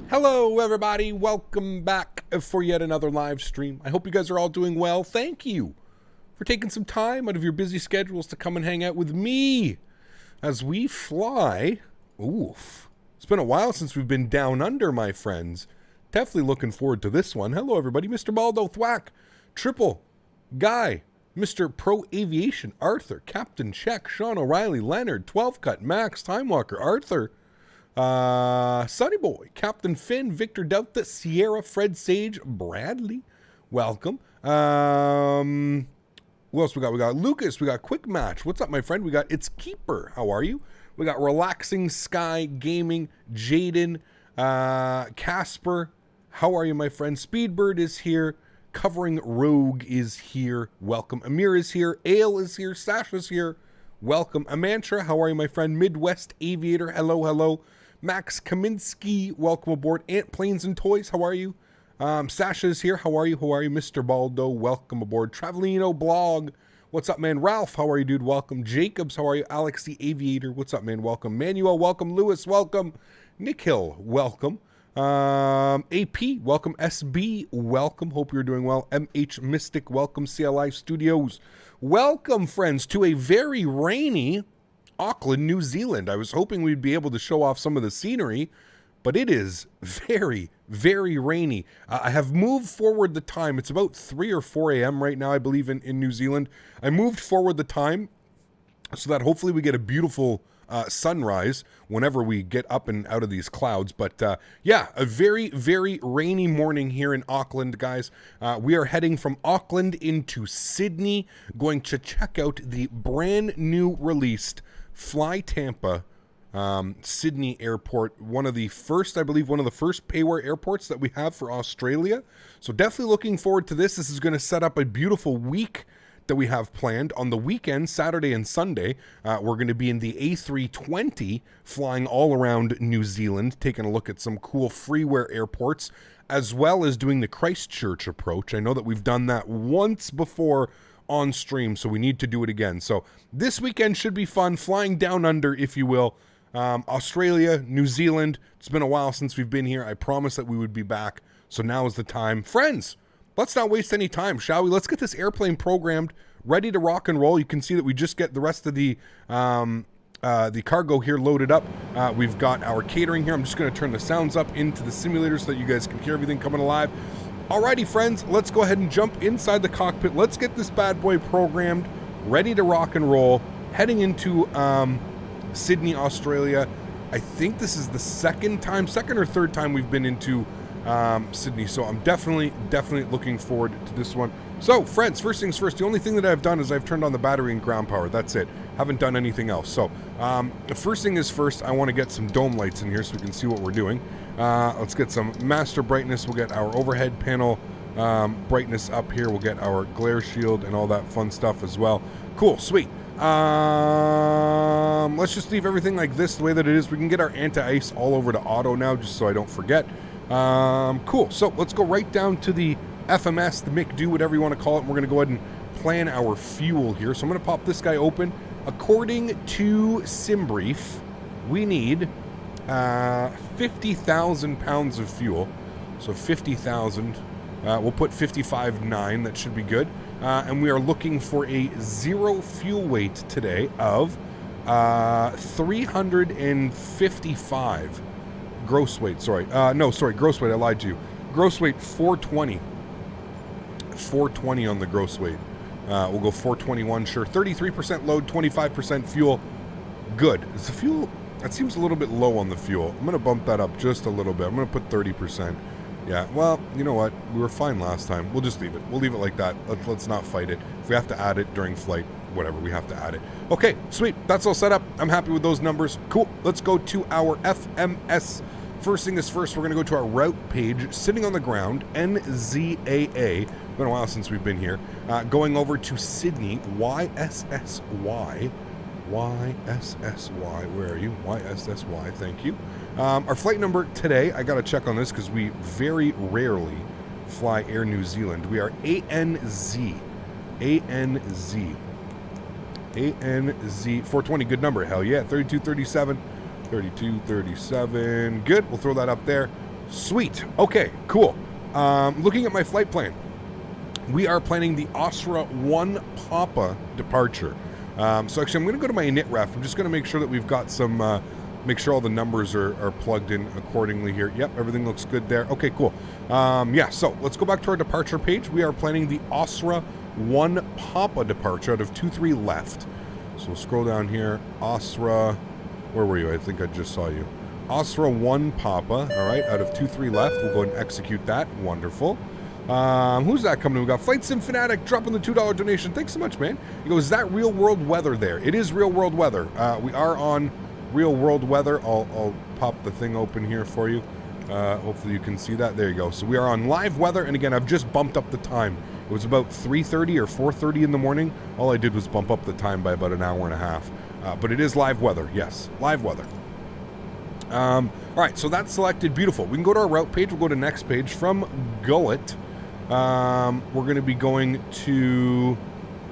Hello everybody, welcome back for yet another live stream. I hope you guys are all doing well. Thank you for taking some time out of your busy schedules to come and hang out with me as we fly. Oof. It's been a while since we've been down under, my friends. Definitely looking forward to this one. Hello everybody, Mr. Baldo, Thwack, Triple, Guy, Mr. Pro Aviation, Arthur, Captain Check, Sean O'Reilly, Leonard, 12 Cut, Max, Time Walker, Arthur, Sunny Boy, Captain Finn, Victor Delta, Sierra, Fred Sage, Bradley, welcome. Who else we got? We got Lucas, we got Quick Match. What's up, my friend? We got It's Keeper. How are you? We got Relaxing Sky Gaming, Jaden, Casper. How are you, my friend? Speedbird is here. Covering Rogue is here. Welcome. Amir is here. Ale is here. Sasha's here. Welcome. Amantra, how are you, my friend? Midwest Aviator, hello, hello. Max Kaminsky, welcome aboard. Ant Planes and Toys, how are you? Sasha is here, how are you? How are you? Mr. Baldo, welcome aboard. Travelino Blog, what's up, man? Ralph, how are you, dude? Welcome. Jacobs, how are you? Alex the Aviator, what's up, man? Welcome. Manuel, welcome. Lewis, welcome. Nick Hill, welcome. AP, welcome. SB, welcome. Hope you're doing well. MH Mystic, welcome. CLI Studios, welcome, friends, to a very rainy Auckland, New Zealand. I was hoping we'd be able to show off some of the scenery, but it is very, very rainy. I have moved forward the time. It's about 3 or 4 a.m. right now, I believe, in New Zealand. I moved forward the time so that hopefully we get a beautiful sunrise whenever we get up and out of these clouds. But yeah, a very, very rainy morning here in Auckland, guys. We are heading from Auckland into Sydney, going to check out the brand new released FlyTampa Sydney Airport. One of the first, I believe, one of the first payware airports that we have for Australia. So definitely looking forward to this. This is going to set up a beautiful week that we have planned. On the weekend, Saturday and Sunday, we're going to be in the A320 flying all around New Zealand, taking a look at some cool freeware airports, as well as doing the Christchurch approach. I know that we've done that once before on stream, so we need to do it again. So this weekend should be fun, flying down under, if you will. Australia, New Zealand, it's been a while since we've been here. I promised that we would be back, so now is the time. Friends, let's not waste any time, shall we? Let's get this airplane programmed, ready to rock and roll. You can see that we just get the rest of the cargo here loaded up. We've got our catering here. I'm just going to turn the sounds up into the simulator so that you guys can hear everything coming alive. Alrighty, friends, let's go ahead and jump inside the cockpit. Let's get this bad boy programmed, ready to rock and roll, heading into Sydney, Australia. I think this is the second or third time we've been into Sydney, so I'm definitely looking forward to this one. So, friends, first things first, the only thing that I've done is I've turned on the battery and ground power. That's it. Haven't done anything else. So, the first thing is first, I want to get some dome lights in here so we can see what we're doing. Let's get some master brightness. We'll get our overhead panel brightness up here. We'll get our glare shield and all that fun stuff as well. Cool, sweet. Let's just leave everything like this, the way that it is. We can get our anti-ice all over to auto now, just so I don't forget. Cool. So let's go right down to the FMS, the McDo, whatever you want to call it. We're going to go ahead and plan our fuel here. So I'm going to pop this guy open. According to SimBrief, we need 50,000 pounds of fuel. So 50,000. We'll put 55.9. That should be good. And we are looking for a zero fuel weight today of 355. Gross weight, sorry. Gross weight, I lied to you. Gross weight, 420. 420 on the gross weight. We'll go 421, sure. 33% load, 25% fuel. Good. Is the fuel, that seems a little bit low on the fuel. I'm going to bump that up just a little bit. I'm going to put 30%. Yeah, well, you know what? We were fine last time. We'll just leave it. We'll leave it like that. Let's not fight it. If we have to add it during flight, whatever, we have to add it. Okay, sweet. That's all set up. I'm happy with those numbers. Cool. Let's go to our FMS. First thing is first, we're going to go to our route page, sitting on the ground, NZAA. Been a while since we've been here. Going over to Sydney, YSSY. YSSY, where are you? YSSY, thank you. Our flight number today, I got to check on this because we very rarely fly Air New Zealand. We are ANZ. ANZ 420, good number. Hell yeah. 3237. 3237. Good. We'll throw that up there. Sweet. Okay, cool. Looking at my flight plan, we are planning the Osra 1 Papa departure. So actually, I'm going to go to my init ref. I'm just going to make sure that we've got some, make sure all the numbers are plugged in accordingly here. Yep, everything looks good there. Okay, cool. Yeah, so let's go back to our departure page. We are planning the Osra 1 Papa departure out of 23 left. So we'll scroll down here. Osra, where were you? I think I just saw you. Osra 1 Papa, all right, out of 23 left. We'll go ahead and execute that. Wonderful. Who's that coming in? We got Flight Sim Fanatic dropping the $2 donation. Thanks so much, man. He goes, is that real world weather there? It is real world weather. We are on real world weather. I'll pop the thing open here for you. Hopefully you can see that. There you go. So we are on live weather, and again, I've just bumped up the time. It was about 3:30 or 4:30 in the morning. All I did was bump up the time by about an hour and a half. But it is live weather. Yes, live weather. All right, so that's selected. Beautiful. We can go to our route page. We'll go to next page. From Gullet, we're going to be going to...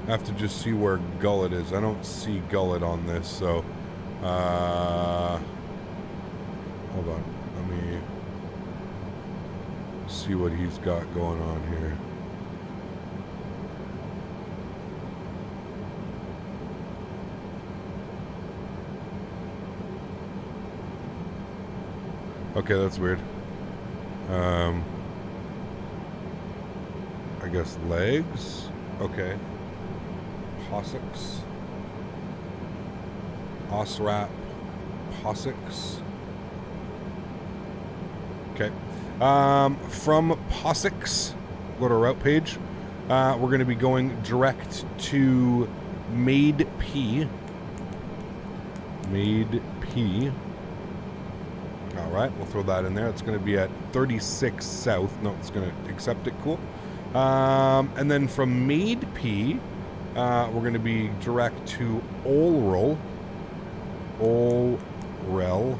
I have to just see where Gullet is. I don't see Gullet on this, so... hold on. Let me see what he's got going on here. Okay, that's weird. I guess legs. Okay. Possix. Osrap. Possix. Okay. From Possix, go to our route page. We're going to be going direct to Made P. Made P. All right, we'll throw that in there. It's going to be at 36 South. No, it's going to accept it. Cool. And then from Made P, we're going to be direct to Olrel. Olrel.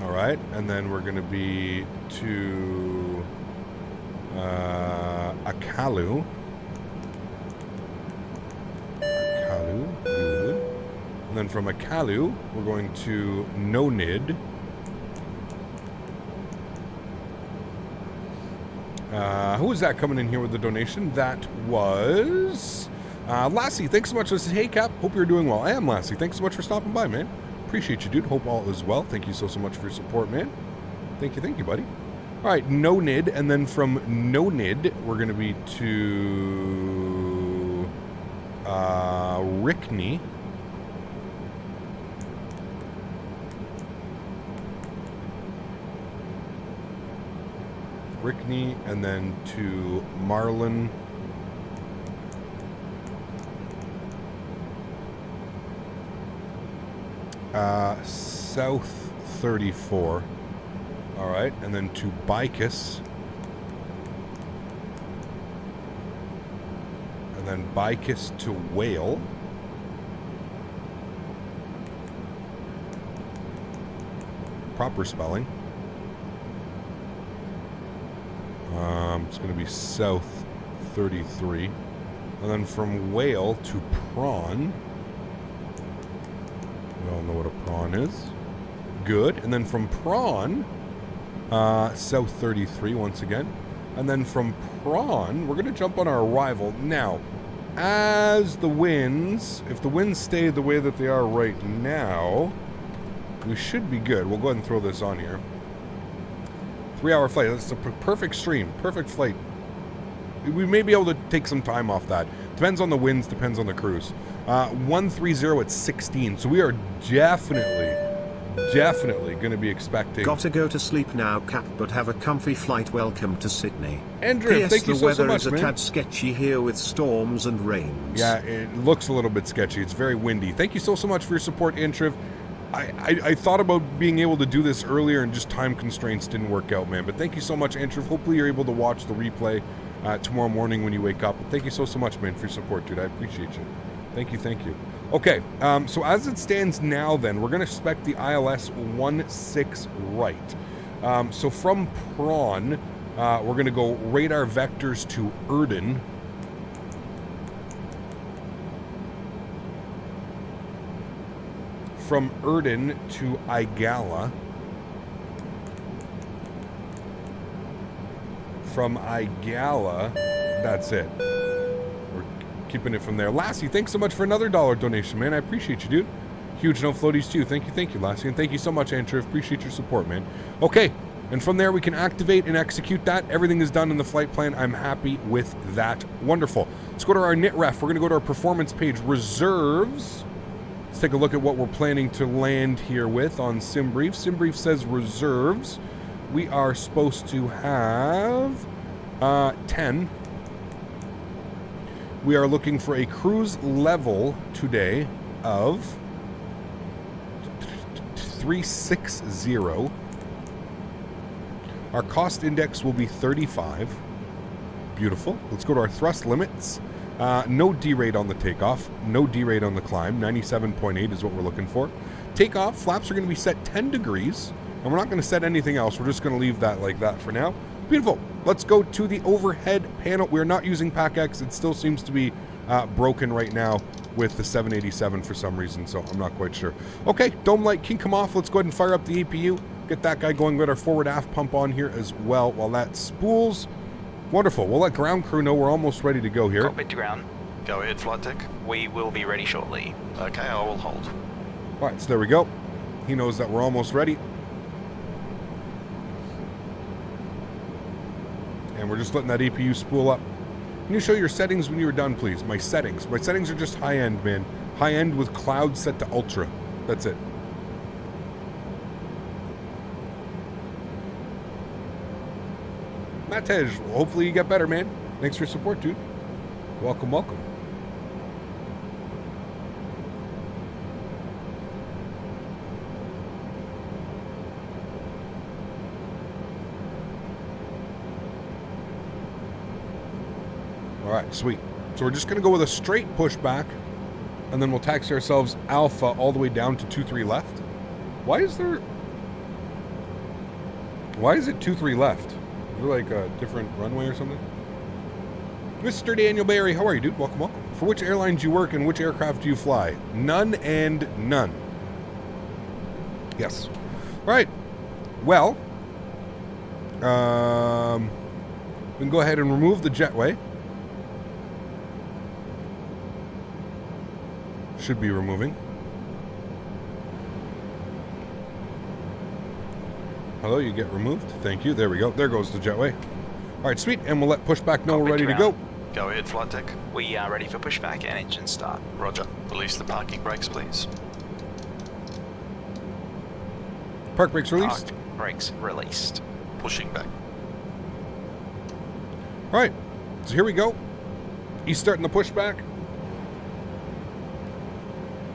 All right, and then we're going to be to Akalu. And then from Akalu, we're going to Nonid. Who was that coming in here with the donation? That was Lassie. Thanks so much. This is Hey Cap. Hope you're doing well. I am Lassie. Thanks so much for stopping by, man. Appreciate you, dude. Hope all is well. Thank you so much for your support, man. Thank you, buddy. All right, Nonid, and then from Nonid, we're going to be to Rickney. Rickney, and then to Marlin. South 34. All right, and then to Bicus. And then Bicus to Whale. Proper spelling. It's going to be South 33. And then from Whale to Prawn. We all know what a prawn is. Good. And then from Prawn, South 33 once again. And then from Prawn, we're going to jump on our arrival. Now, as the winds, if the winds stay the way that they are right now, we should be good. We'll go ahead and throw this on here. 3-hour flight. That's a perfect stream. Perfect flight. We may be able to take some time off that. Depends on the winds, depends on the cruise. 130 at 16. So we are definitely going to be expecting. Gotta go to sleep now, Cap, but have a comfy flight. Welcome to Sydney. Andrew, thank you so much, man. The weather is a tad sketchy here with storms and rains. Yeah, it looks a little bit sketchy. It's very windy. Thank you so much for your support, Intriv. I thought about being able to do this earlier and just time constraints didn't work out, man. But thank you so much, Intriv. Hopefully you're able to watch the replay tomorrow morning when you wake up. Thank you so much, man, for your support, dude. I appreciate you. Thank you. Okay, so as it stands now then, we're going to spec the ILS 16 right. So from Prawn, we're going to go radar vectors to Erden. from Erden to Igala. From Igala, that's it. We're keeping it from there. Lassie, thanks so much for another $1 donation, man. I appreciate you, dude. Huge no floaties to you. Thank you, Lassie. And thank you so much, Andrew. Appreciate your support, man. Okay, and from there we can activate and execute that. Everything is done in the flight plan. I'm happy with that. Wonderful. Let's go to our knit ref. We're going to go to our performance page, reserves. Let's take a look at what we're planning to land here with on SimBrief. SimBrief says reserves. We are supposed to have 10. We are looking for a cruise level today of 360. Our cost index will be 35. Beautiful. Let's go to our thrust limits. No D-rate on the takeoff. No D-rate on the climb. 97.8 is what we're looking for. Takeoff, flaps are going to be set 10 degrees. And we're not going to set anything else. We're just going to leave that like that for now. Beautiful. Let's go to the overhead panel. We're not using Pack X. It still seems to be broken right now with the 787 for some reason, so I'm not quite sure. Okay, dome light can come off. Let's go ahead and fire up the APU. Get that guy going with our forward aft pump on here as well while that spools. Wonderful. We'll let ground crew know we're almost ready to go here. Cockpit to ground. Go ahead, flight deck. We will be ready shortly. Okay, I will hold. All right, so there we go. He knows that we're almost ready. And we're just letting that APU spool up. Can you show your settings when you were done, please? My settings. My settings are just high-end, man. High-end with cloud set to ultra. That's it. Matej, hopefully you get better, man. Thanks for your support, dude. Welcome, welcome. All right, sweet. So we're just going to go with a straight pushback, and then we'll taxi ourselves alpha all the way down to 23 left. Why is it 23 left? Is there like a different runway or something? Mr. Daniel Barry, how are you, dude? Welcome, welcome. For which airlines do you work and which aircraft do you fly? None and none. Yes. All right. Well, we can go ahead and remove the jetway. Should be removing. Hello, you get removed. Thank you. There we go. There goes the jetway. All right, sweet. And we'll let pushback know we're ready to go. Go ahead, flight deck. We are ready for pushback and engine start. Roger. Release the parking brakes, please. Park brakes released. Park brakes released. Pushing back. All right. So here we go. He's starting the pushback.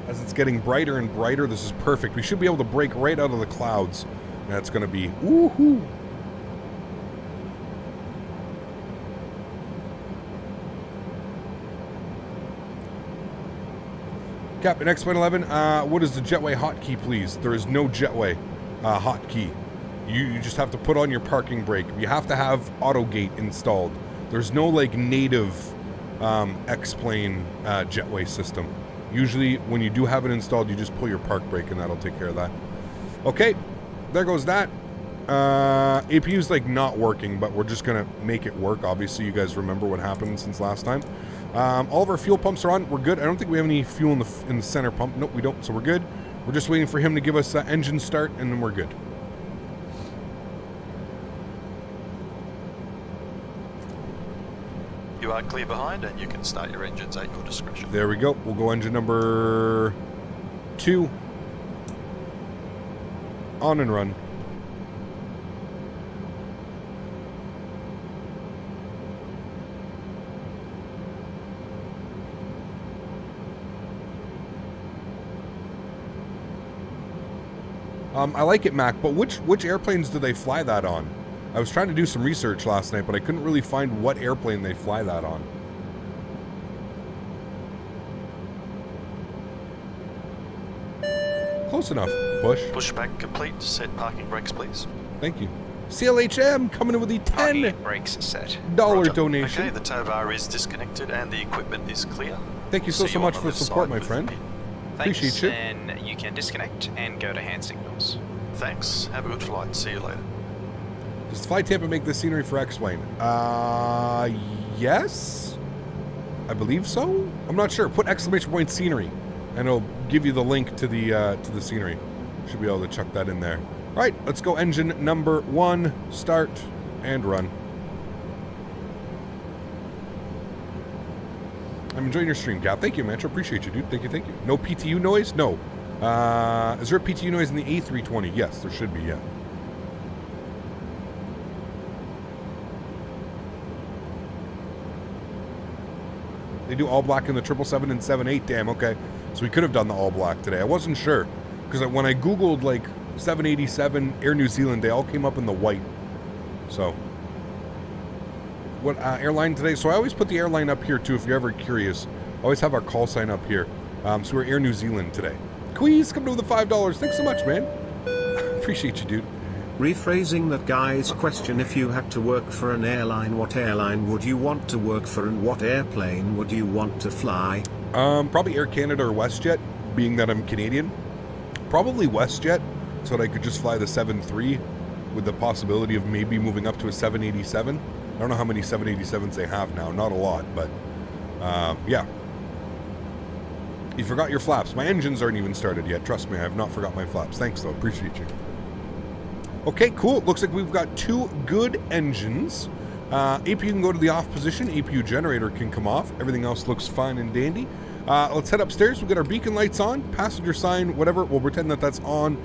As it's getting brighter and brighter, this is perfect. We should be able to break right out of the clouds. That's going to be woohoo. Captain X-11, what is the jetway hotkey, please? There is no jetway hotkey. You just have to put on your parking brake. You have to have autogate installed. There's no like native X-plane jetway system. Usually when you do have it installed, you just pull your park brake and that'll take care of that. Okay, there goes that. APU's like not working, but we're just gonna make it work. Obviously, you guys remember what happened since last time. All of our fuel pumps are on. We're good. I don't think we have any fuel in the center pump. Nope, we don't. So we're good. We're just waiting for him to give us engine start, and then we're good. You are clear behind, and you can start your engines at your discretion. There we go. We'll go engine number 2. On and run. I like it, Mac, but which airplanes do they fly that on? I was trying to do some research last night, but I couldn't really find what airplane they fly that on. Close enough. Push. Pushback complete. Set parking brakes, please. Thank you. CLHM coming in with the $10 brakes set. donation. Okay, the tow bar is disconnected and the equipment is clear. Thank you so much for the support, my friend. Thanks, Appreciate you. and you can disconnect and go to hand signals. Thanks. Have a good flight. See you later. Does FlyTampa make the scenery for X-Plane? Yes? I believe so? I'm not sure. Put exclamation point scenery, and it'll give you the link to the scenery. Should be able to chuck that in there. All right, let's go engine number 1, start, and run. I'm enjoying your stream, Cap. Thank you, Mantra. Appreciate you, dude. Thank you, thank you. No PTU noise? No. Is there a PTU noise in the A320? Yes, there should be, yeah. They do all black in the 777 and 78. Damn, okay. So we could have done the all black today. I wasn't sure. Because when I Googled, like, 787, Air New Zealand, they all came up in the white. So, what airline today? So I always put the airline up here, too, if you're ever curious. I always have our call sign up here. So we're Air New Zealand today. Queez, come to the $5. Thanks so much, man. Appreciate you, dude. Rephrasing that guy's question, if you had to work for an airline, what airline would you want to work for and what airplane would you want to fly? Probably Air Canada or WestJet, being that I'm Canadian. Probably WestJet, so that I could just fly the 737 with the possibility of maybe moving up to a 787. I don't know how many 787s they have now, not a lot, but yeah. You forgot your flaps. My engines aren't even started yet. Trust me, I have not forgot my flaps. Thanks, though. Appreciate you. Okay, cool. Looks like we've got 2 good engines. APU can go to the off position. APU generator can come off. Everything else looks fine and dandy. Let's head upstairs. We've got our beacon lights on. Passenger sign, whatever. We'll pretend that that's on.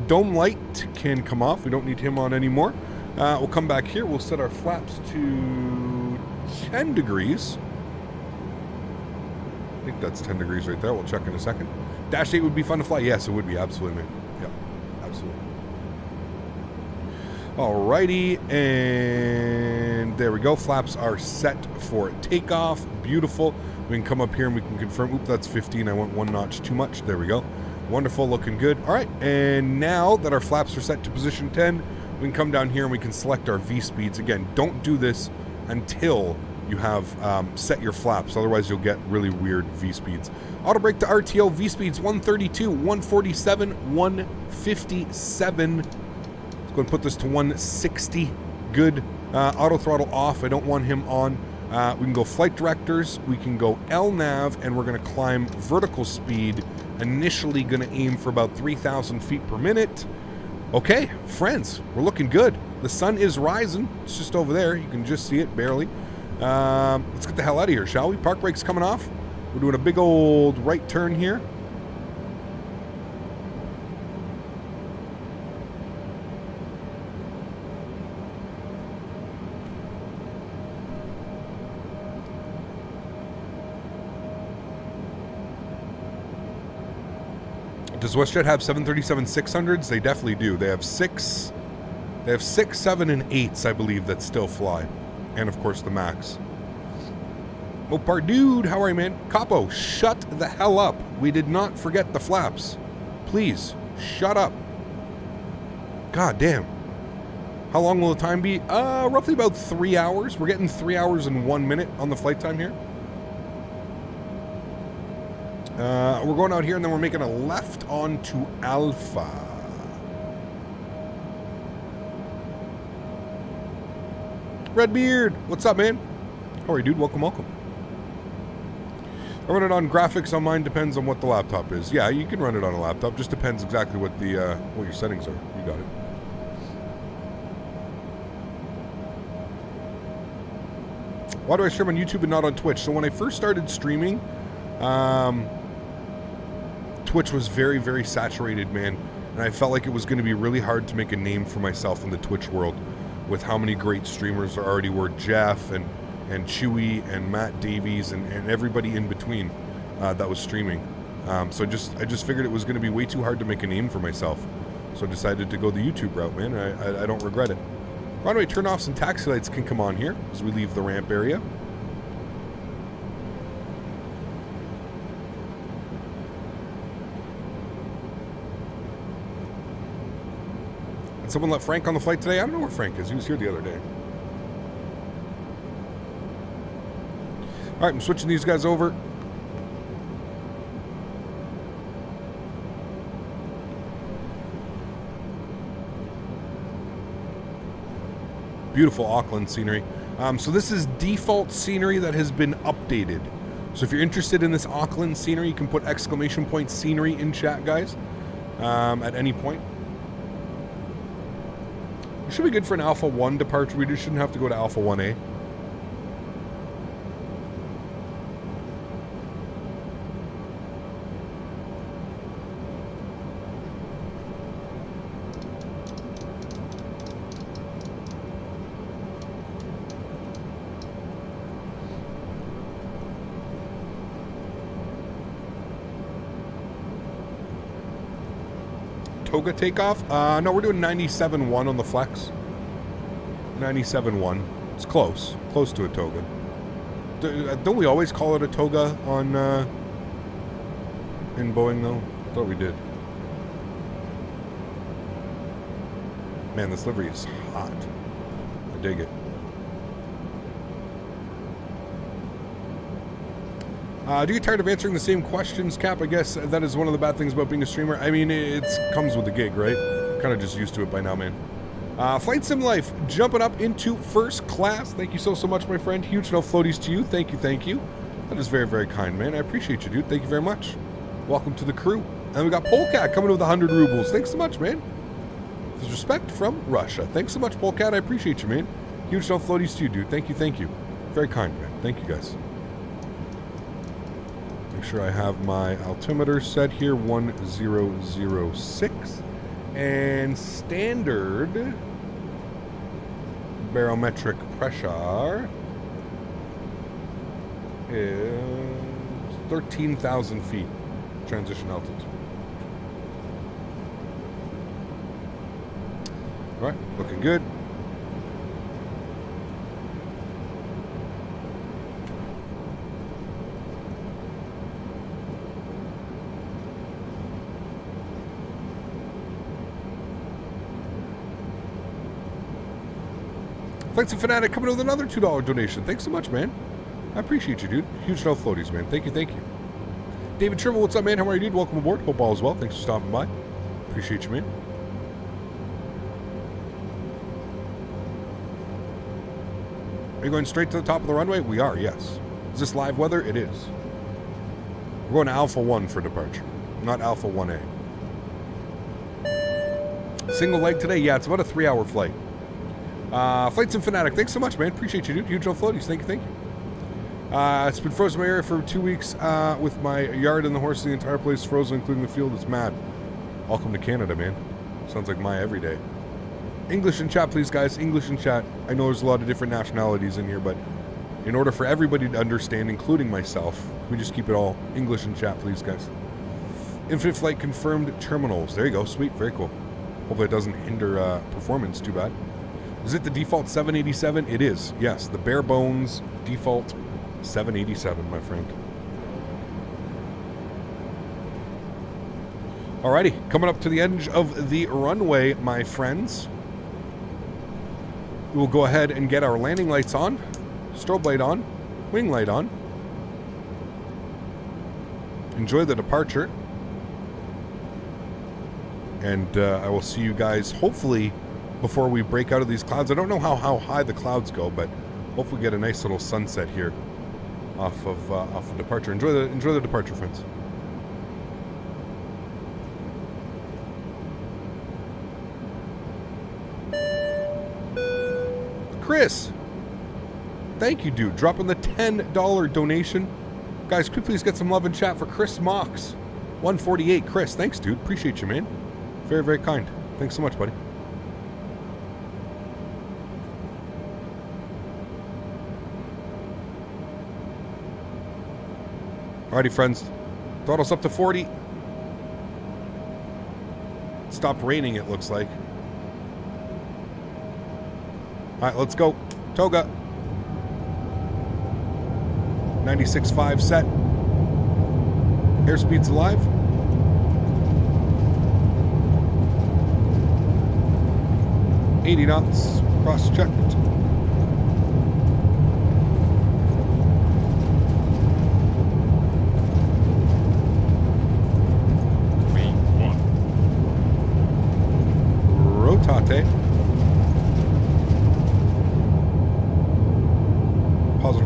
Dome light can come off. We don't need him on anymore. We'll come back here. We'll set our flaps to 10 degrees. I think that's 10 degrees right there. We'll check in a second. Dash 8 would be fun to fly. Yes, it would be. Absolutely. Yeah, absolutely. Alrighty, and there we go. Flaps are set for takeoff. Beautiful. We can come up here and we can confirm. Oop, that's 15. I went 1 notch too much. There we go. Wonderful, looking good. All right, and now that our flaps are set to position 10, we can come down here and we can select our V speeds. Again, don't do this until you have set your flaps. Otherwise, you'll get really weird V speeds. Auto brake to RTO. V speeds 132, 147, 157. Let's go and put this to 160. Good. Auto throttle off. I don't want him on. We can go flight directors. We can go LNAV, and we're going to climb vertical speed. Initially going to aim for about 3,000 feet per minute. Okay, friends, we're looking good. The sun is rising. It's just over there. You can just see it barely. Let's get the hell out of here, shall we? Park brake's coming off. We're doing a big old right turn here. Does WestJet have 737-600s? They definitely do. They have 6, 7, and 8s, I believe, that still fly. And, of course, the MAX. Mopar dude, how are you, man? Capo, shut the hell up. We did not forget the flaps. Please, shut up. God damn. How long will the time be? Roughly about 3 hours. We're getting 3 hours and 1 minute on the flight time here. We're going out here and then we're making a left onto Alpha. Redbeard, what's up, man? How are you, dude? Welcome, welcome. I run it on graphics on mine. Depends on what the laptop is. Yeah, you can run it on a laptop. Just depends exactly what the what your settings are. You got it. Why do I stream on YouTube and not on Twitch? So when I first started streaming, Twitch was very, very saturated, man. And I felt like it was going to be really hard to make a name for myself in the Twitch world with how many great streamers there already were. Jeff and Chewy and Matt Davies and everybody in between that was streaming. So I just figured it was going to be way too hard to make a name for myself. So I decided to go the YouTube route, man. I don't regret it. By the way, turn off some taxi lights can come on here as we leave the ramp area. Did someone let Frank on the flight today? I don't know where Frank is. He was here the other day. All right, I'm switching these guys over. beautiful Auckland scenery. So this is default scenery that has been updated. So if you're interested in this Auckland scenery, you can put !! scenery in chat, guys, at any point. It should be good for an Alpha 1 departure. We just shouldn't have to go to Alpha 1A. Toga takeoff? No, we're doing 97.1 on the flex. 97.1. It's close. Close to a toga. Don't we always call it a toga on in Boeing, though? I thought we did. Man, this livery is hot. I dig it. Do you get tired of answering the same questions, Cap? I guess that is one of the bad things about being a streamer. I mean, it comes with the gig, right? Kind of just used to it by now, man. Flight Sim Life, jumping up into first class. Thank you so much, my friend. Huge no floaties to you. Thank you, thank you. That is very, very kind, man. I appreciate you, dude. Thank you very much. Welcome to the crew. And we got Polecat coming with 100 rubles. Thanks so much, man. This is respect from Russia. Thanks so much, Polecat. I appreciate you, man. Huge no floaties to you, dude. Thank you, thank you. Very kind, man. Thank you, guys. Make sure I have my altimeter set here, 1006. And standard barometric pressure is 13,000 feet transition altitude. All right, looking good. Flights and Fanatic coming with another $2 donation. Thanks so much, man. I appreciate you, dude. Huge no floaties, man. Thank you, thank you. David Trimble, what's up, man? How are you, dude? Welcome aboard. Hope all is well. Thanks for stopping by. Appreciate you, man. Are you going straight to the top of the runway? We are, yes. Is this live weather? It is. We're going to Alpha 1 for departure, not Alpha 1A. Single leg today? Yeah, it's about a 3-hour flight. Flights and Fanatic, thanks so much, man. Appreciate you, dude. Huge no floaties. Thank you, thank you. It's been frozen in my area for 2 weeks with my yard and the horse. The entire place frozen, including the field. It's mad. Welcome to Canada, man. Sounds like my everyday. English in chat, please, guys. English in chat. I know there's a lot of different nationalities in here, but in order for everybody to understand, including myself, can we just keep it all English in chat, please, guys? Infinite Flight confirmed terminals. There you go. Sweet. Very cool. Hopefully it doesn't hinder performance too bad. Is it the default 787? It is. Yes, the bare bones default 787, my friend. Alrighty, coming up to the edge of the runway, my friends. We will go ahead and get our landing lights on, strobe light on, wing light on. Enjoy the departure. And I will see you guys, hopefully, before we break out of these clouds. I don't know how high the clouds go, but hopefully get a nice little sunset here off of departure. Enjoy the departure, friends. Chris, thank you, dude. Dropping the $10 donation. Guys, could we please get some love in chat for Chris Mox, 148. Chris, thanks, dude. Appreciate you, man. Very, very kind. Thanks so much, buddy. Alrighty, friends. Throttle's up to 40. It stopped raining, it looks like. Alright, let's go. Toga. 96.5 set. Airspeed's alive. $80 knots. Cross-checked. Rotate.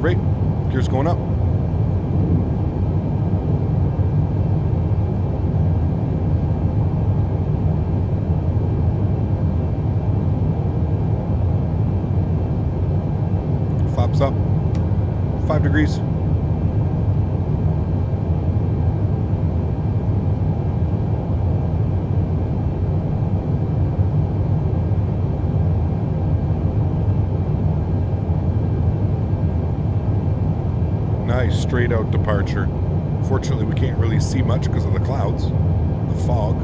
rate. Gears going up. Flaps up. 5 degrees. Nice straight out departure. Fortunately, we can't really see much because of the clouds, the fog.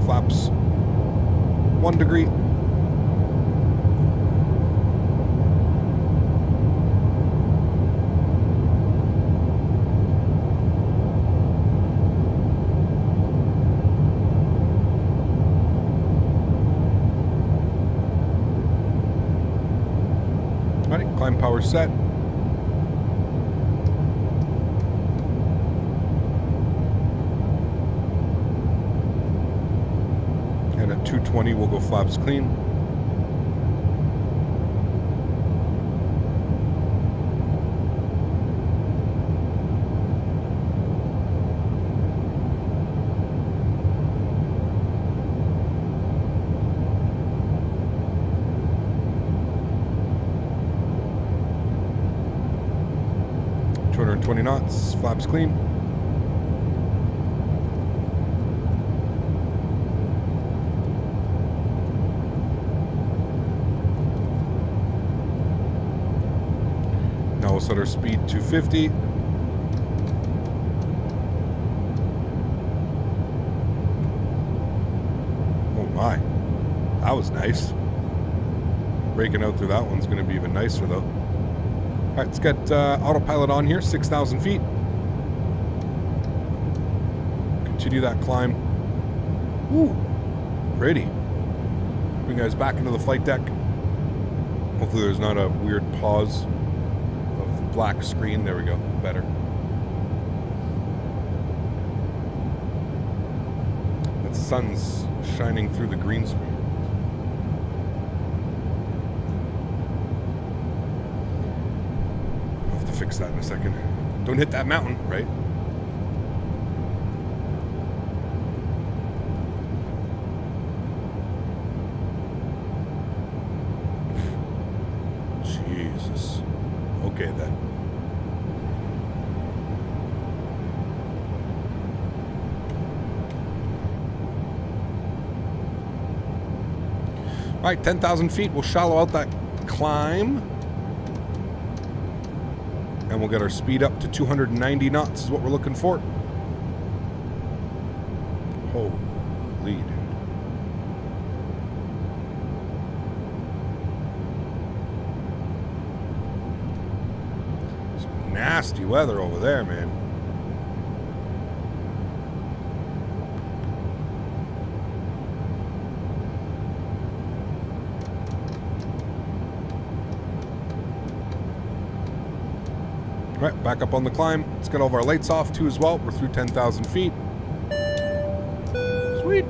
Flaps 1 degree. Climb power set. And at 220 we'll go flaps clean. Knots, flaps clean. Now we'll set our speed to 50. Oh my, that was nice. Breaking out through that one's going to be even nicer though. All right, let's get autopilot on here, 6,000 feet. Continue that climb. Ooh, pretty. Bring you guys back into the flight deck. Hopefully there's not a weird pause of black screen. There we go, better. That sun's shining through the green screen. Fix that in a second. Don't hit that mountain, right? Jesus. Okay then. All right, 10,000 feet. We'll shallow out that climb. And we'll get our speed up to 290 knots is what we're looking for. Holy dude. Some nasty weather over there, man. Right, back up on the climb. Let's get all of our lights off too as well. We're through 10,000 feet. Sweet.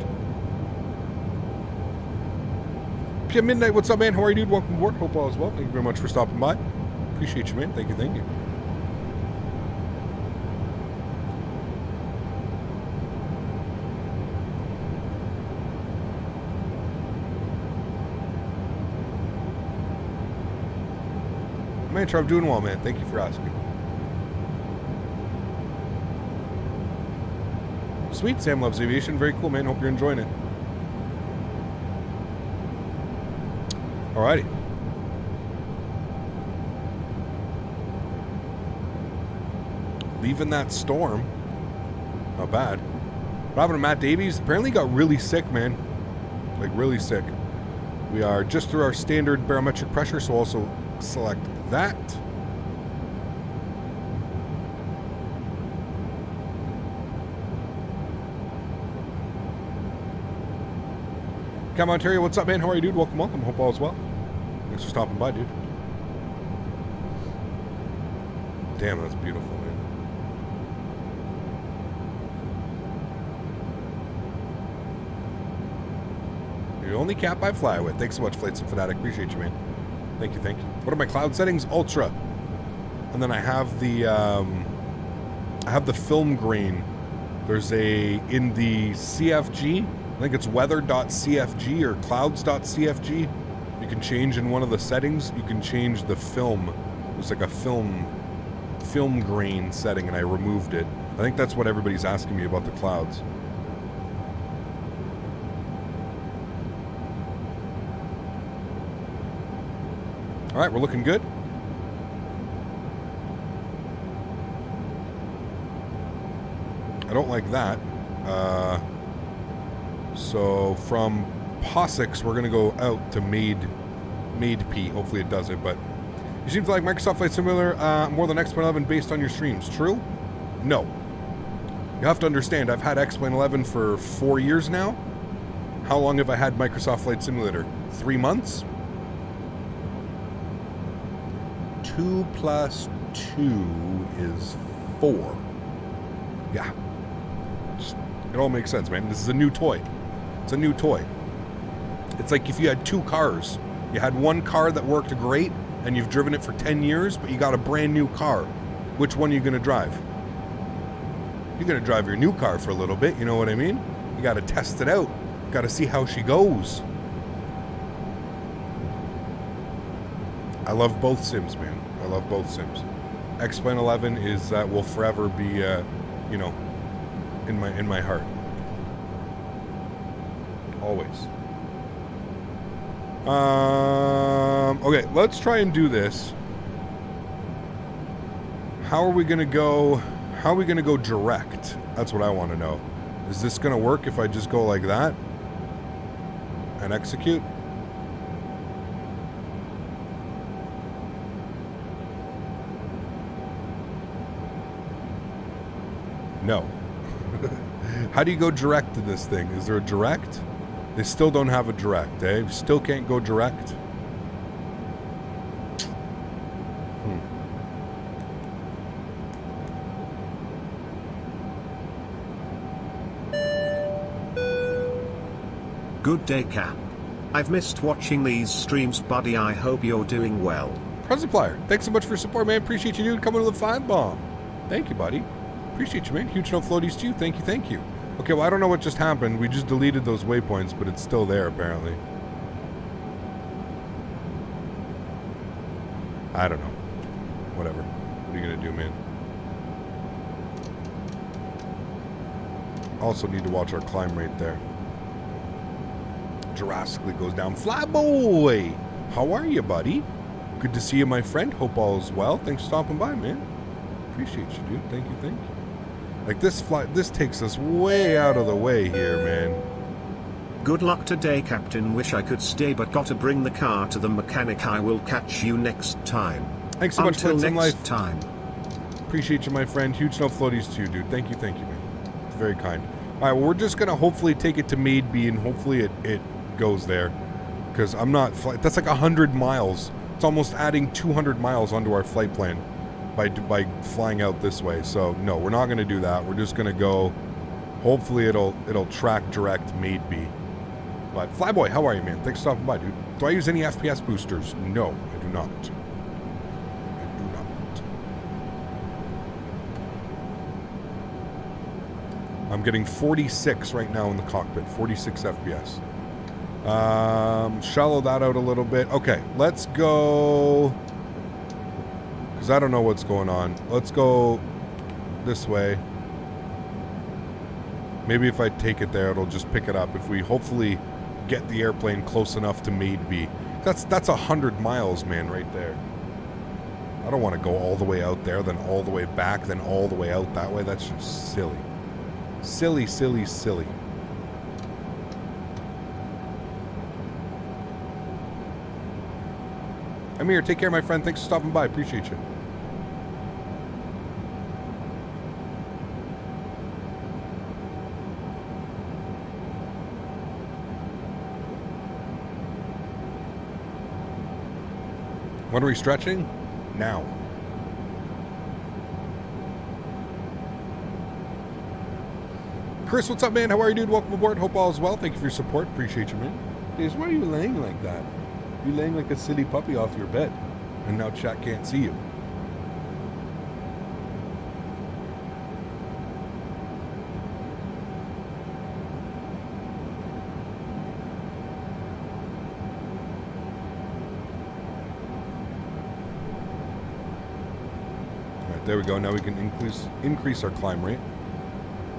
PM Midnight, what's up, man? How are you, dude? Welcome aboard. Hope all is well. Thank you very much for stopping by. Appreciate you, man. Thank you, thank you. Man, I'm doing well, man. Thank you for asking. Sweet, Sam loves aviation. Very cool, man. Hope you're enjoying it. Alrighty. Leaving that storm. Not bad. What happened to Matt Davies? Apparently got really sick, man. Like, really sick. We are just through our standard barometric pressure, so also select that. Cam Ontario, what's up, man? How are you, dude? Welcome, welcome. Hope all is well. Thanks for stopping by, dude. Damn, that's beautiful, man. You're the only cap I fly with. Thanks so much, Flights and Fanatic. Appreciate you, man. Thank you, thank you. What are my cloud settings? Ultra. And then I have the film grain. There's in the CFG, I think it's weather.cfg or clouds.cfg. You can change in one of the settings, you can change the film. There's like a film grain setting, and I removed it. I think that's what everybody's asking me about the clouds. All right, we're looking good. I don't like that. So from POSIX, we're going to go out to Made P. Hopefully it does it, but you seem to like Microsoft Flight Simulator more than X-Plane 11 based on your streams. True? No. You have to understand, I've had X-Plane 11 for 4 years now. How long have I had Microsoft Flight Simulator? 3 months? 2 plus 2 is 4. Yeah. It all makes sense, man. This is a new toy. It's a new toy. It's like if you had 2 cars. You had one car that worked great, and you've driven it for 10 years, but you got a brand new car. Which one are you going to drive? You're going to drive your new car for a little bit, you know what I mean? You got to test it out. Got to see how she goes. I love both Sims, man. I love both Sims. X-Plane 11 is will forever be, you know, in my heart. Always. Okay, let's try and do this. How are we gonna go? How are we gonna go direct? That's what I want to know. Is this gonna work if I just go like that and execute? No. How do you go direct in this thing? Is there a direct? They still don't have a direct, eh? Still can't go direct. Good day, Cap. I've missed watching these streams, buddy. I hope you're doing well. Presentplier, thanks so much for your support, man. Appreciate you, dude. Coming to the 5 bomb. Thank you, buddy. Appreciate you, man. Huge no floaties to you. Thank you, thank you. Okay, well, I don't know what just happened. We just deleted those waypoints, but it's still there, apparently. I don't know. Whatever. What are you going to do, man? Also need to watch our climb rate there. Drastically goes down. Flyboy! How are you, buddy? Good to see you, my friend. Hope all is well. Thanks for stopping by, man. Appreciate you, dude. Thank you, thank you. Like, this takes us way out of the way here, man. Good luck today, Captain. Wish I could stay, but gotta bring the car to the mechanic. I will catch you next time. Thanks so much for next life. time. Appreciate you, my friend. Huge no floaties to you, dude. Thank you, man. It's very kind. All right, well, we're just gonna hopefully take it to Made B, and hopefully it goes there, because I'm not. That's like 100 miles. It's almost adding 200 miles onto our flight plan by flying out this way. So no, we're not gonna do that. We're just gonna go. Hopefully it'll track direct Made B. But Flyboy, how are you, man? Thanks for stopping by, dude. Do I use any FPS boosters? No, I do not. I do not. I'm getting 46 right now in the cockpit. 46 FPS. Shallow that out a little bit. Okay, let's go. Because I don't know what's going on. Let's go this way. Maybe if I take it there, it'll just pick it up. If we hopefully get the airplane close enough to Made B. That's 100 miles, man, right there. I don't want to go all the way out there, then all the way back, then all the way out that way. That's just silly. Silly, silly, silly. I'm here. Take care, my friend. Thanks for stopping by. Appreciate you. When are we stretching? Now. Chris, what's up, man? How are you, dude? Welcome aboard. Hope all is well. Thank you for your support. Appreciate you, man. Why are you laying like that? You're laying like a silly puppy off your bed. And now chat can't see you. Alright, there we go. Now we can increase our climb rate.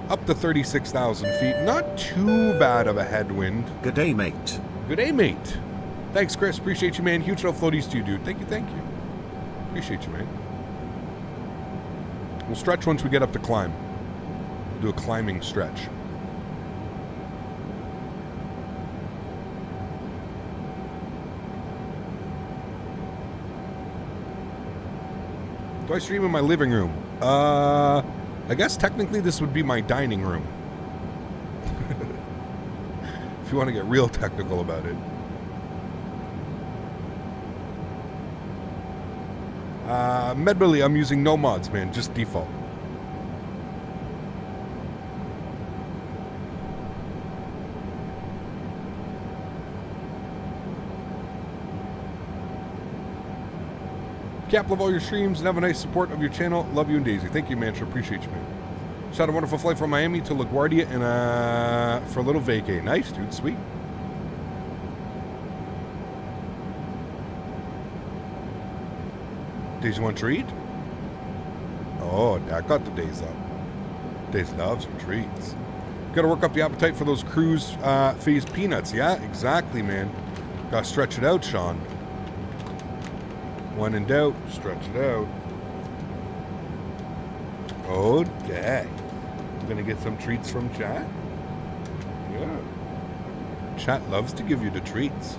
Up to 36,000 feet. Not too bad of a headwind. Good day, mate. Good day, mate. Thanks, Chris. Appreciate you, man. Huge no floaties to you, dude. Thank you, thank you. Appreciate you, man. We'll stretch once we get up to climb. Do a climbing stretch. Do I stream in my living room? I guess technically this would be my dining room. If you want to get real technical about it. Medbally, I'm using no mods, man. Just default. Cap, love all your streams and have a nice support of your channel. Love you and Daisy. Thank you, man. Sure appreciate you, man. Shot a wonderful flight from Miami to LaGuardia and for a little vacay. Nice, dude. Sweet. Daisy want a treat? Oh, I got the days up. Daisy loves her treats. Got to work up the appetite for those cruise phase peanuts. Yeah, exactly, man. Got to stretch it out, Sean. When in doubt, stretch it out. Okay. I'm going to get some treats from chat. Yeah. Chat loves to give you the treats.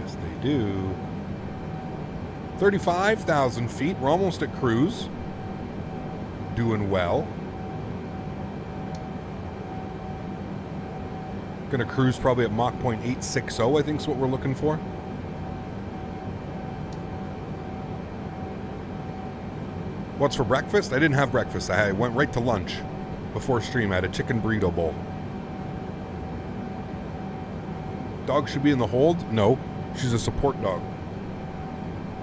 Yes, they do. 35,000 feet. We're almost at cruise. Doing well. Gonna cruise probably at Mach 0.860, I think is what we're looking for. What's for breakfast? I didn't have breakfast. I went right to lunch before stream. I had a chicken burrito bowl. Dog should be in the hold? No. She's a support dog.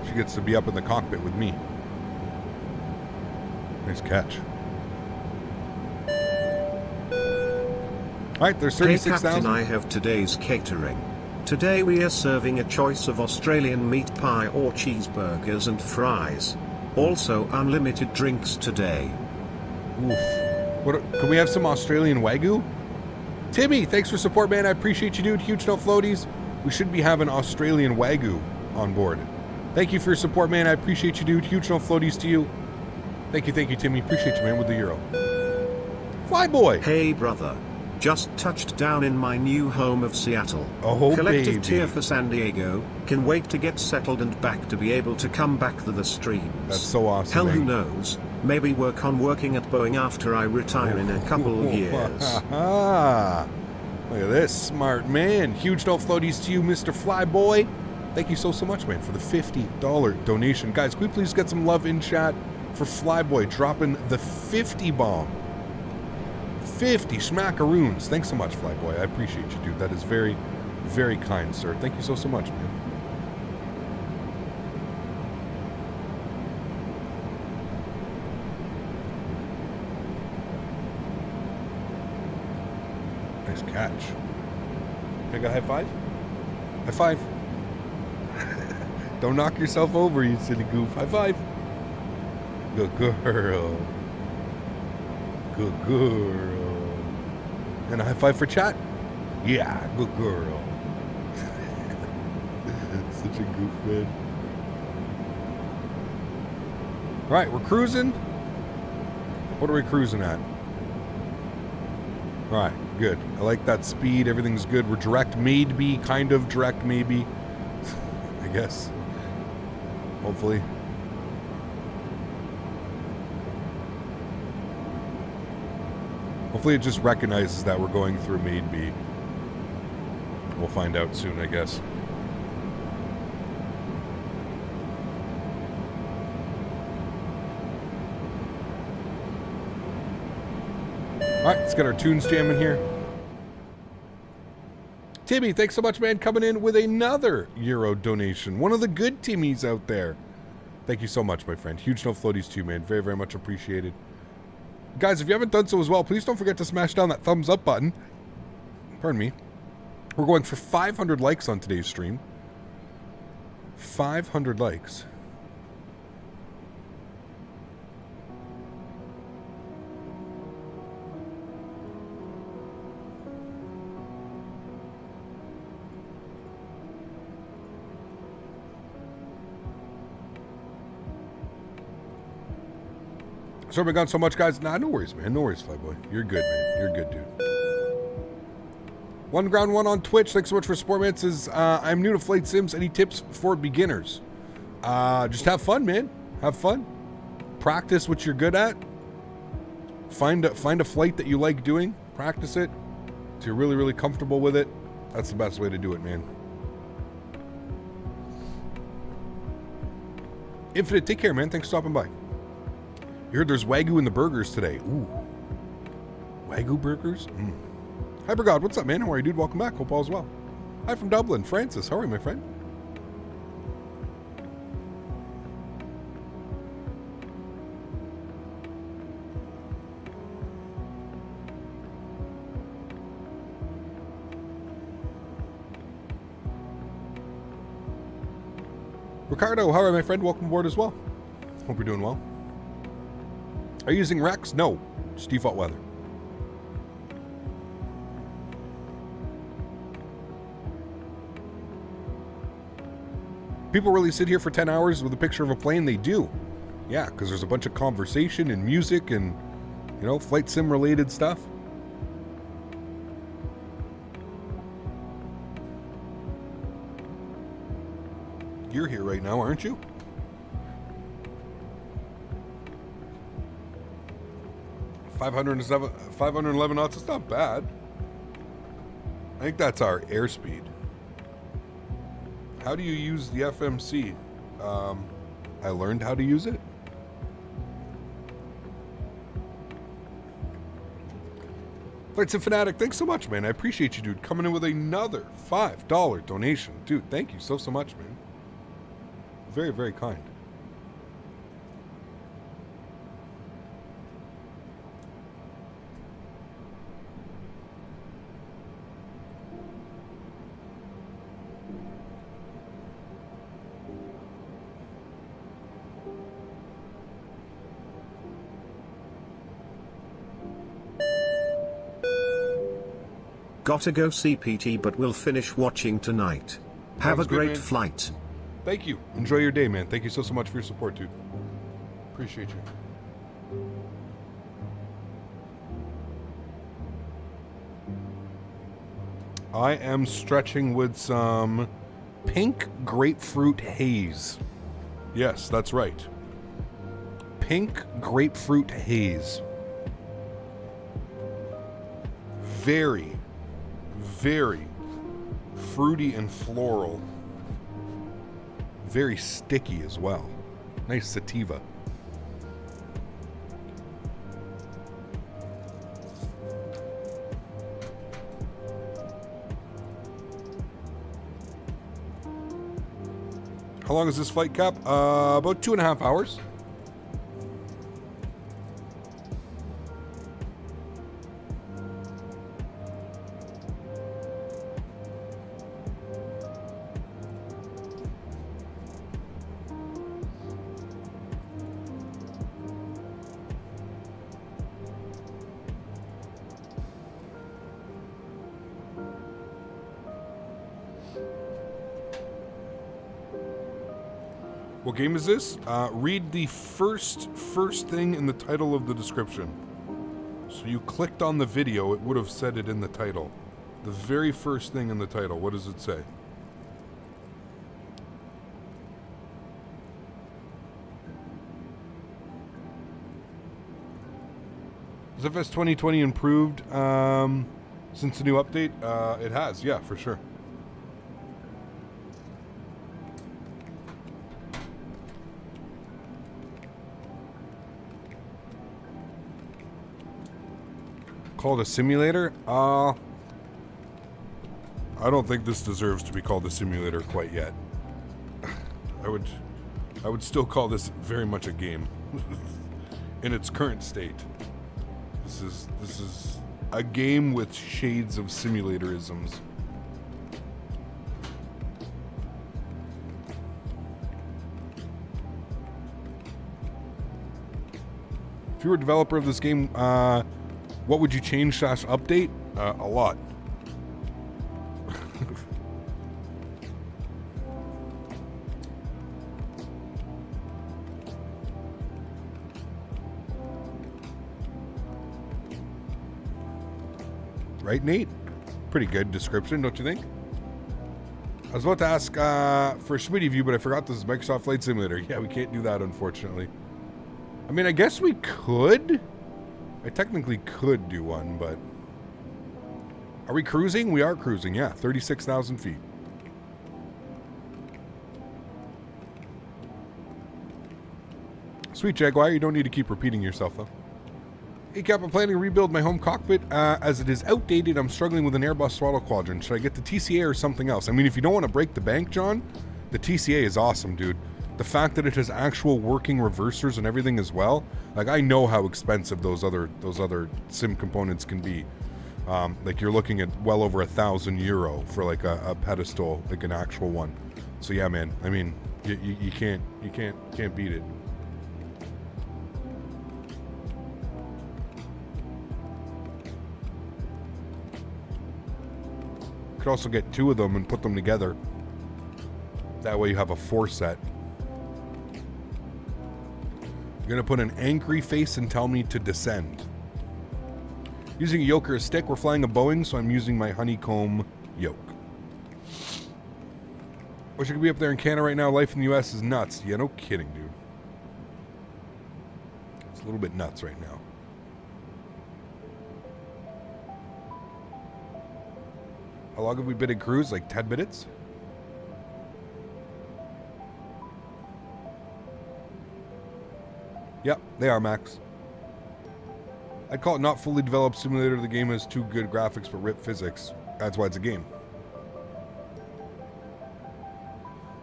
She gets to be up in the cockpit with me. Nice catch. Alright, there's 36,000. Hey, Captain, I have today's catering. Today we are serving a choice of Australian meat pie or cheeseburgers and fries. Also unlimited drinks today. Oof. Can we have some Australian Wagyu? Timmy, thanks for support, man. I appreciate you, dude. Huge no floaties. We should be having Australian Wagyu on board. Thank you for your support, man. I appreciate you, dude. Huge no floaties to you. Thank you, Timmy. Appreciate you, man, with the euro. Flyboy. Hey, brother. Just touched down in my new home of Seattle. Oh, Collective baby. tear for San Diego. Can wait to get settled and back to be able to come back to the streams. That's so awesome. Hell, who man. knows? Maybe work on working at Boeing after I retire in a couple of years. Look at this smart man. Huge no floaties to you, Mr. Flyboy. Thank you so much, man, for the $50 donation. Guys, can we please get some love in chat for Flyboy dropping the 50 bomb? 50 smackaroons. Thanks so much, Flyboy. I appreciate you, dude. That is very, very kind, sir. Thank you so much, man. Nice catch. Can I go high five? High five. Don't knock yourself over, you silly goof. High five. Good girl. Good girl. And a high five for chat? Yeah, good girl. Such a goof, man. Right, we're cruising. What are we cruising at? Alright, good. I like that speed. Everything's good. We're direct, maybe. Kind of direct, maybe. I guess. Hopefully. Hopefully it just recognizes that we're going through Maid B. We'll find out soon, I guess. Alright, let's get our tunes jamming here. Timmy, thanks so much, man, coming in with another Euro donation. One of the good Timmies out there. Thank you so much, my friend. Huge no floaties to you, man. Very, very much appreciated. Guys, if you haven't done so as well, please don't forget to smash down that thumbs up button. Pardon me. We're going for 500 likes on today's stream. 500 likes. Sorry I've gone so much, guys. Nah, no worries, man. No worries, Flyboy. You're good, man. You're good, dude. One Ground One on Twitch. Thanks so much for support, man. Says, I'm new to Flight Sims. Any tips for beginners? Just have fun, man. Have fun. Practice what you're good at. Find a flight that you like doing. Practice it. So you're really, really comfortable with it. That's the best way to do it, man. Infinite, take care, man. Thanks for stopping by. You heard there's Wagyu in the burgers today. Ooh. Wagyu burgers? Mm. Hypergod, what's up, man? How are you, dude? Welcome back. Hope all's well. Hi from Dublin. Francis, how are you, my friend? Ricardo, how are you, my friend? Welcome aboard as well. Hope you're doing well. Are you using Rex? No. Just default weather. People really sit here for 10 hours with a picture of a plane? They do. Yeah, because there's a bunch of conversation and music and, you know, flight sim related stuff. You're here right now, aren't you? $511 knots, it's not bad. I think that's our airspeed. How do you use the FMC? I learned how to use it. Flight Sim Fanatic, thanks so much, man. I appreciate you, dude. Coming in with another $5 donation. Dude, thank you so much, man. Very, very kind. Gotta go CPT, but we'll finish watching tonight. Have a great flight. Thank you. Enjoy your day, man. Thank you so much for your support, dude. Appreciate you. I am stretching with some pink grapefruit haze. Yes, that's right. Pink grapefruit haze. Very, very fruity and floral. Very sticky as well. Nice sativa. How long is this flight, Cap? About 2.5 hours. What game is this? Read the first thing in the title of the description. So you clicked on the video, it would have said it in the title. The very first thing in the title, what does it say? Has FS 2020 improved since the new update? It has, yeah, for sure. Called a simulator? I I don't think this deserves to be called a simulator quite yet. I would still call this very much a game in its current state. This is a game with shades of simulatorisms. If you were a developer of this game, what would you change / update? A lot. Right, Nate? Pretty good description, don't you think? I was about to ask for a Smitty view, but I forgot this is Microsoft Flight Simulator. Yeah, we can't do that, unfortunately. I mean, I guess we could. I technically could do one, but... Are we cruising? We are cruising, yeah. 36,000 feet. Sweet Jaguar, you don't need to keep repeating yourself, though. Hey Cap, I'm planning to rebuild my home cockpit. As it is outdated, I'm struggling with an Airbus throttle quadrant. Should I get the TCA or something else? I mean, if you don't want to break the bank, John, the TCA is awesome, dude. The fact that it has actual working reversers and everything as well, like I know how expensive those other sim components can be. Like you're looking at well over €1,000 for like a pedestal, like an actual one. So yeah, man. I mean, you can't beat it. Could also get 2 of them and put them together. That way you have a 4 set. You're gonna put an angry face and tell me to descend. Using a yoke or a stick, we're flying a Boeing, so I'm using my Honeycomb yoke. Wish I could be up there in Canada right now. Life in the US is nuts. Yeah, no kidding, dude. It's a little bit nuts right now. How long have we been in cruise? Like 10 minutes? Yep, they are, Max. I'd call it not fully developed simulator. The game has 2 good graphics but rip physics. That's why it's a game.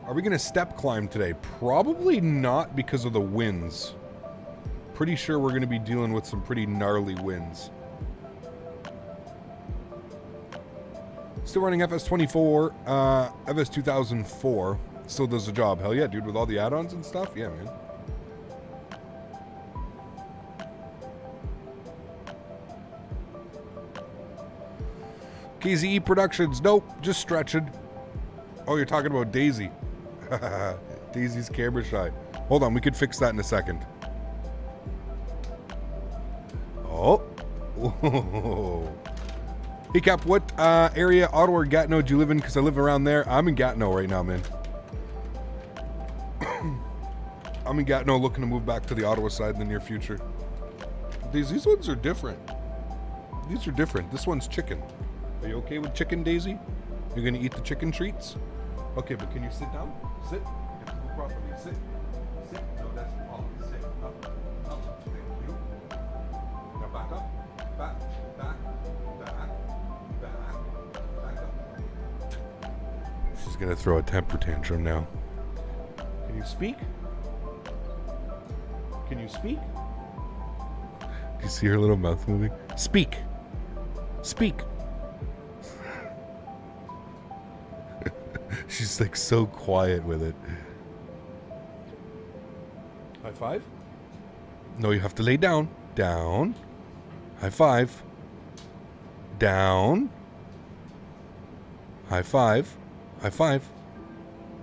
Are we going to step climb today? Probably not because of the winds. Pretty sure we're going to be dealing with some pretty gnarly winds. Still running FS24, FS 2004. Still does the job. Hell yeah, dude, with all the add-ons and stuff. Yeah, man. KZE Productions. Nope, just stretching. Oh, you're talking about Daisy. Daisy's camera shy. Hold on, we could fix that in a second. Oh. Whoa. Hey Cap, what area, Ottawa or Gatineau do you live in? Because I live around there. I'm in Gatineau right now, man. I'm in Gatineau looking to move back to the Ottawa side in the near future. These ones are different. These are different. This one's chicken. Are you okay with chicken, Daisy? You're gonna eat the chicken treats? Okay, but can you sit down? Sit. You have to go properly. Sit. Sit. No, that's all. Sit. Up. Up. Thank you. Now back up. Back. Back. Back. Back. Back up. She's gonna throw a temper tantrum now. Can you speak? Can you speak? Do you see her little mouth moving? Speak. Speak. She's like so quiet with it. High five? No, you have to lay down. Down. High five. Down. High five. High five.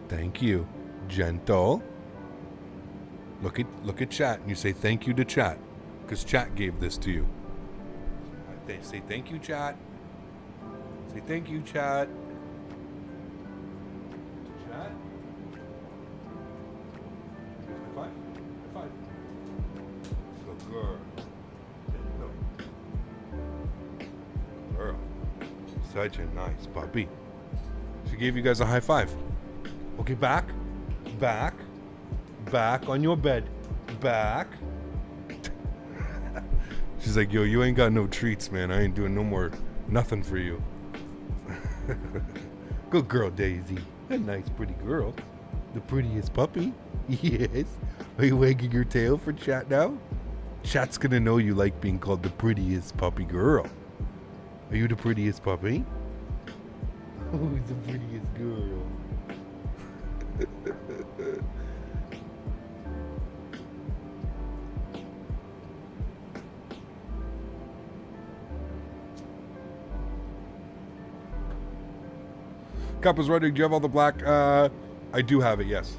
Thank you. Gentle. Look at chat and you say thank you to chat. Because chat gave this to you. Say thank you, chat. Say thank you, chat. Chat. High five. High five. Good girl. Girl. Such a nice puppy. She gave you guys a high five. Okay, back. Back. Back on your bed. Back. She's like, yo, you ain't got no treats, man. I ain't doing no more, nothing for you. Good girl, Daisy. A nice, pretty girl. The prettiest puppy. Yes. Are you wagging your tail for chat now? Chat's gonna know you like being called the prettiest puppy girl. Are you the prettiest puppy? Who's the prettiest girl? Cup is ready. Do you have all the black? I do have it, yes.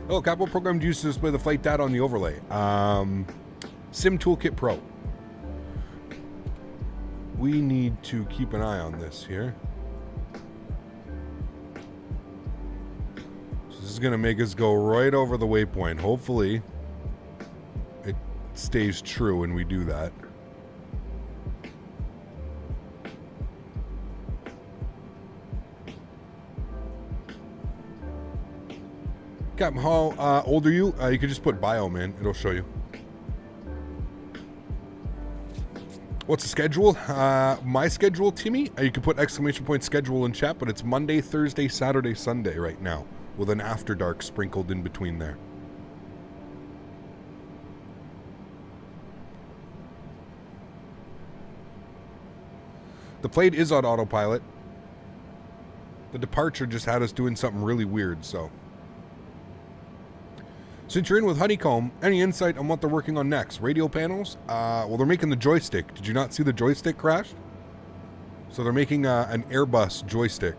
Oh, capital programmed used to display the flight data on the overlay. Sim Toolkit Pro. We need to keep an eye on this here. So this is going to make us go right over the waypoint. Hopefully, it stays true when we do that. Captain, how old are you? You could just put bio, man. It'll show you. What's the schedule? My schedule, Timmy? You can put exclamation point schedule in chat, but it's Monday, Thursday, Saturday, Sunday right now, with an after dark sprinkled in between there. The plate is on autopilot. The departure just had us doing something really weird, so. Since you're in with Honeycomb, any insight on what they're working on next? Radio panels? Well, they're making the joystick. Did you not see the joystick crash? So they're making an Airbus joystick.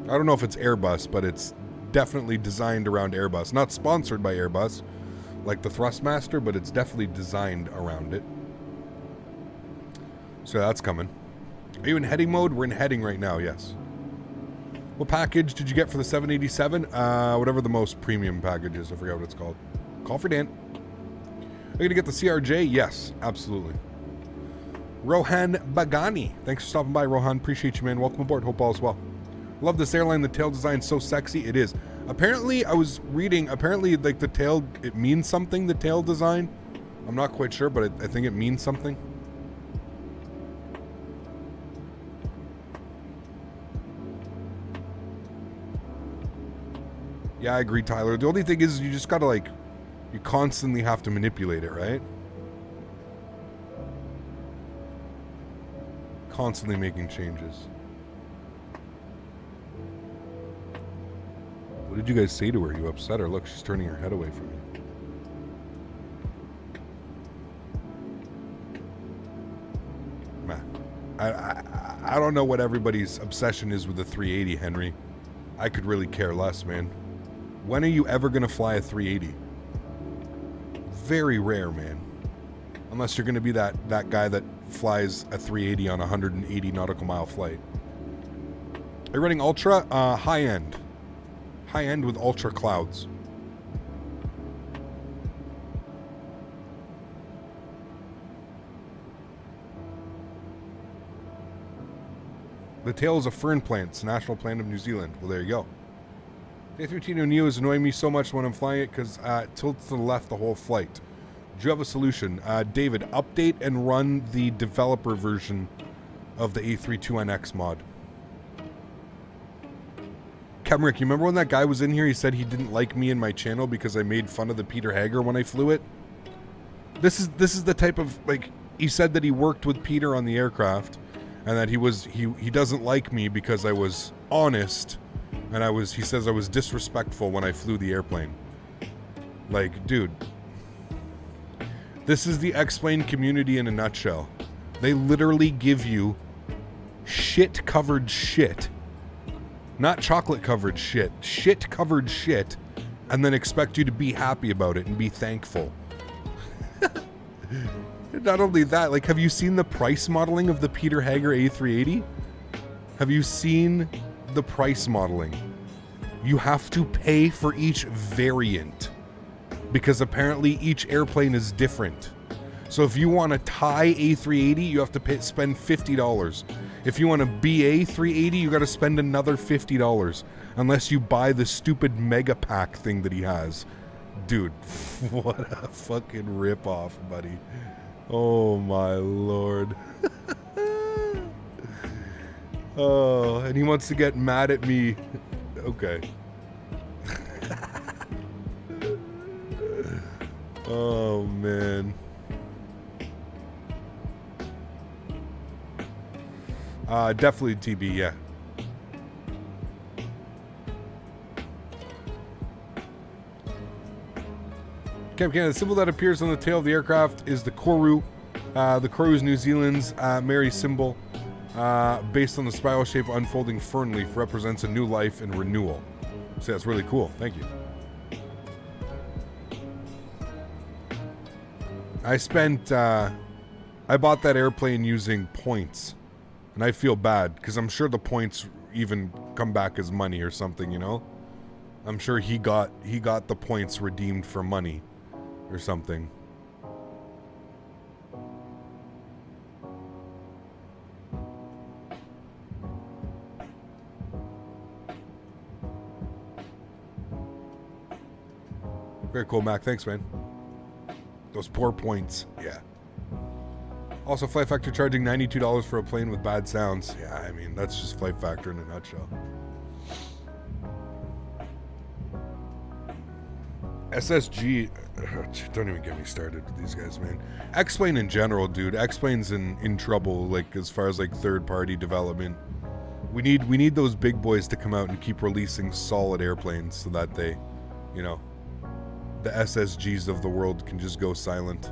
I don't know if it's Airbus, but it's definitely designed around Airbus. Not sponsored by Airbus, like the Thrustmaster, but it's definitely designed around it. So that's coming. Are you in heading mode? We're in heading right now, yes. What package did you get for the 787? Whatever the most premium package is. I forgot what it's called. Call for Dan. Are you going to get the CRJ? Yes, absolutely. Rohan Bagani. Thanks for stopping by, Rohan. Appreciate you, man. Welcome aboard. Hope all is well. Love this airline. The tail design's so sexy. It is. Apparently, I was reading, like the tail, it means something, the tail design. I'm not quite sure, but I think it means something. Yeah, I agree, Tyler. The only thing is you just gotta, like, you constantly have to manipulate it, right? Constantly making changes. What did you guys say to her? You upset her? Look, she's turning her head away from you. Man, I don't know what everybody's obsession is with the 380, Henry. I could really care less, man. When are you ever going to fly a 380? Very rare, man. Unless you're going to be that guy that flies a 380 on a 180 nautical mile flight. Are you running Ultra? High end. High end with Ultra clouds. The tail is a fern plant. It's the national plant of New Zealand. Well, there you go. A320 Neo is annoying me so much when I'm flying it because it tilts to the left the whole flight. Do you have a solution? David, update and run the developer version of the A32NX mod. Kemrick, you remember when that guy was in here? He said he didn't like me and my channel because I made fun of the Peter Hager when I flew it. This is the type of, like, he said that he worked with Peter on the aircraft and that he doesn't like me because I was honest. And he says I was disrespectful when I flew the airplane. Like, dude. This is the X-Plane community in a nutshell. They literally give you shit-covered shit. Not chocolate-covered shit. Shit-covered shit. And then expect you to be happy about it and be thankful. Not only that, like, have you seen the price modeling of the Peter Hager A380? Have you seen the price modeling? You have to pay for each variant because apparently each airplane is different. So if you want a Thai A380, you have to spend $50. If you want a BA 380, you got to spend another $50. Unless you buy the stupid mega pack thing that he has. Dude, what a fucking ripoff, buddy. Oh my lord. Oh, and he wants to get mad at me. Okay. Oh man. Definitely TB, yeah. Captain, the symbol that appears on the tail of the aircraft is the Koru. The Koru is New Zealand's Mary symbol. Based on the spiral shape unfolding fern leaf, represents a new life and renewal. So that's really cool. Thank you. I bought that airplane using points. And I feel bad, because I'm sure the points even come back as money or something, you know? I'm sure he got the points redeemed for money or something. Very cool, Mac. Thanks, man. Those poor points. Yeah. Also, Flight Factor charging $92 for a plane with bad sounds. Yeah, I mean, that's just Flight Factor in a nutshell. SSG, don't even get me started with these guys, man. X-Plane in general, dude. X-Plane's in trouble, like, as far as, like, third-party development. We need those big boys to come out and keep releasing solid airplanes so that they, you know, the SSGs of the world can just go silent.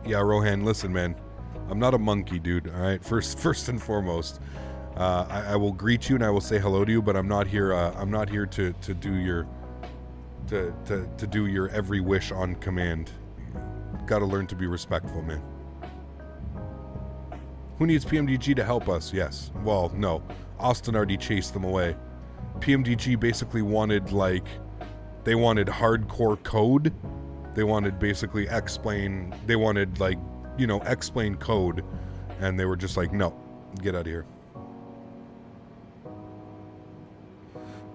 Yeah, Rohan, listen, man. I'm not a monkey, dude, all right? First and foremost. I will greet you and I will say hello to you, but I'm not here to do your to do your every wish on command. Got to learn to be respectful, man. Who needs PMDG to help us? Yes. Well, no. Austin already chased them away. PMDG basically wanted, like, they wanted hardcore code. They wanted basically explain, they wanted, like, you know, explain code. And they were just like, no, get out of here.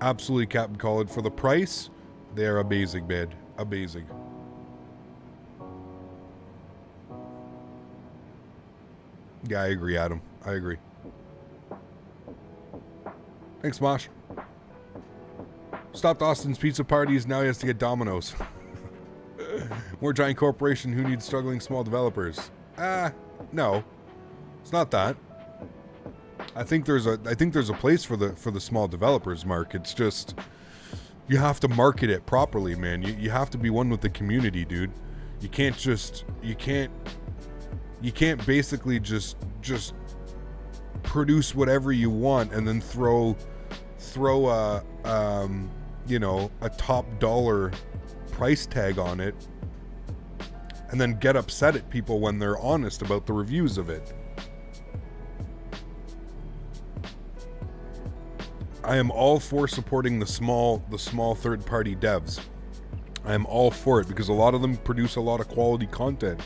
Absolutely, Captain Collin. For the price, they are amazing, man. Amazing. Yeah, I agree, Adam. I agree. Thanks, Mosh. Stopped Austin's pizza parties, now he has to get Domino's. More giant corporation who needs struggling small developers. No. It's not that. I think there's a place for the small developers, Mark. It's just you have to market it properly, man. You have to be one with the community, dude. You can't basically just produce whatever you want and then throw a you know, a top dollar price tag on it and then get upset at people when they're honest about the reviews of it. I am all for supporting the small third-party devs. I am all for it because a lot of them produce a lot of quality content.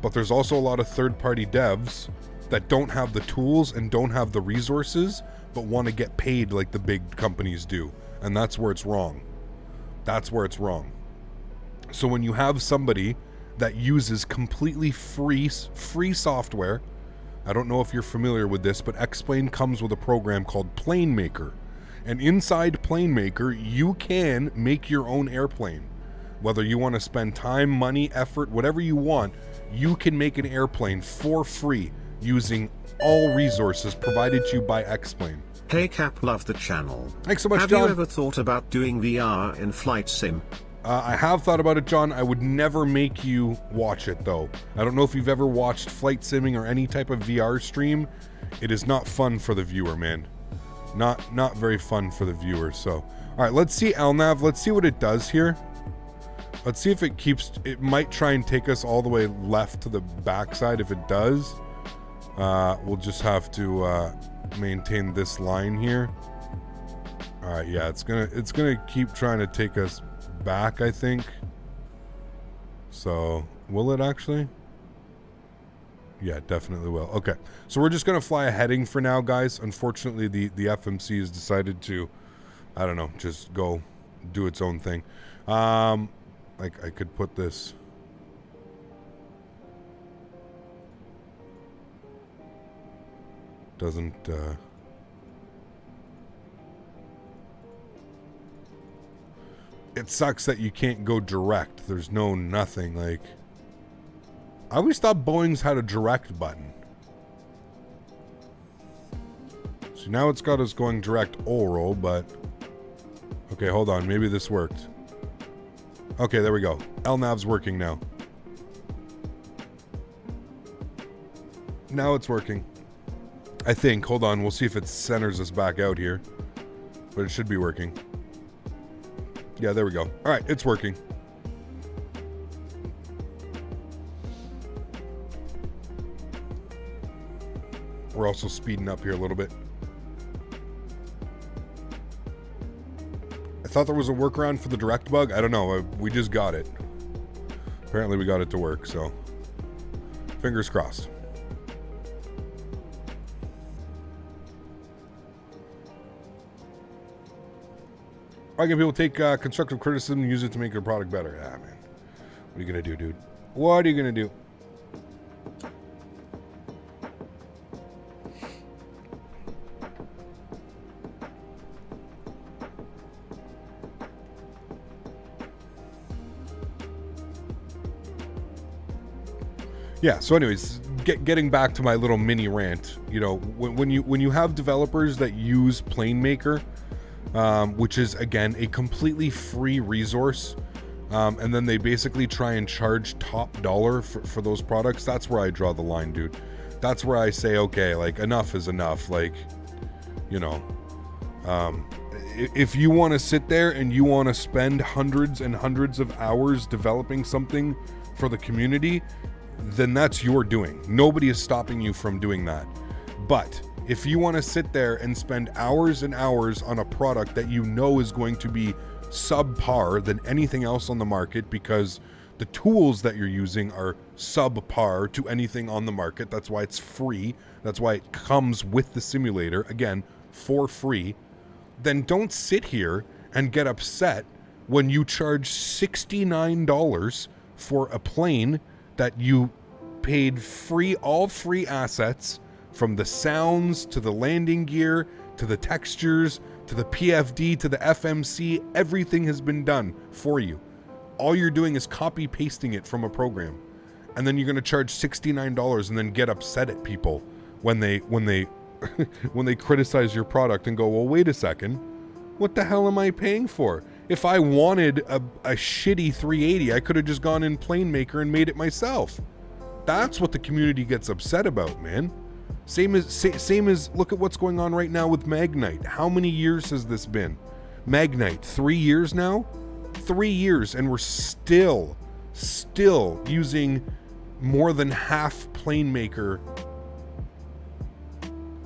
But there's also a lot of third-party devs that don't have the tools and don't have the resources, but want to get paid like the big companies do. And that's where it's wrong. That's where it's wrong. So when you have somebody that uses completely free software, I don't know if you're familiar with this, but X-Plane comes with a program called Plane Maker. And inside Plane Maker, you can make your own airplane. Whether you want to spend time, money, effort, whatever you want, you can make an airplane for free using all resources provided to you by X-Plane. Hey Cap, love the channel. Thanks so much, Have John. you ever thought about doing VR in Flight Sim? I have thought about it, John. I would never make you watch it, though. I don't know if you've ever watched flight simming or any type of VR stream. It is not fun for the viewer, man. Not very fun for the viewer. So, all right, let's see LNAV. Let's see what it does here. Let's see if it keeps... It might try and take us all the way left to the backside. If it does, we'll just have to maintain this line here. All right, yeah, it's gonna keep trying to take us back, I think. So will it actually? Yeah, it definitely will. Okay, so we're just gonna fly a heading for now, guys. Unfortunately, the FMC has decided to, I don't know, just go do its own thing. Like I could put this. Doesn't it sucks that you can't go direct. There's no nothing. Like, I always thought Boeing's had a direct button. So now it's got us going direct oral, but okay, hold on, maybe this worked. Okay, there we go. LNAV's working now. Now it's working, I think. Hold on, we'll see if it centers us back out here. But it should be working. Yeah, there we go. All right, it's working. We're also speeding up here a little bit. I thought there was a workaround for the direct bug. I don't know. We just got it. Apparently we got it to work, so fingers crossed. Why can people take constructive criticism and use it to make their product better? Ah, man. What are you going to do, dude? What are you going to do? Yeah, so anyways, getting back to my little mini rant, you know, when you have developers that use PlaneMaker, which is, again, a completely free resource, and then they basically try and charge top dollar for those products, that's where I draw the line, dude. That's where I say, okay, like, enough is enough. Like, you know, if you want to sit there and you want to spend hundreds and hundreds of hours developing something for the community, then that's your doing. Nobody is stopping you from doing that. But if you want to sit there and spend hours and hours on a product that you know is going to be subpar than anything else on the market because the tools that you're using are subpar to anything on the market, that's why it's free, that's why it comes with the simulator, again, for free, then don't sit here and get upset when you charge $69 for a plane that you paid free, all free assets, from the sounds to the landing gear to the textures to the PFD to the FMC. Everything has been done for you. All you're doing is copy pasting it from a program, and then you're going to charge $69 and then get upset at people when they when they criticize your product and go, well, wait a second, what the hell am I paying for? If I wanted a shitty 380, I could have just gone in PlaneMaker and made it myself. That's what the community gets upset about, man. Same as look at what's going on right now with Magnite. How many years has this been? Magnite, 3 years now? 3 years, and we're still using more than half PlaneMaker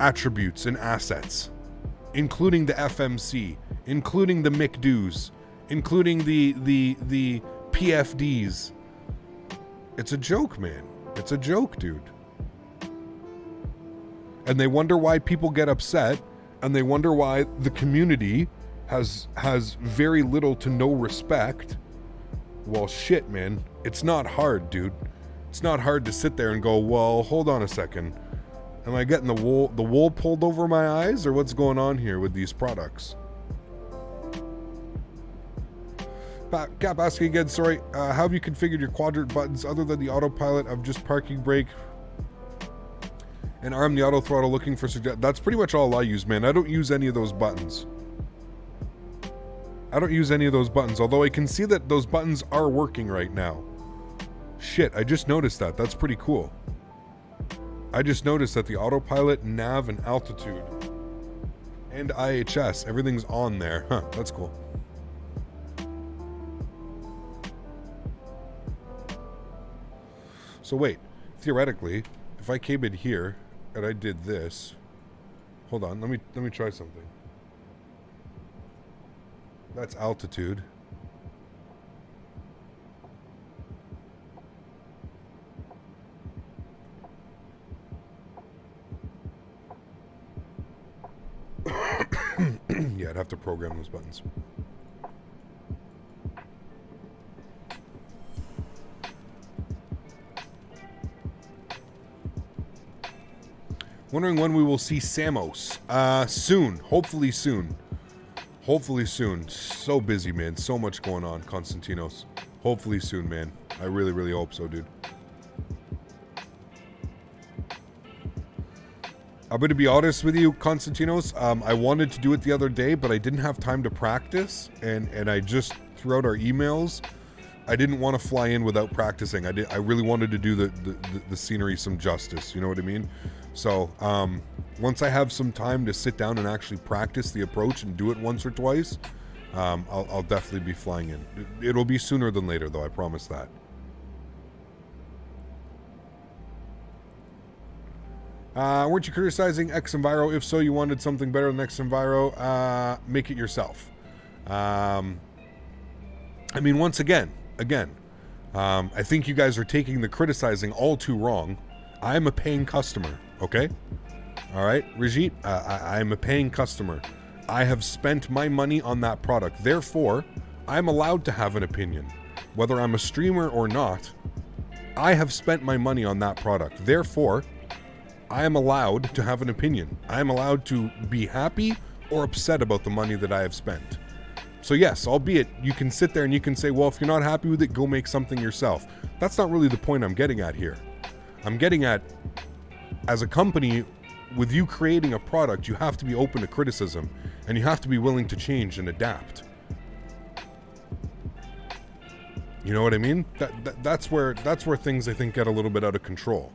attributes and assets, including the FMC, including the McDo's, including the PFDs. It's a joke, man. It's a joke, dude. And they wonder why people get upset, and they wonder why the community has very little to no respect. Well, shit, man. It's not hard, dude. It's not hard to sit there and go, well, hold on a second. Am I getting the wool pulled over my eyes, or what's going on here with these products? Cap asking again, sorry, how have you configured your quadrant buttons other than the autopilot of just parking brake and arm the auto throttle looking for suggestions? That's pretty much all I use, man. I don't use any of those buttons. I don't use any of those buttons, although I can see that those buttons are working right now. Shit, I just noticed that. That's pretty cool. I just noticed that the autopilot, nav, and altitude, and IHS, everything's on there. Huh, that's cool. So wait, theoretically, if I came in here and I did this, Hold on, let me try something. That's altitude. Yeah, I'd have to program those buttons. Wondering when we will see Samos. Soon. Hopefully soon. Hopefully soon. So busy, man. So much going on, Konstantinos. Hopefully soon, man. I really, really hope so, dude. I'm going to be honest with you, Konstantinos. I wanted to do it the other day, but I didn't have time to practice. And I just, throughout our emails, I didn't want to fly in without practicing. I really wanted to do the scenery some justice. You know what I mean? So, once I have some time to sit down and actually practice the approach and do it once or twice, I'll definitely be flying in. It'll be sooner than later, though. I promise that. Weren't you criticizing X Enviro? If so, you wanted something better than X Enviro. Make it yourself. I mean, once again, I think you guys are taking the criticizing all too wrong. I'm a paying customer, okay? All right, Rajit, I'm a paying customer. I have spent my money on that product. Therefore, I'm allowed to have an opinion. Whether I'm a streamer or not, I have spent my money on that product. Therefore, I am allowed to have an opinion. I am allowed to be happy or upset about the money that I have spent. So yes, albeit you can sit there and you can say, well, if you're not happy with it, go make something yourself. That's not really the point I'm getting at here. I'm getting at, as a company, with you creating a product, you have to be open to criticism and you have to be willing to change and adapt. You know what I mean? That's where things, I think, get a little bit out of control.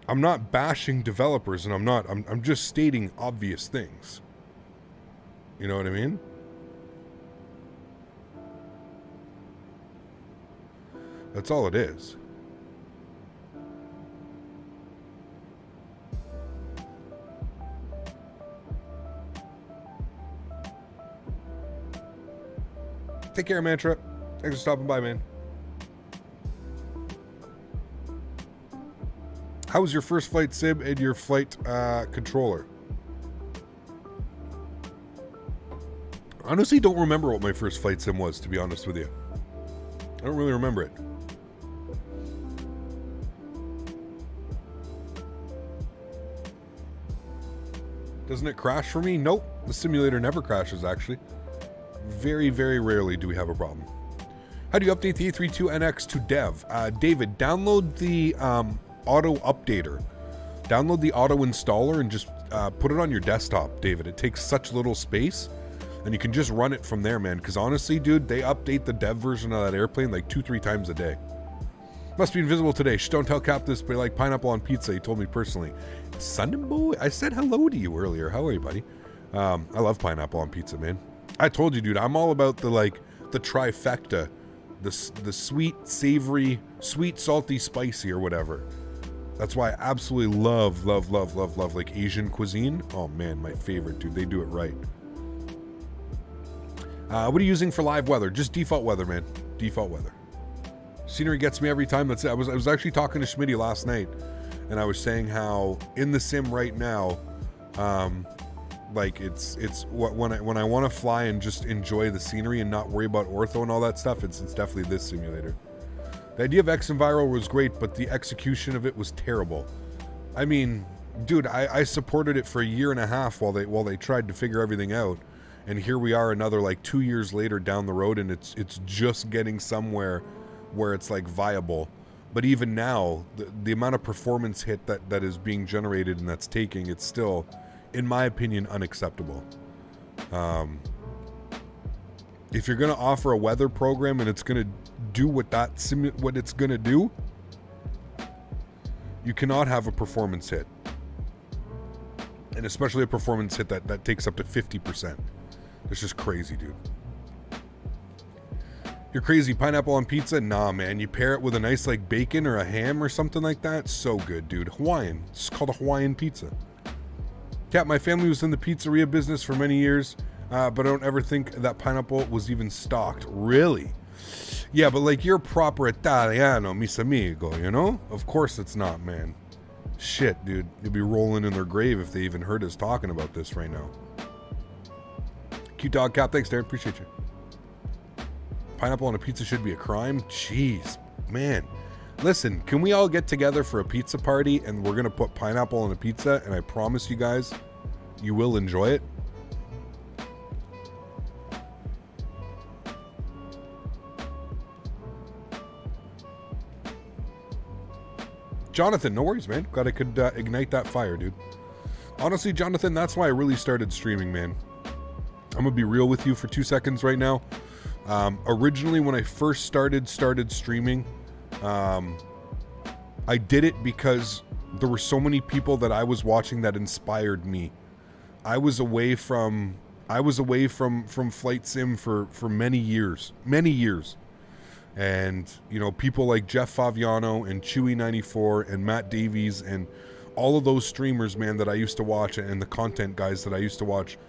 I'm not bashing developers, and I'm just stating obvious things. You know what I mean? That's all it is. Take care, Mantra. Thanks for stopping by, man. How was your first flight sim and your flight controller? Honestly, don't remember what my first flight sim was, to be honest with you. I don't really remember it. Doesn't it crash for me? Nope. The simulator never crashes, actually. Very, very rarely do we have a problem. How do you update the A32NX to dev? David, download the auto updater. Download the auto installer and just put it on your desktop, David. It takes such little space and you can just run it from there, man. Because honestly, dude, they update the dev version of that airplane like 2-3 times a day. Must be invisible today. Shh, don't tell Cap this, but like pineapple on pizza. He told me personally. Sunday boy, I said hello to you earlier. How are you, buddy? I love pineapple on pizza, man. I told you, dude, I'm all about the trifecta. The sweet, savory, sweet, salty, spicy, or whatever. That's why I absolutely love like Asian cuisine. Oh man, my favorite, dude. They do it right. What are you using for live weather? Just default weather, man. Default weather. Scenery gets me every time. That's it. I was actually talking to Smitty last night, and I was saying how in the sim right now, like it's when I want to fly and just enjoy the scenery and not worry about ortho and all that stuff. It's definitely this simulator. The idea of X Enviro was great, but the execution of it was terrible. I mean, dude, I supported it for a year and a half while they tried to figure everything out, and here we are another like 2 years later down the road, and it's just getting somewhere where it's like viable. But even now, the amount of performance hit that is being generated and that's taking, it's still, in my opinion, unacceptable. If you're going to offer a weather program and it's going to do what it's going to do, you cannot have a performance hit. And especially a performance hit that takes up to 50%. It's just crazy, dude. You're crazy. Pineapple on pizza? Nah, man. You pair it with a nice like bacon or a ham or something like that. So good, dude. Hawaiian. It's called a Hawaiian pizza. Cat, my family was in the pizzeria business for many years, but I don't ever think that pineapple was even stocked. Really? Yeah, but like you're proper Italiano, mis amigo, you know? Of course it's not, man. Shit, dude. You'll be rolling in their grave if they even heard us talking about this right now. Cute dog Cap. Thanks, Darren. Appreciate you. Pineapple on a pizza should be a crime? Jeez, man. Listen, can we all get together for a pizza party and we're going to put pineapple on a pizza, and I promise you guys, you will enjoy it? Jonathan, no worries, man. Glad I could ignite that fire, dude. Honestly, Jonathan, that's why I really started streaming, man. I'm going to be real with you for 2 seconds right now. Originally, when I first started streaming, I did it because there were so many people that I was watching that inspired me. I was away from Flight Sim for many years. And, you know, people like Jeff Faviano and Chewy94 and Matt Davies and all of those streamers, man, that I used to watch, and the content guys that I used to watch,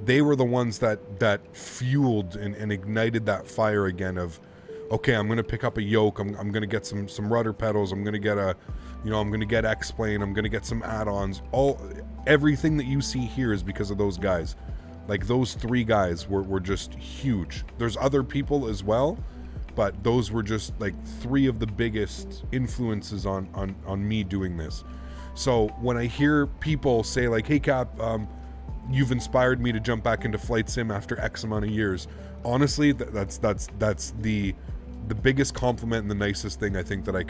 they were the ones that fueled and ignited that fire again of, okay, I'm going to pick up a yoke. I'm going to get some rudder pedals. I'm going to get I'm going to get X-Plane. I'm going to get some add-ons. Everything that you see here is because of those guys. Like, those 3 guys were just huge. There's other people as well, but those were just like 3 of the biggest influences on me doing this. So when I hear people say like, hey Cap, you've inspired me to jump back into Flight Sim after X amount of years. Honestly, that's the biggest compliment and the nicest thing I think that I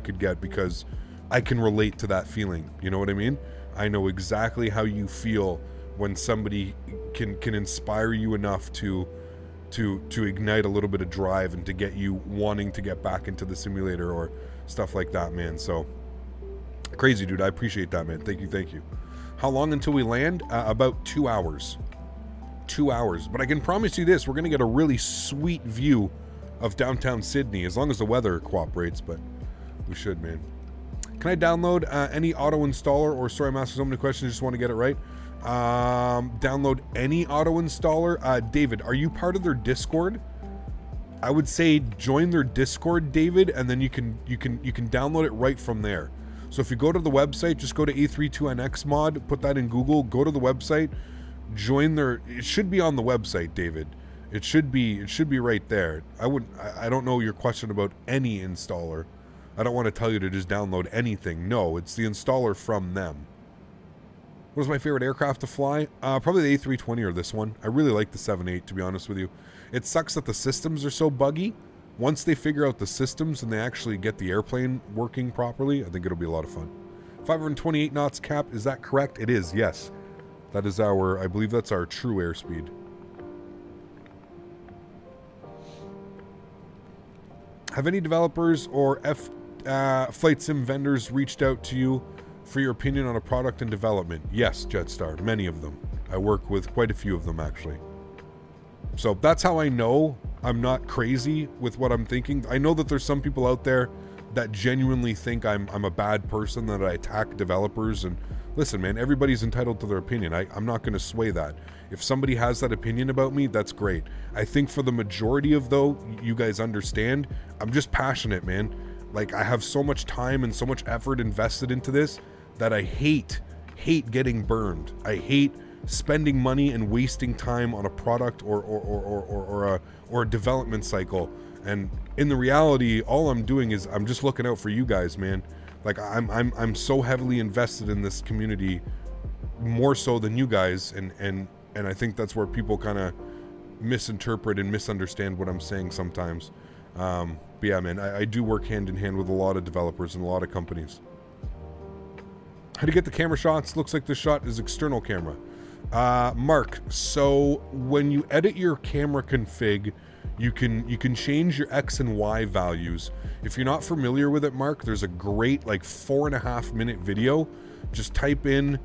could get, because I can relate to that feeling. You know what I mean? I know exactly how you feel when somebody can inspire you enough to ignite a little bit of drive and to get you wanting to get back into the simulator or stuff like that, man. So crazy, dude. I appreciate that, man. Thank you. How long until we land? About 2 hours. 2 hours. But I can promise you this, we're going to get a really sweet view of downtown Sydney, as long as the weather cooperates, but we should, man. Can I download any auto installer? Or, sorry, I'm asking so many questions, just want to get it right. Download any auto installer. David, are you part of their Discord? I would say join their Discord, David, and then you can download it right from there. So if you go to the website, just go to A32NX mod, put that in Google, go to the website, join their, it should be on the website, David. It should be right there. I don't know your question about any installer. I don't want to tell you to just download anything. No, it's the installer from them. What is my favorite aircraft to fly? Probably the A320 or this one. I really like the 7.8, to be honest with you. It sucks that the systems are so buggy. Once they figure out the systems and they actually get the airplane working properly, I think it'll be a lot of fun. 528 knots cap, is that correct? It is, yes. That is I believe that's our true airspeed. Have any developers or Flight Sim vendors reached out to you for your opinion on a product and development? Yes, Jetstar, many of them. I work with quite a few of them, actually. So that's how I know I'm not crazy with what I'm thinking. I know that there's some people out there that genuinely think I'm a bad person, that I attack developers. And listen, man, everybody's entitled to their opinion. I'm not going to sway that. If somebody has that opinion about me, that's great. I think for the majority of, though, you guys understand, I'm just passionate, man. Like, I have so much time and so much effort invested into this that I hate getting burned. I hate spending money and wasting time on a product or a development cycle. And in the reality, all I'm doing is I'm just looking out for you guys, man. Like, I'm so heavily invested in this community, more so than you guys, and I think that's where people kind of misinterpret and misunderstand what I'm saying sometimes. But yeah, man, I do work hand in hand with a lot of developers and a lot of companies. How to get the camera shots? Looks like this shot is external camera. Mark, so when you edit your camera config, you can change your X and Y values. If you're not familiar with it, Mark, there's a great like 4.5 minute video. Just type in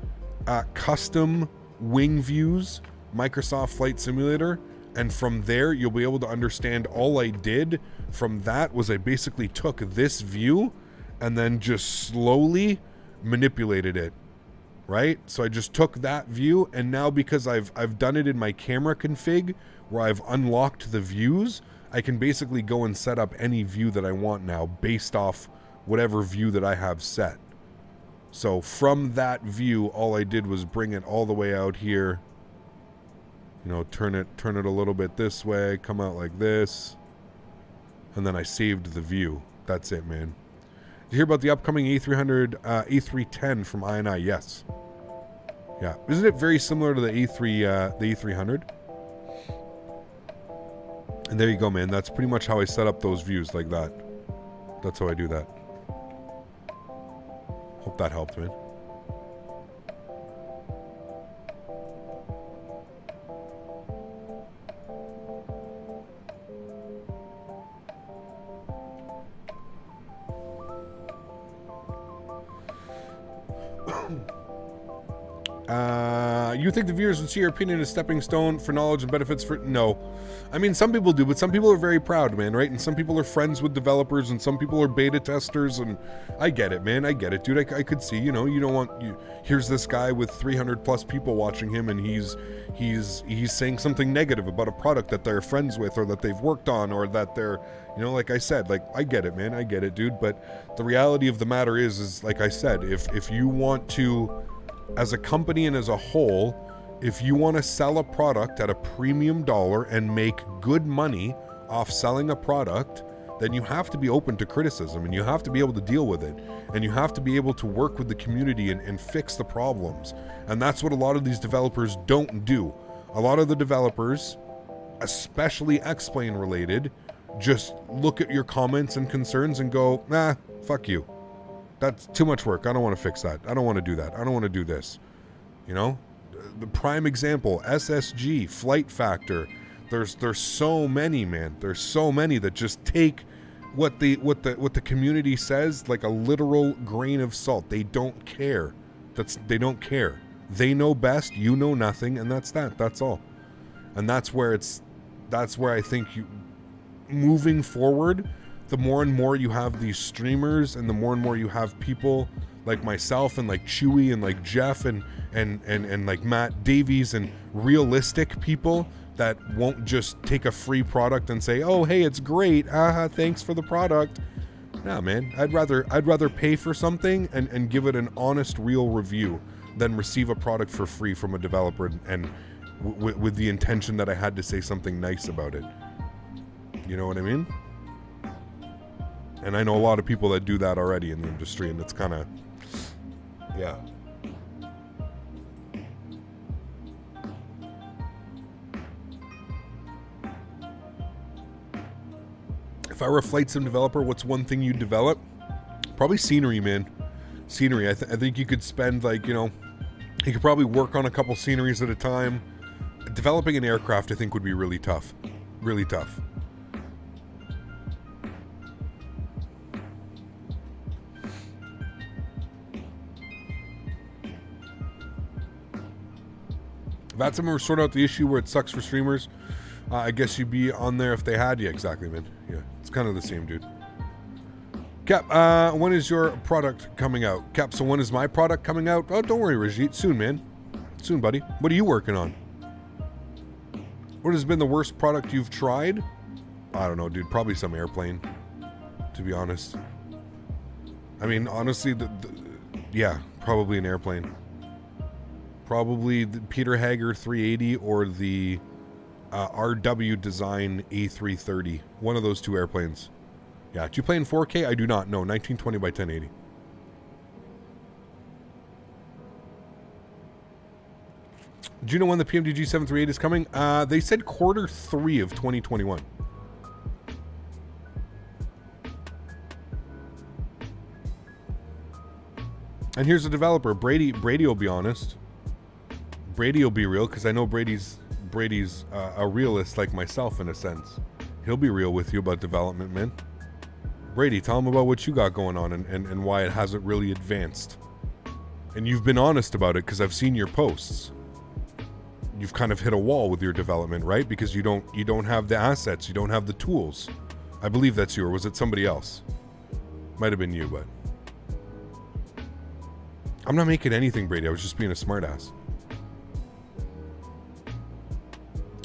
custom wing views Microsoft Flight Simulator, And from there, you'll be able to understand all I did from that was I basically took this view and then just slowly manipulated it, right? So I just took that view, and now because I've done it in my camera config where I've unlocked the views, I can basically go and set up any view that I want now based off whatever view that I have set. So from that view, all I did was bring it all the way out here. You know, turn it a little bit this way, come out like this, and then I saved the view. That's it, man. Did you hear about the upcoming A300, A310 from INI? Yes. Yeah. Isn't it very similar to the A300? And there you go, man. That's pretty much how I set up those views, like that. That's how I do that. Hope that helped, man. You think the viewers would see your opinion as stepping stone for knowledge and benefits for... No. I mean, some people do, but some people are very proud, man, right? And some people are friends with developers, and some people are beta testers, and I get it, man. I get it, dude. I could see, you know, you don't want... Here's this guy with 300 plus people watching him, and he's saying something negative about a product that they're friends with, or that they've worked on, or that they're... You know, like I said, like, I get it, man. I get it, dude. But the reality of the matter is like I said, if you want to... As a company and as a whole, if you want to sell a product at a premium dollar and make good money off selling a product, then you have to be open to criticism, and you have to be able to deal with it, and you have to be able to work with the community and fix the problems. And that's what a lot of these developers don't do. A lot of the developers, especially X-Plane related, just look at your comments and concerns and go, nah, fuck you. That's too much work. I don't want to fix that. I don't want to do that. I don't want to do this. You know? The prime example, SSG, Flight Factor. There's so many, man. There's so many that just take what the community says like a literal grain of salt. They don't care. They don't care. They know best, you know nothing, and that's that. That's all. And that's where I think moving forward, the more and more you have these streamers, and the more and more you have people like myself and like Chewy and like Jeff and like Matt Davies and realistic people that won't just take a free product and say, oh, hey, it's great. Thanks for the product. Nah, man, I'd rather pay for something and give it an honest, real review than receive a product for free from a developer and with the intention that I had to say something nice about it. You know what I mean? And I know a lot of people that do that already in the industry, and it's kind of, yeah. If I were a flight sim developer, what's one thing you'd develop? Probably scenery, man. Scenery. I think you could spend, like, you know, you could probably work on a couple sceneries at a time. Developing an aircraft, I think, would be really tough. Really tough. That's when we sort out the issue where it sucks for streamers. I guess you'd be on there if they had you. Exactly, man. Yeah, it's kind of the same, dude. Cap, when is your product coming out? Cap, so when is my product coming out? Oh, don't worry, Rajit. Soon, man. Soon, buddy. What are you working on? What has been the worst product you've tried? I don't know, dude. Probably some airplane, to be honest. I mean, honestly, yeah, probably an airplane. Probably the Peter Hager 380 or the RW Design A330. One of those two airplanes. Yeah, do you play in 4K? I do not. No, 1920 by 1080. Do you know when the PMDG 738 is coming? They said Q3 of 2021. And here's a developer. Brady will be honest. Brady will be real, because I know Brady's a realist like myself in a sense. He'll be real with you about development, man. Brady, tell him about what you got going on and why it hasn't really advanced. And you've been honest about it because I've seen your posts. you've kind of hit a wall with your development, right? Because you don't have the assets, you don't have the tools. I believe that's you, or was it somebody else? Might have been you, but I'm not making anything, Brady. I was just being a smartass.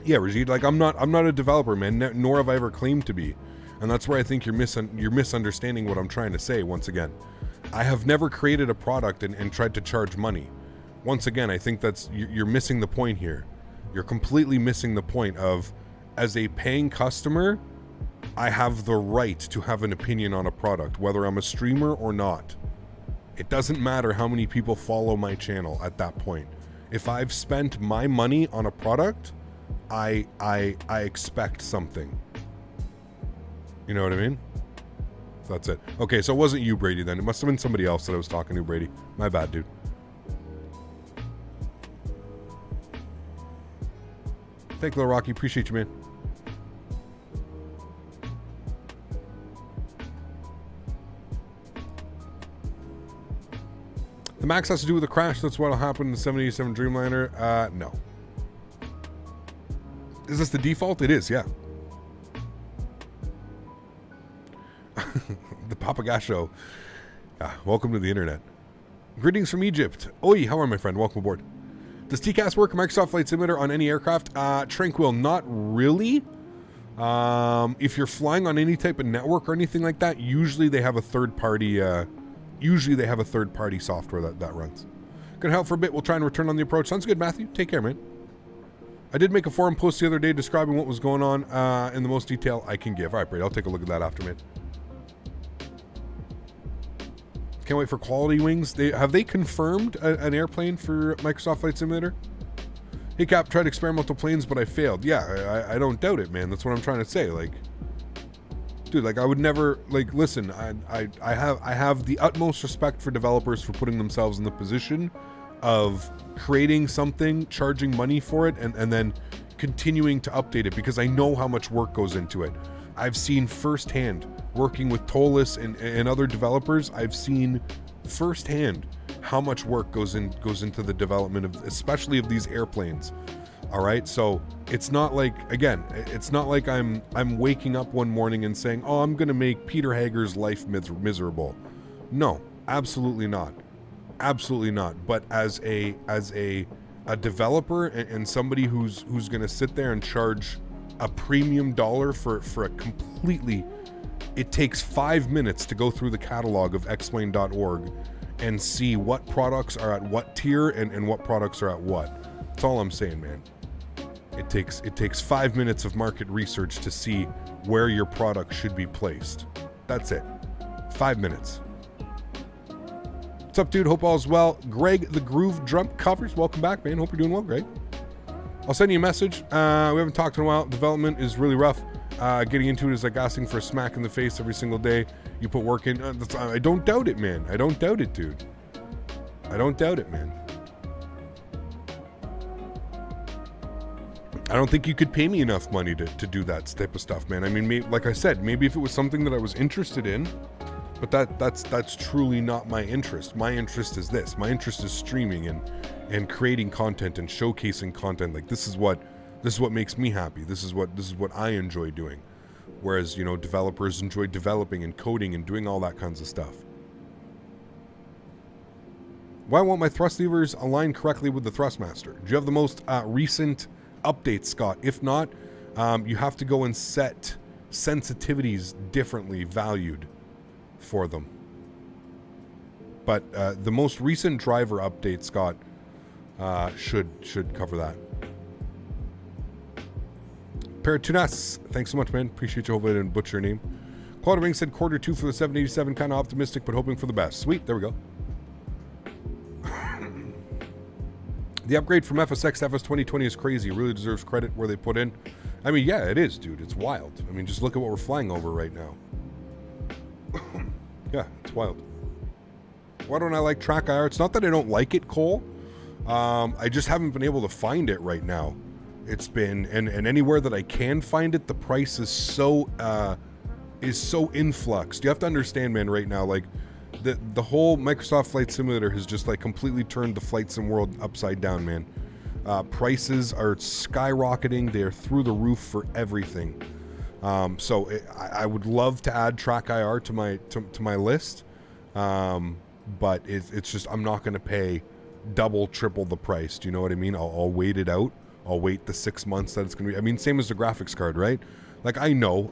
Yeah, Rajid, like I'm not a developer, man, nor have I ever claimed to be. And that's where I think you're misunderstanding what I'm trying to say once again. I have never created a product and tried to charge money. Once again, I think you're missing the point here. You're completely missing the point of, as a paying customer, I have the right to have an opinion on a product, whether I'm a streamer or not. It doesn't matter how many people follow my channel at that point. If I've spent my money on a product, I expect something. You know what I mean? That's it. Okay, so it wasn't you, Brady, then. It must have been somebody else that I was talking to, Brady. My bad, dude. Thank you, Little Rocky. Appreciate you, man. The max has to do with the crash. That's what'll happen in the 787 Dreamliner. No. Is this the default? It is, yeah. The Papagasho. Welcome to the internet. Greetings from Egypt. Oi, how are my friend? Welcome aboard. Does TCAS work Microsoft Flight Simulator on any aircraft? Tranquil, not really. If you're flying on any type of network or anything like that, usually they have a third party software that runs. Gonna help for a bit. We'll try and return on the approach. Sounds good, Matthew. Take care, man. I did make a forum post the other day describing what was going on in the most detail I can give. All right, Brady, I'll take a look at that after, man. Can't wait for Quality Wings. Have they confirmed an airplane for Microsoft Flight Simulator? Hey, Cap, tried experimental planes, but I failed. Yeah, I don't doubt it, man. That's what I'm trying to say. Like, dude, like I would never, like, listen, I have the utmost respect for developers for putting themselves in the position of creating something, charging money for it, and then continuing to update it, because I know how much work goes into it. I've seen firsthand, working with Tolis and other developers, I've seen firsthand how much work goes into the development of, especially of these airplanes. All right, so it's not like, again, it's not like I'm waking up one morning and saying, oh, I'm gonna make Peter Hager's life miserable. No, absolutely not. Absolutely not. But as a developer and somebody who's gonna sit there and charge a premium dollar for a completely, it takes 5 minutes to go through the catalog of xplane.org and see what products are at what tier and what products are at what. That's all I'm saying, man. It takes 5 minutes of market research to see where your product should be placed. That's it. 5 minutes. What's up, dude? Hope all's well. Greg the Groove Drum Covers, welcome back, man. Hope you're doing well, Greg. I'll send you a message. We haven't talked in a while. Development is really rough. Getting into it is like asking for a smack in the face every single day. You put work in. I don't doubt it, man. I don't doubt it, dude. I don't doubt it, man. I don't think you could pay me enough money to do that type of stuff, man. I mean, like I said, maybe if it was something that I was interested in, but that's truly not my interest. My interest is this. My interest is streaming and creating content and showcasing content. Like this is what makes me happy. This is what I enjoy doing. Whereas, you know, developers enjoy developing and coding and doing all that kinds of stuff. Why won't my thrust levers align correctly with the Thrustmaster? Do you have the most recent updates, Scott? If not, you have to go and set sensitivities differently valued for them. But the most recent driver update, Scott, should cover that. Peratunas, thanks so much, man. Appreciate you. Hopefully I didn't butcher your name. Quality Ring said Q2 for the 787, kind of optimistic, but hoping for the best. Sweet, there we go. The upgrade from FSX to FS 2020 is crazy. It really deserves credit where they put in. I mean, yeah, it is, dude. It's wild. I mean, just look at what we're flying over right now. Yeah, it's wild. Why don't I like track IR? It's not that I don't like it, Cole. I just haven't been able to find it right now. It's been, and anywhere that I can find it, the price is so influxed. You have to understand, man, right now, like, the whole Microsoft Flight Simulator has just like completely turned the flight sim world upside down, man. Prices are skyrocketing. They're through the roof for everything. I would love to add Track IR to my list, but it's just I'm not going to pay double, triple the price. Do you know what I mean? I'll wait it out. I'll wait the 6 months that it's going to be. I mean, same as the graphics card, right? Like I know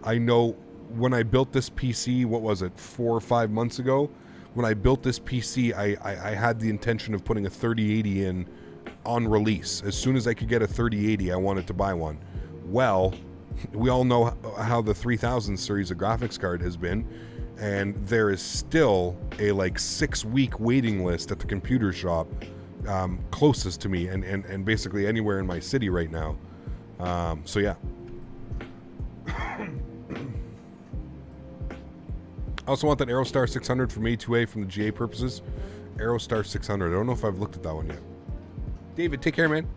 when I built this PC, what was it, 4 or 5 months ago? When I built this PC, I had the intention of putting a 3080 in on release. As soon as I could get a 3080, I wanted to buy one. Well, we all know how the 3000 series of graphics card has been, and there is still a like 6-week waiting list at the computer shop closest to me and basically anywhere in my city right now. So yeah. I also want that Aerostar 600 from A2A from the GA purposes. Aerostar 600. I don't know if I've looked at that one yet. David, take care, man.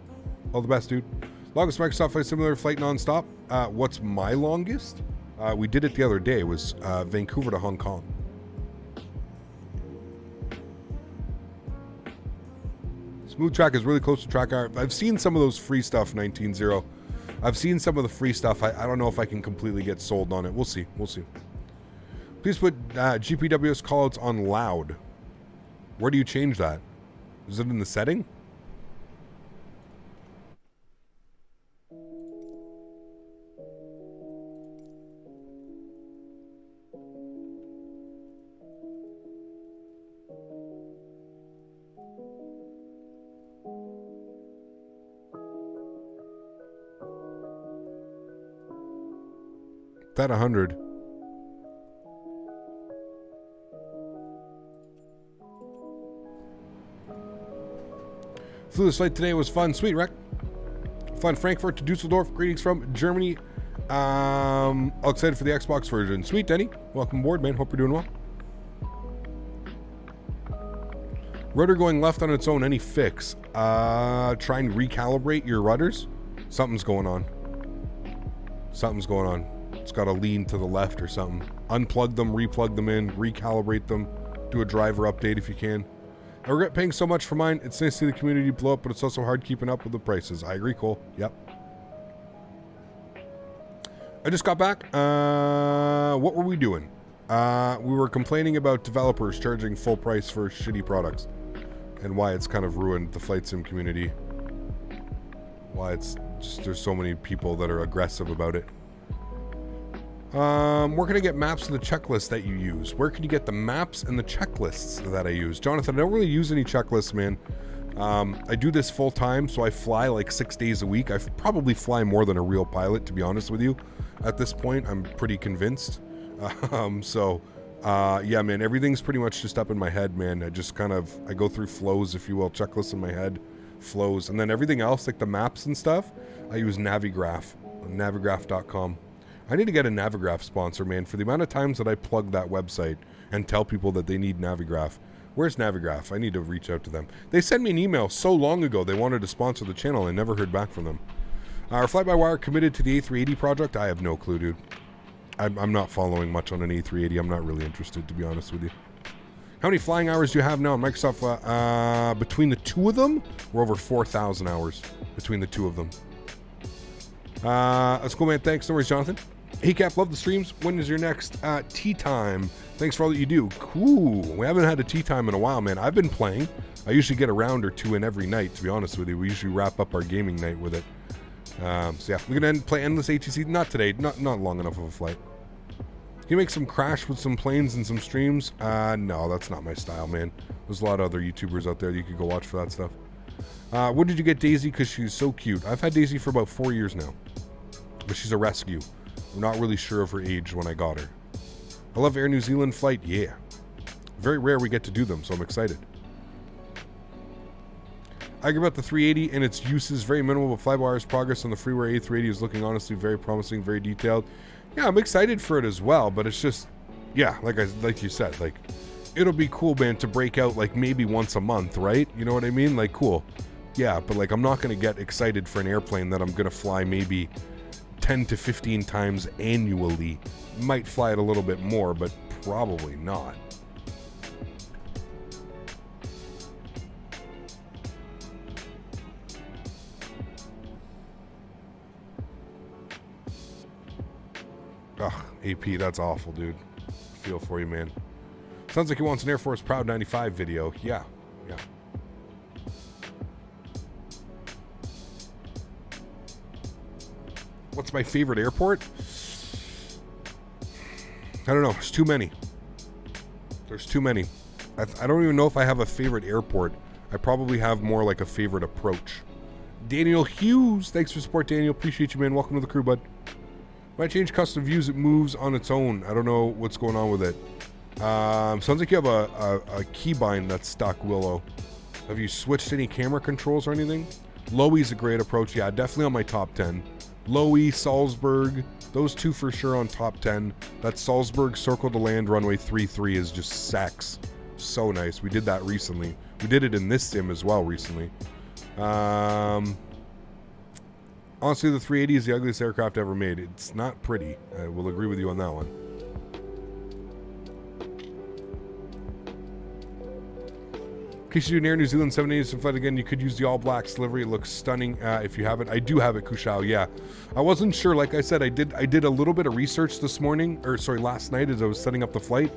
All the best, dude. Longest Microsoft Flight Simulator flight nonstop. What's my longest? We did it the other day. It was Vancouver to Hong Kong. Smooth Track is really close to Track IR. I've seen some of those free stuff, 19.0. I've seen some of the free stuff. I don't know if I can completely get sold on it. We'll see. We'll see. Please put GPWS callouts on loud. Where do you change that? Is it in the setting? That 100. Flew this flight today, was fun. Sweet, Rec. Fun Frankfurt to Dusseldorf. Greetings from Germany. All excited for the Xbox version. Sweet, Denny. Welcome aboard, man. Hope you're doing well. Rudder going left on its own. Any fix? Try and recalibrate your rudders. Something's going on. Something's going on. It's got to lean to the left or something. Unplug them, replug them in, recalibrate them, do a driver update if you can. I regret paying so much for mine. It's nice to see the community blow up, but it's also hard keeping up with the prices. I agree, Cole. Yep. I just got back. What were we doing? We were complaining about developers charging full price for shitty products and why it's kind of ruined the flight sim community. Why it's just, there's so many people that are aggressive about it. Where can I get maps and the checklists that you use? Where can you get the maps and the checklists that I use? Jonathan, I don't really use any checklists, man. I do this full time, so I fly like 6 days a week. I probably fly more than a real pilot, to be honest with you. At this point, I'm pretty convinced. Yeah, man, everything's pretty much just up in my head, man. I go through flows, if you will, checklists in my head, flows. And then everything else, like the maps and stuff, I use Navigraph, navigraph.com. I need to get a Navigraph sponsor, man, for the amount of times that I plug that website and tell people that they need Navigraph. Where's Navigraph? I need to reach out to them. They sent me an email so long ago they wanted to sponsor the channel. I never heard back from them. Are Fly-by-Wire committed to the A380 project? I have no clue, dude. I'm not following much on an A380. I'm not really interested, to be honest with you. How many flying hours do you have now on Microsoft? Between the two of them, we're over 4,000 hours between the two of them. That's cool, man. Thanks. No worries, Jonathan. Hey, Cap, love the streams. When is your next tea time? Thanks for all that you do. Cool. We haven't had a tea time in a while, man. I've been playing. I usually get a round or two in every night, to be honest with you. We usually wrap up our gaming night with it. So yeah, we're going to play Endless ATC. Not today. Not long enough of a flight. Can you make some crash with some planes and some streams? No, that's not my style, man. There's a lot of other YouTubers out there that you could go watch for that stuff. When did you get Daisy? Because she's so cute. I've had Daisy for about 4 years now. But she's a rescue. I'm not really sure of her age when I got her. I love Air New Zealand flight. Yeah. Very rare we get to do them, so I'm excited. I agree about the 380 and its uses. Very minimal, but Flybywire's progress on the freeware A380 is looking honestly very promising, very detailed. Yeah, I'm excited for it as well, but it's just, yeah, like you said, like, it'll be cool, man, to break out like maybe once a month, right? You know what I mean? Like, cool. Yeah, but like, I'm not going to get excited for an airplane that I'm going to fly maybe 10 to 15 times annually. Might fly it a little bit more, but probably not. Ugh, AP, that's awful, dude. Feel for you, man. Sounds like he wants an Air Force Proud 95 video. Yeah, yeah. What's my favorite airport? I don't know. There's too many. There's too many. I don't even know if I have a favorite airport. I probably have more like a favorite approach. Daniel Hughes. Thanks for support, Daniel. Appreciate you, man. Welcome to the crew, bud. When I change custom views, it moves on its own. I don't know what's going on with it. Sounds like you have a keybind that's stuck, Willow. Have you switched any camera controls or anything? Lowy's a great approach. Yeah, definitely on my top 10. Lowy, Salzburg, those two for sure on top 10. That Salzburg circle to land runway 33 is just sex. So nice. We did that recently. We did it in this sim as well recently. Honestly, the 380 is the ugliest aircraft ever made. It's not pretty. I will agree with you on that one. In case you do an Air New Zealand 780 flight again, you could use the all black livery. It looks stunning if you have it. I do have it, Kushao. Yeah, I wasn't sure. Like I said, I did a little bit of research this morning, or sorry, last night as I was setting up the flight.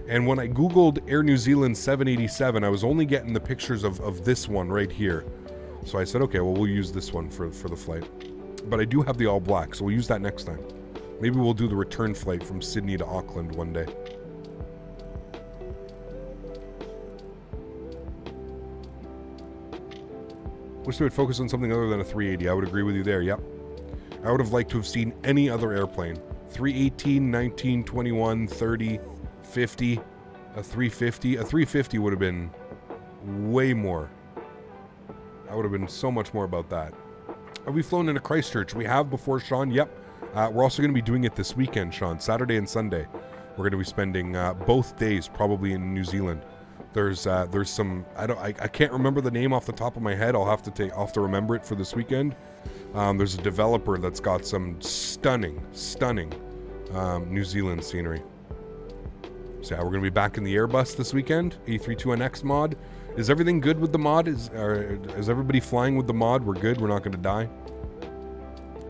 And when I Googled Air New Zealand 787, I was only getting the pictures of this one right here. So I said, okay, well, we'll use this one for the flight. But I do have the all black, so we'll use that next time. Maybe we'll do the return flight from Sydney to Auckland one day. Wish they would focus on something other than a 380. I would agree with you there, yep. I would have liked to have seen any other airplane. 318, 19, 21, 30, 50, a 350. A 350 would have been way more. I would have been so much more about that. Have we flown into Christchurch? We have before, Sean. Yep. We're also going to be doing it this weekend, Sean. Saturday and Sunday. We're going to be spending both days probably in New Zealand. There's some I can't remember the name off the top of my head. I'll have to remember it for this weekend. There's a developer that's got some stunning New Zealand scenery. So yeah, we're going to be back in the Airbus this weekend. A321X mod. Is everything good with the mod? Is everybody flying with the mod? We're good. We're not going to die.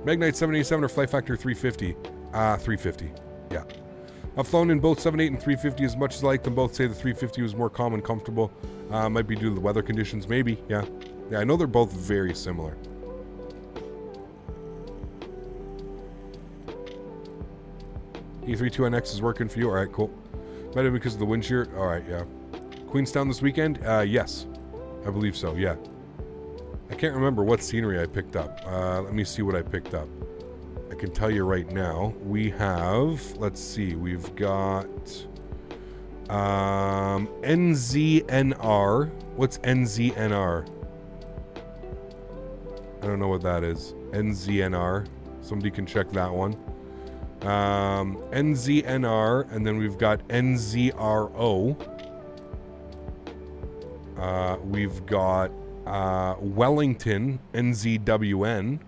Magnite 787 or Flight Factor 350? 350. Yeah. I've flown in both 78 and 350 as much as I like them both. Say the 350 was more calm and comfortable. Might be due to the weather conditions. Maybe. Yeah. Yeah, I know they're both very similar. E32NX is working for you? Alright, cool. Might have been because of the wind shear. Alright, yeah. Queenstown this weekend? Yes. I believe so, yeah. I can't remember what scenery I picked up. Let me see what I picked up. I can tell you right now. We have, let's see, we've got NZNR. What's NZNR? I don't know what that is. NZNR. Somebody can check that one. NZNR, and then we've got NZRO. We've got Wellington, NZWN.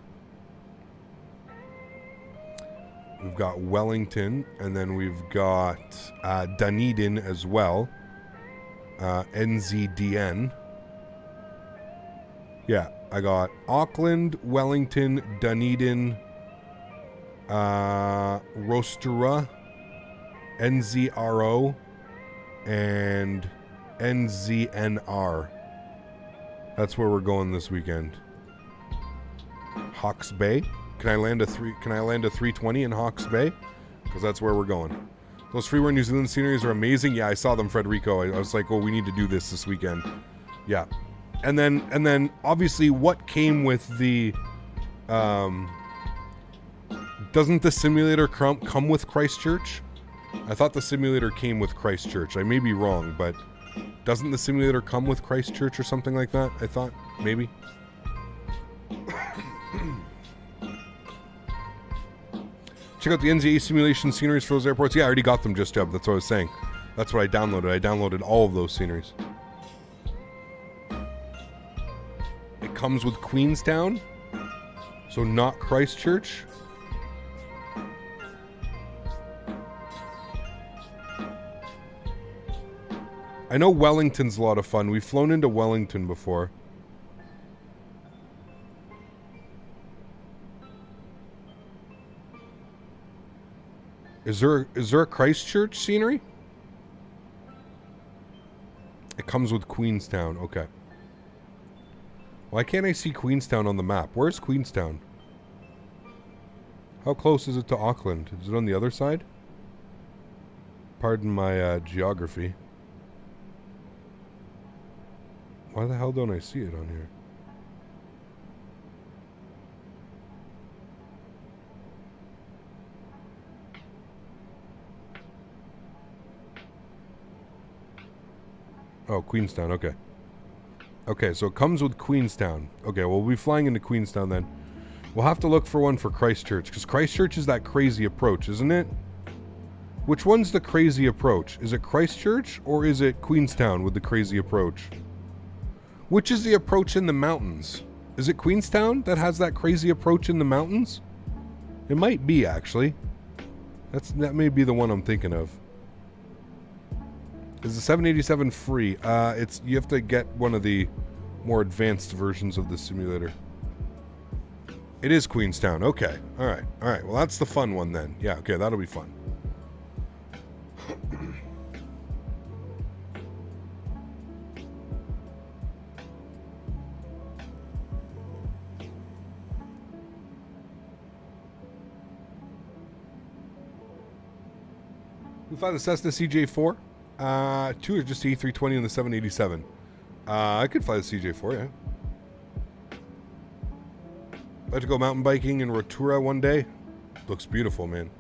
We've got Wellington, and then we've got Dunedin as well. NZDN. Yeah, I got Auckland, Wellington, Dunedin, Rotorua, NZRO, and NZNR. That's where we're going this weekend. Hawke's Bay. Can I land a 320 in Hawke's Bay? Because that's where we're going. Those freeware New Zealand sceneries are amazing. Yeah, I saw them, Frederico. I was like, oh, we need to do this weekend. Yeah. And then obviously what came with the doesn't the simulator come with Christchurch? I thought the simulator came with Christchurch. I may be wrong, but doesn't the simulator come with Christchurch or something like that? I thought maybe. Check out the NZA simulation sceneries for those airports. Yeah, I already got them just up. That's what I was saying. That's what I downloaded. I downloaded all of those sceneries. It comes with Queenstown, so not Christchurch. I know Wellington's a lot of fun. We've flown into Wellington before. Is there a Christchurch scenery? It comes with Queenstown. Okay. Why can't I see Queenstown on the map? Where's Queenstown? How close is it to Auckland? Is it on the other side? Pardon my geography. Why the hell don't I see it on here? Oh, Queenstown, okay. Okay, so it comes with Queenstown. Okay, well, we'll be flying into Queenstown then. We'll have to look for one for Christchurch, because Christchurch is that crazy approach, isn't it? Which one's the crazy approach? Is it Christchurch, or is it Queenstown with the crazy approach? Which is the approach in the mountains? Is it Queenstown that has that crazy approach in the mountains? It might be, actually. That may be the one I'm thinking of. Is the 787 free? You have to get one of the more advanced versions of the simulator. It is Queenstown. Okay. All right. Well, that's the fun one then. Yeah. Okay. That'll be fun. We fly the Cessna CJ4. 2 is just the E320 and the 787. I could fly the CJ4, yeah. I'd like to go mountain biking in Rotorua one day. Looks beautiful, man.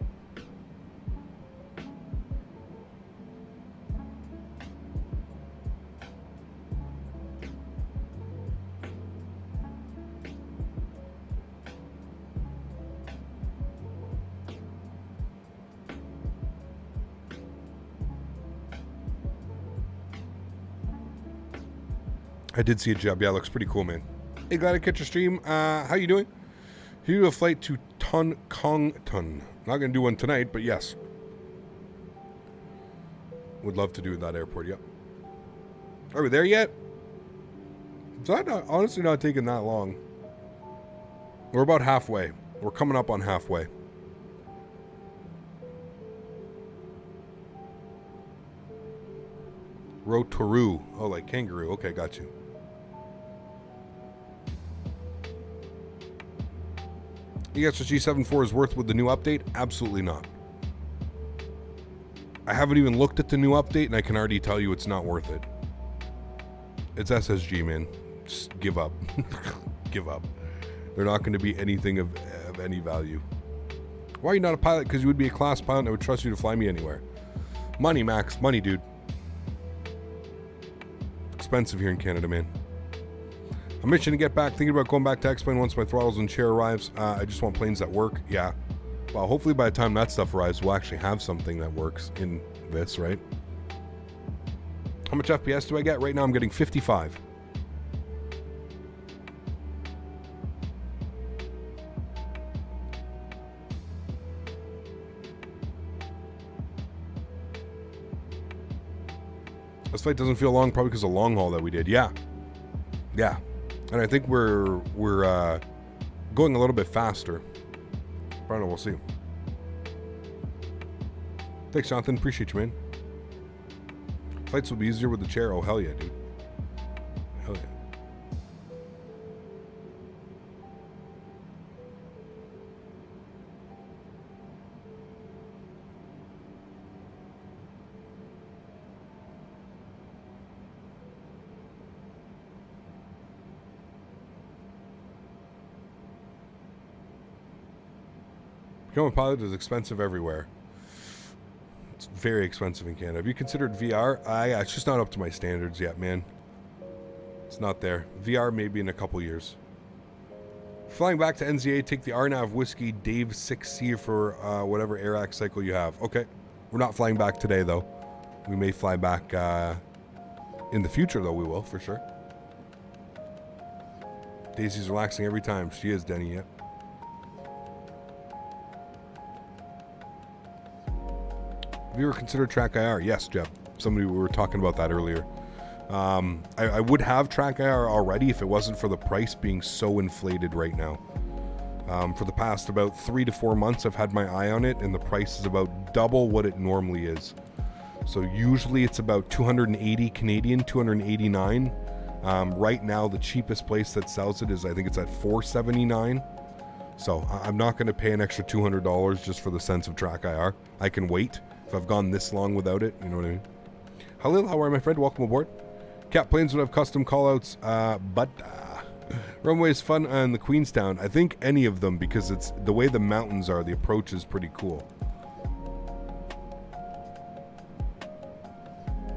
I did see a job. Yeah, it looks pretty cool, man. Hey, glad to catch your stream. How you doing? You do a flight to Kongton. Not going to do one tonight, but yes. Would love to do that airport, yep. Are we there yet? It's honestly not taking that long. We're about halfway. We're coming up on halfway. Rotorua. Oh, like kangaroo. Okay, got you. You guess what G74 is worth with the new update? Absolutely not. I haven't even looked at the new update, and I can already tell you it's not worth it. It's SSG, man. Just give up. Give up. They're not going to be anything of any value. Why are you not a pilot? Because you would be a class pilot, and I would trust you to fly me anywhere. Money, Max. Money, dude. Expensive here in Canada, man. I'm itching to get back. Thinking about going back to X-Plane once my throttles and chair arrives. I just want planes that work. Yeah. Well, hopefully by the time that stuff arrives, we'll actually have something that works in this, right? How much FPS do I get? Right now I'm getting 55. This flight doesn't feel long, probably because of the long haul that we did. Yeah. Yeah. And I think we're going a little bit faster. I don't know, we'll see. Thanks, Jonathan. Appreciate you, man. Flights will be easier with the chair. Oh, hell yeah, dude. Hell yeah. Becoming a pilot is expensive everywhere. It's very expensive in Canada. Have you considered VR? Yeah, it's just not up to my standards yet, man. It's not there. VR maybe in a couple years. Flying back to NZA, take the RNAV Whiskey Dave 6C for whatever AirAx cycle you have. Okay. We're not flying back today, though. We may fly back in the future, though. We will, for sure. Daisy's relaxing every time. She is, Denny, yeah. Have you ever considered Track IR? Yes, Jeff. We were talking about that earlier. I would have Track IR already if it wasn't for the price being so inflated right now. For the past about 3 to 4 months, I've had my eye on it, and the price is about double what it normally is. So usually it's about 280 Canadian, 289. Right now, the cheapest place that sells it is, I think it's at $479. So I'm not going to pay an extra $200 just for the sense of track IR. I can wait if I've gone this long without it. You know what I mean? Halil, how are you, my friend? Welcome aboard. Cat planes would have custom callouts, but runway's fun on the Queenstown. I think any of them, because it's the way the mountains are. The approach is pretty cool.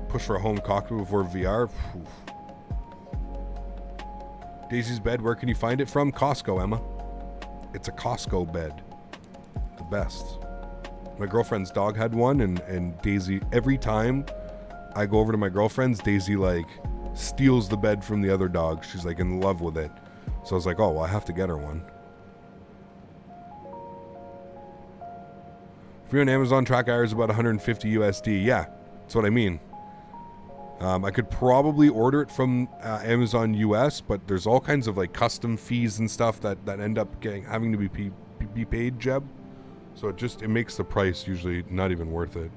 Push for a home cockpit before VR. Oof. Daisy's bed, where can you find it from? Costco, Emma. It's a Costco bed. The best. My girlfriend's dog had one, and Daisy, every time I go over to my girlfriend's, Daisy, like, steals the bed from the other dog. She's, like, in love with it. So I was like, oh, well, I have to get her one. If you're on Amazon, track IR is about 150 USD. Yeah, that's what I mean. I could probably order it from Amazon US, but there's all kinds of like custom fees and stuff that end up having to be paid, Jeb. So it makes the price usually not even worth it.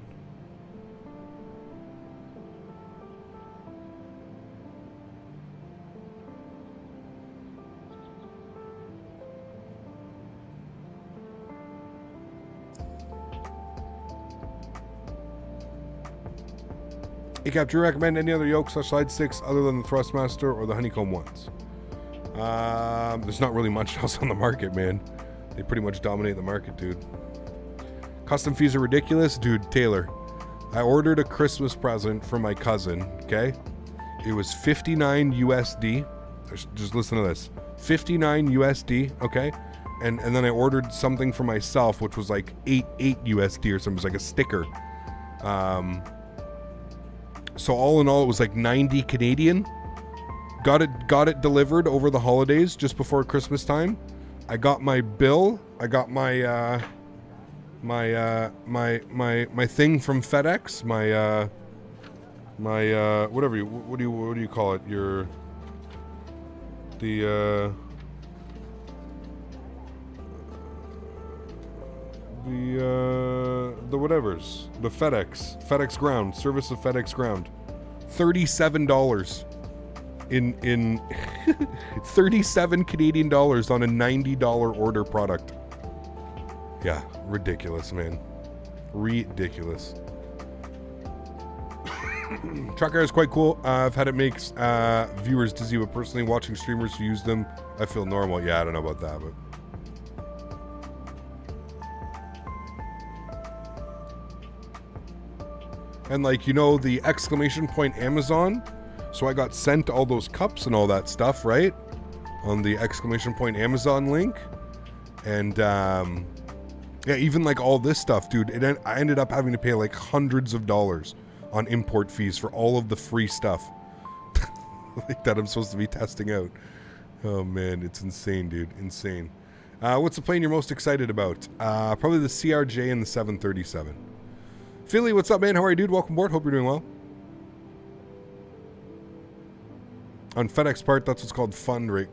Hey Cap, do you recommend any other yoke / slide sticks other than the Thrustmaster or the Honeycomb ones? There's not really much else on the market, man. They pretty much dominate the market, dude. Custom fees are ridiculous. Dude, Taylor, I ordered a Christmas present for my cousin, okay? It was 59 USD. Just listen to this. 59 USD, okay? And then I ordered something for myself, which was like 8 USD or something. It was like a sticker. So all in all, it was like 90 Canadian. Got it delivered over the holidays, just before Christmas time. I got my bill. I got my my thing from FedEx. My whatever what do you call it? The whatevers, the FedEx ground, service of FedEx ground, $37 in 37 Canadian dollars on a $90 order product. Yeah, ridiculous, man, ridiculous. Tracker is quite cool. I've had it makes viewers dizzy, but personally watching streamers who use them, I feel normal. Yeah, I don't know about that, but. And like, you know, the exclamation point Amazon. So I got sent all those cups and all that stuff, right? On the exclamation point Amazon link. And yeah, even like all this stuff, dude. I ended up having to pay like hundreds of dollars on import fees for all of the free stuff. Like that I'm supposed to be testing out. Oh man, it's insane, dude. Insane. What's the plane you're most excited about? Probably the CRJ and the 737. Philly, what's up, man? How are you, dude? Welcome aboard. Hope you're doing well. On FedEx part, that's what's called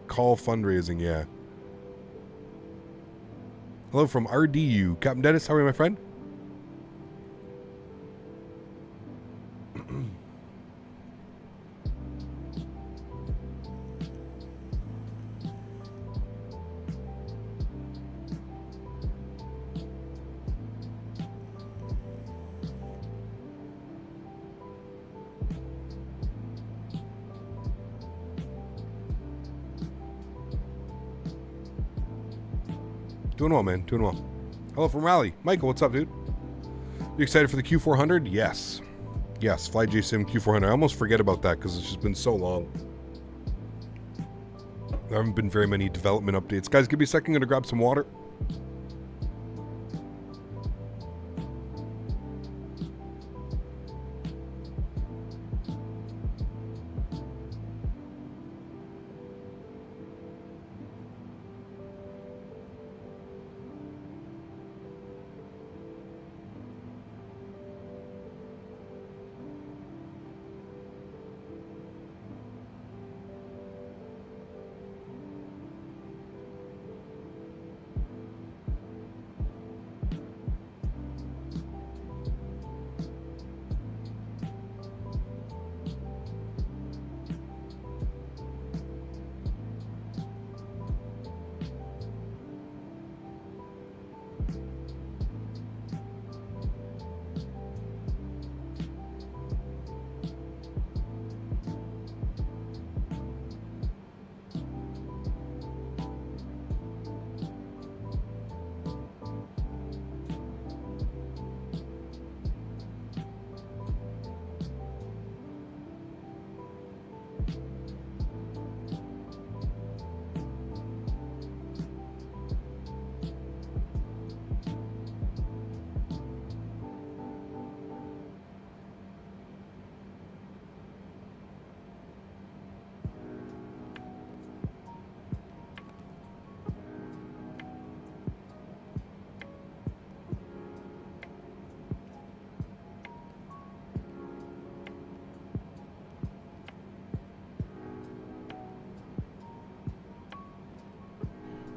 call fundraising, yeah. Hello from RDU. Captain Denis, how are you, my friend? Doing well, man. Doing well. Hello from Raleigh. Michael, what's up, dude? You excited for the Q400? Yes. Yes, FlyJSim Q400. I almost forget about that because it's just been so long. There haven't been very many development updates. Guys, give me a second. I'm going to grab some water.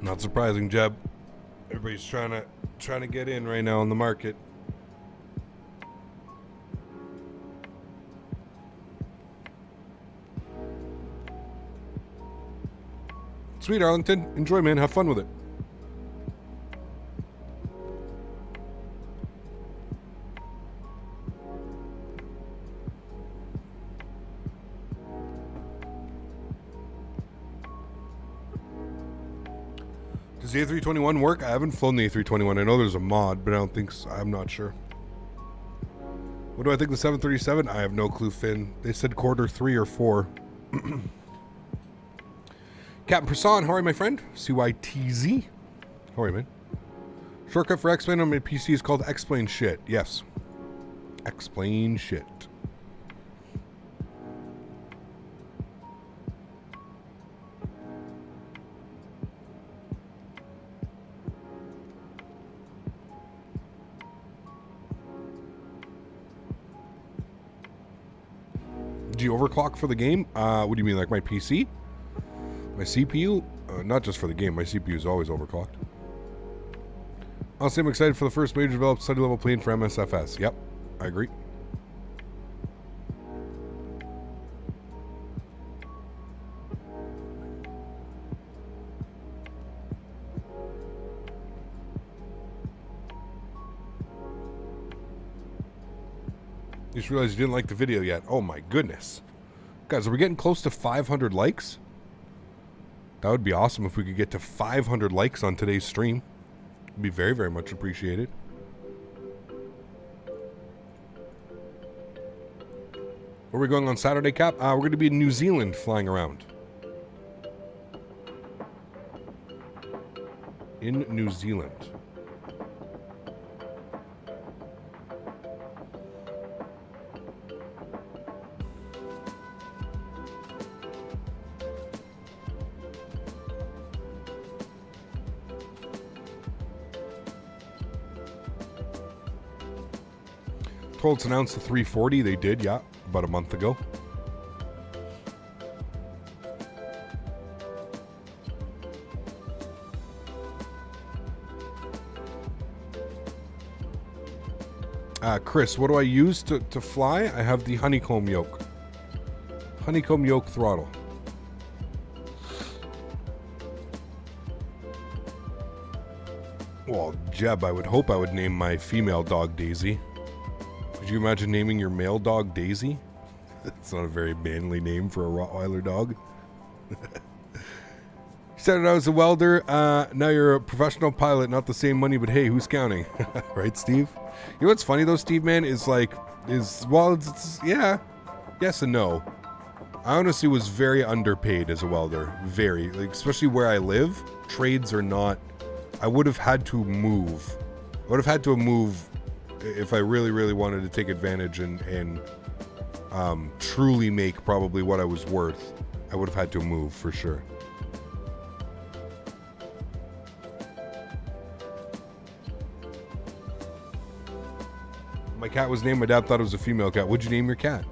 Not surprising, Jeb. Everybody's trying to get in right now on the market. Sweet, Arlington. Enjoy, man. Have fun with it. Does the A321 work? I haven't flown the A321. I know there's a mod, but I don't think so. I'm not sure. What do I think of the 737? I have no clue, Finn. They said quarter 3 or 4. Captain Prasan, how are you, my friend? CYTZ. How are you, man? Shortcut for explain on my PC is called explain shit. Yes. Explain shit. Do you overclock for the game? What do you mean, like my PC? My CPU? Not just for the game. My CPU is always overclocked. Honestly, I'm excited for the first major developed study level plane for MSFS. Yep, I agree. You just realized you didn't like the video yet. Oh my goodness. Guys, are we getting close to 500 likes? That would be awesome if we could get to 500 likes on today's stream. It'd be very, very much appreciated. Where are we going on Saturday, Cap? We're going to be in New Zealand flying around. In New Zealand. Told it's announced the 340. They did, yeah, about a month ago. Chris, what do I use to fly? I have the Honeycomb yoke. Honeycomb yoke throttle. Well, Jeb, I would hope I would name my female dog Daisy. Could you imagine naming your male dog Daisy? That's not a very manly name for a Rottweiler dog. You started out as a welder. Now you're a professional pilot. Not the same money, but hey, who's counting? Right, Steve? You know what's funny though, Steve, man, is yeah, yes and no. I honestly was very underpaid as a welder. Very. Like, especially where I live, trades are not... I would have had to move. I would have had to move if I really, really wanted to take advantage and truly make probably what I was worth. I would have had to move for sure. My cat was named. My dad thought it was a female cat. What'd you name your cat?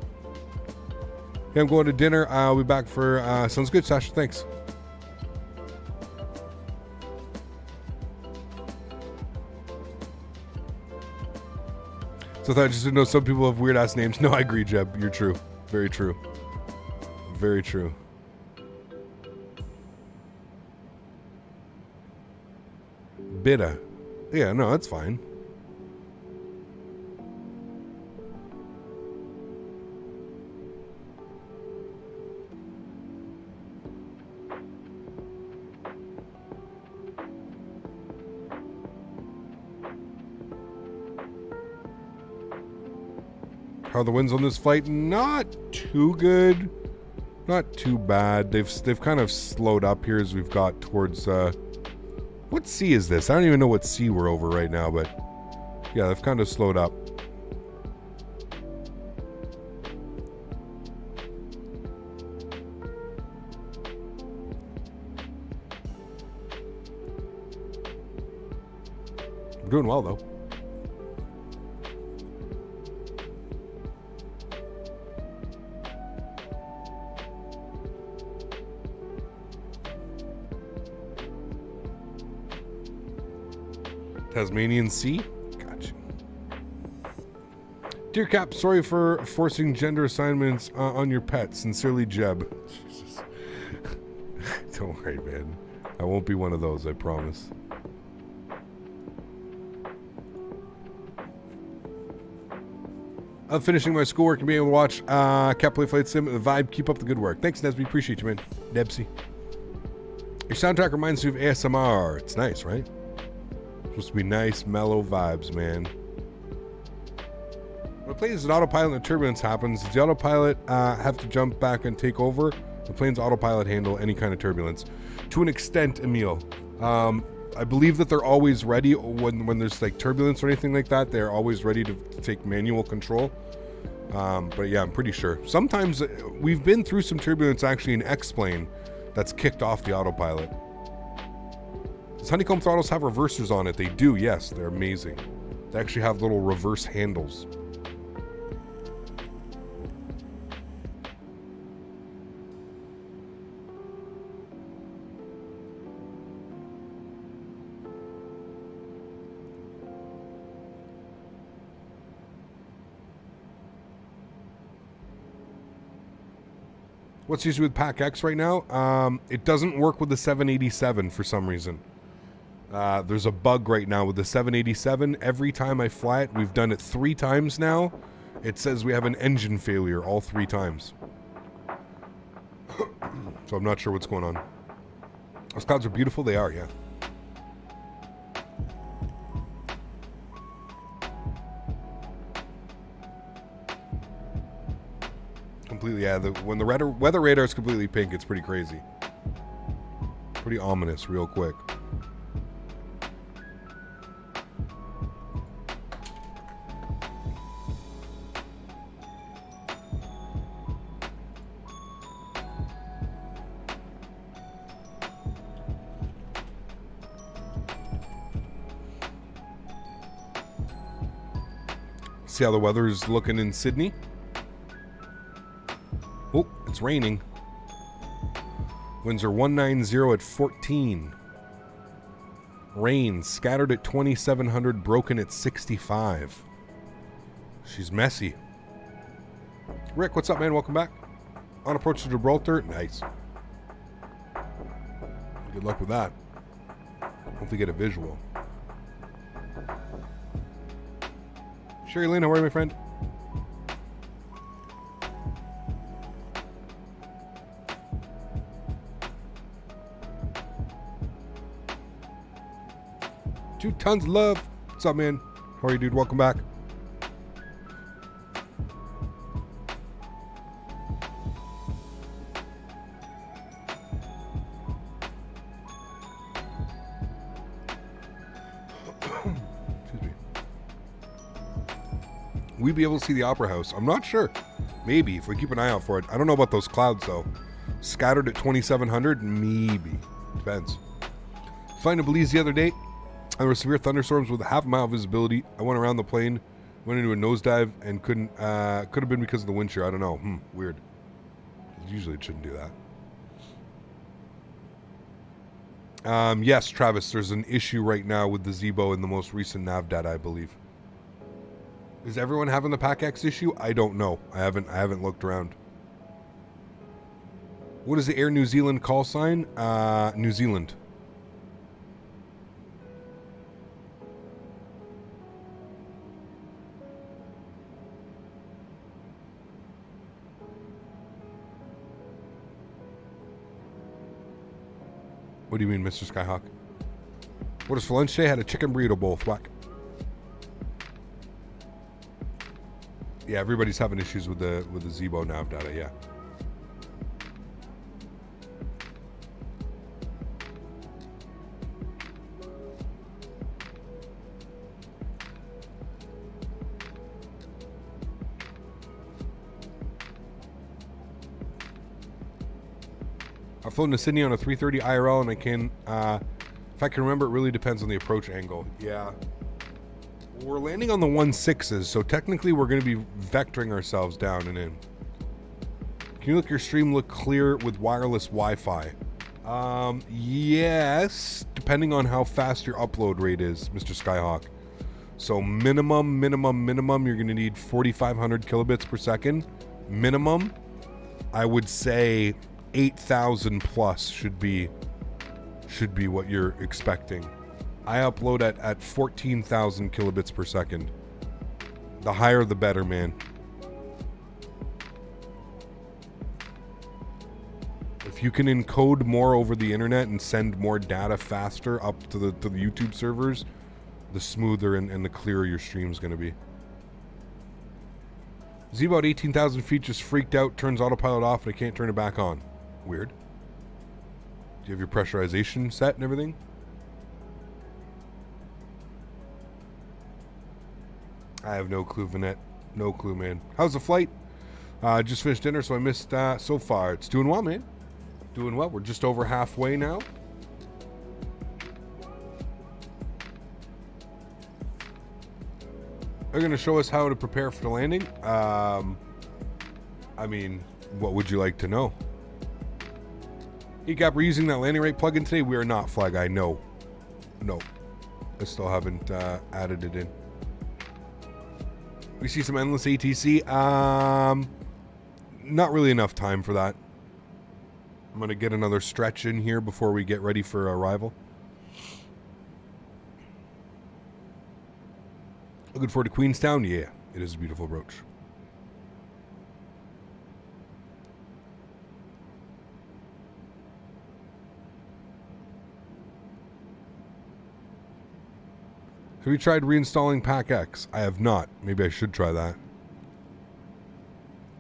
Okay, I'm going to dinner. I'll be back for... sounds good, Sasha. Thanks. So I thought I just didn't know some people have weird ass names. No, I agree, Jeb. You're true. Very true. Very true. Bitta. Yeah, no, that's fine. How are the winds on this flight? Not too good. Not too bad. They've kind of slowed up here as we've got towards what sea is this? I don't even know what sea we're over right now, but yeah, they've kind of slowed up. We're doing well though. Tasmanian Sea? Gotcha. Dear Cap, sorry for forcing gender assignments on your pet. Sincerely, Jeb. Jesus. Don't worry, man. I won't be one of those, I promise. I'm finishing my schoolwork and being able to watch Cap play Flight Sim. The vibe, keep up the good work. Thanks, Nesby. Appreciate you, man. Debsy. Your soundtrack reminds me of ASMR. It's nice, right? Supposed to be nice, mellow vibes, man. When a plane is an autopilot and the turbulence happens, does the autopilot have to jump back and take over? The plane's autopilot handle any kind of turbulence? To an extent, Emil. I believe that they're always ready when there's like turbulence or anything like that. They're always ready to take manual control. But yeah, I'm pretty sure. Sometimes we've been through some turbulence actually in X-Plane that's kicked off the autopilot. Does Honeycomb throttles have reversers on it? They do, yes. They're amazing. They actually have little reverse handles. What's the issue with Pack X right now? It doesn't work with the 787 for some reason. There's a bug right now with the 787. Every time I fly it, we've done it 3 times now, it says we have an engine failure all 3 times. So I'm not sure what's going on. Those clouds are beautiful. They are, yeah. Completely, yeah. When the weather radar is completely pink, it's pretty crazy. Pretty ominous real quick. See how the weather is looking in Sydney? Oh, it's raining. Winds are 190 at 14. Rain scattered at 2700, broken at 65. She's messy. Rick, what's up, man? Welcome back. On approach to Gibraltar. Nice. Good luck with that. Hopefully get a visual. Sherry Lynn, how are you, my friend? Two tons of love. What's up, man? How are you, dude? Welcome back. Excuse me. We'd be able to see the Opera House. I'm not sure. Maybe, if we keep an eye out for it. I don't know about those clouds, though. Scattered at 2700? Maybe. Depends. Flying to Belize the other day. There were severe thunderstorms with a half-mile visibility. I went around the plane, went into a nosedive, and couldn't. Could have been because of the wind shear. I don't know. Weird. Usually it shouldn't do that. Yes, Travis. There's an issue right now with the Zebo in the most recent nav data, I believe. Is everyone having the Pack X issue? I don't know. I haven't looked around. What is the Air New Zealand call sign? New Zealand. What do you mean, Mr. Skyhawk? What is for lunch today? Had a chicken burrito bowl. Whack. Yeah, everybody's having issues with the Zebo nav data, yeah. I've flown to Sydney on a 330 IRL, and I can, if I can remember, it really depends on the approach angle. Yeah. We're landing on the 1.6s, so technically we're going to be vectoring ourselves down and in. Can you look your stream look clear with wireless Wi-Fi? Yes, depending on how fast your upload rate is, Mr. Skyhawk. So minimum, you're going to need 4,500 kilobits per second. Minimum, I would say 8,000 plus should be what you're expecting. I upload at 14,000 kilobits per second. The higher the better, man. If you can encode more over the internet and send more data faster up to the YouTube servers, the smoother and the clearer your stream's going to be. Z about 18,000 feet just freaked out, turns autopilot off, and I can't turn it back on. Weird. Do you have your pressurization set and everything? I have no clue, Vanette. No clue, man. How's the flight? Just finished dinner, so I missed so far. It's doing well, man. Doing well. We're just over halfway now. They're going to show us how to prepare for the landing. I mean, what would you like to know? ECAP, we're using that landing rate plugin today. We are not, Fly Guy. No. No. I still haven't added it in. We see some endless ATC. Not really enough time for that. I'm going to get another stretch in here before we get ready for arrival. Looking forward to Queenstown? Yeah, it is a beautiful brooch. Have you tried reinstalling Pack X? I have not. Maybe I should try that.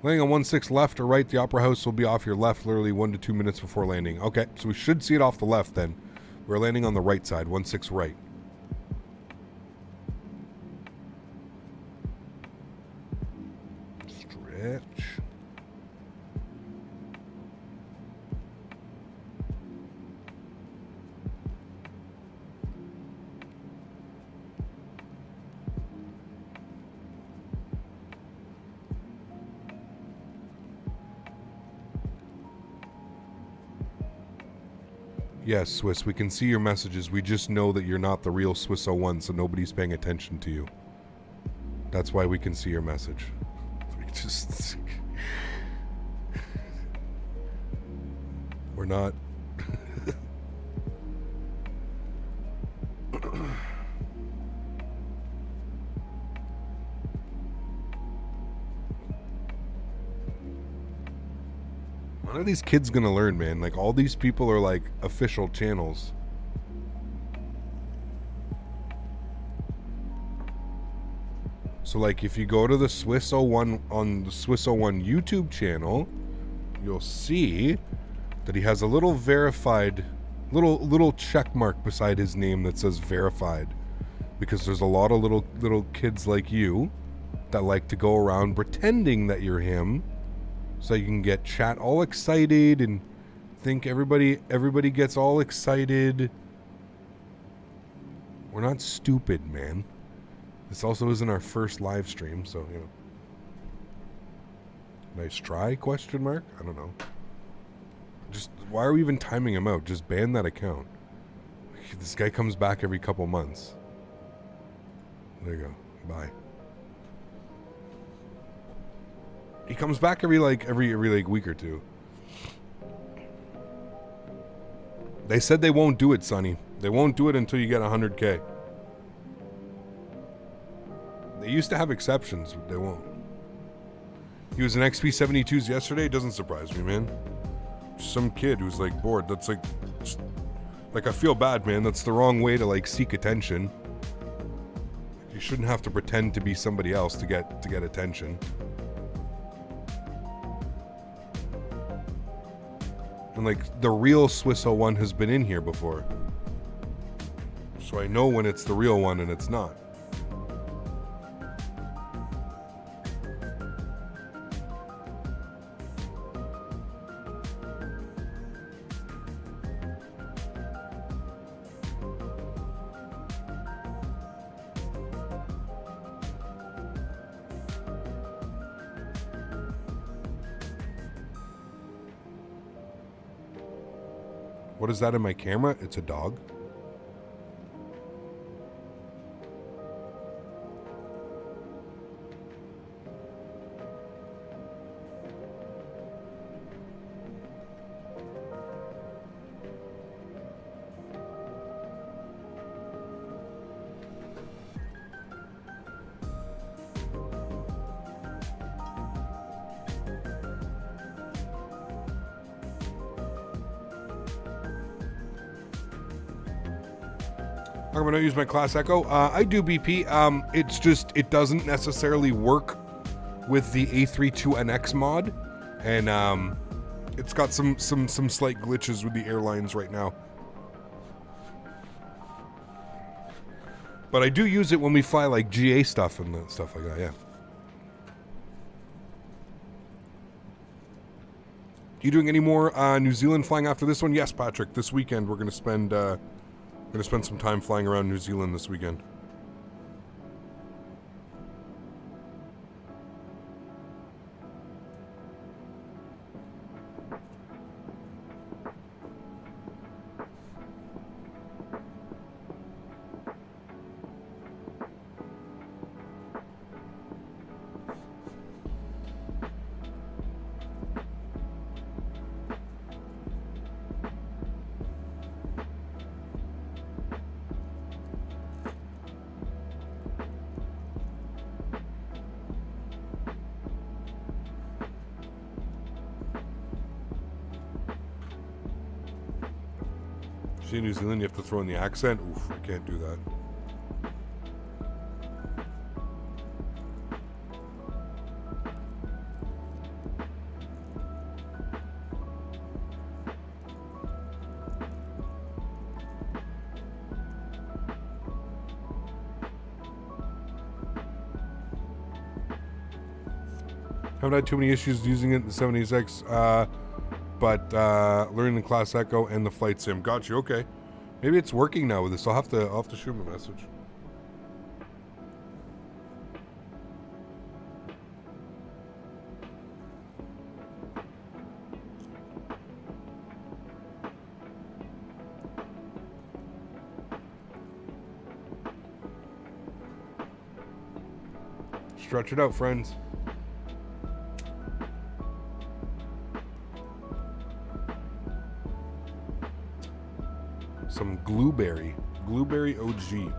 Landing on 1.6 left or right, the Opera House will be off your left literally 1 to 2 minutes before landing. Okay, so we should see it off the left then. We're landing on the right side, 1.6 right. Stretch. Yes, Swiss, we can see your messages. We just know that you're not the real Swiss 01, so nobody's paying attention to you. That's why we can see your message. We just... We're not... When are these kids gonna learn, man? Like, all these people are like official channels. So like, if you go to the Swiss 01 on the Swiss 01 YouTube channel, you'll see that he has a little verified, little check mark beside his name that says verified, because there's a lot of little kids like you that like to go around pretending that you're him. So you can get chat all excited and think everybody gets all excited. We're not stupid, man. This also isn't our first live stream, so, you know. Nice try, question mark? I don't know. Just, why are we even timing him out? Just ban that account. This guy comes back every couple months. There you go. Bye. He comes back every week or two. They said they won't do it, Sonny. They won't do it until you get 100K. They used to have exceptions, but they won't. He was in XP72s yesterday. It doesn't surprise me, man. Some kid who's like bored. That's like I feel bad, man. That's the wrong way to like seek attention. You shouldn't have to pretend to be somebody else to get attention. And like, the real Swiss 01 has been in here before. So I know when it's the real one and it's not. What is that in my camera? It's a dog. I'm going to use my Class Echo. I do BP. It's just, it doesn't necessarily work with the A32NX mod. And it's got some slight glitches with the airlines right now. But I do use it when we fly like GA stuff and stuff like that, yeah. You doing any more New Zealand flying after this one? Yes, Patrick. This weekend we're going to spend... We're going to spend some time flying around New Zealand this weekend. See, New Zealand, you have to throw in the accent. Oof, I can't do that. Haven't had too many issues using it in the 78X. But learning the Class Echo and the flight sim. Got you. Okay, maybe it's working now with this. I'll have to shoot him a message. Stretch it out, friends. Some Blueberry OG.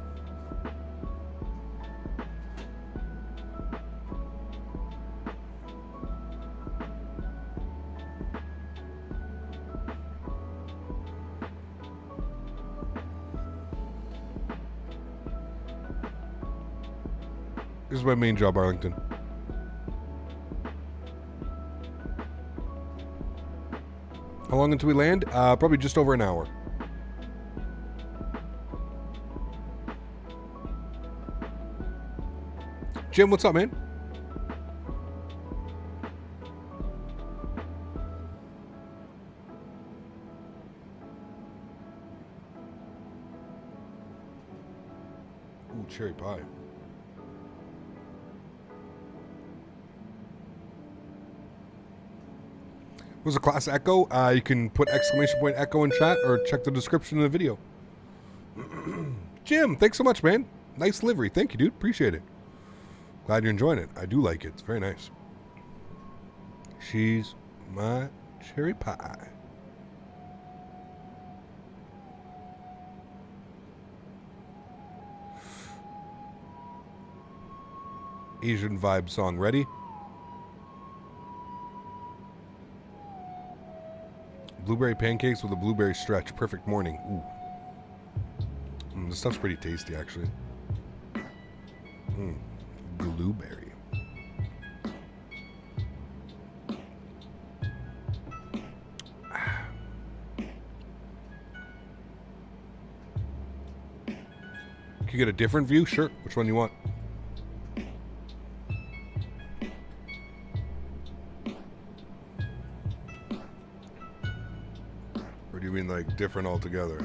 This is my main job, Arlington. How long until we land? Probably just over an hour. Jim, what's up, man? Ooh, cherry pie. Was a Class Echo? You can put exclamation point Echo in chat or check the description of the video. Jim, thanks so much, man. Nice livery. Thank you, dude. Appreciate it. Glad you're enjoying it. I do like it. It's very nice. She's my cherry pie. Asian vibe song. Ready? Blueberry pancakes with a blueberry stretch. Perfect morning. Ooh. This stuff's pretty tasty, actually. Blueberry. Can you get a different view? Sure. Which one you want? Or do you mean like different altogether?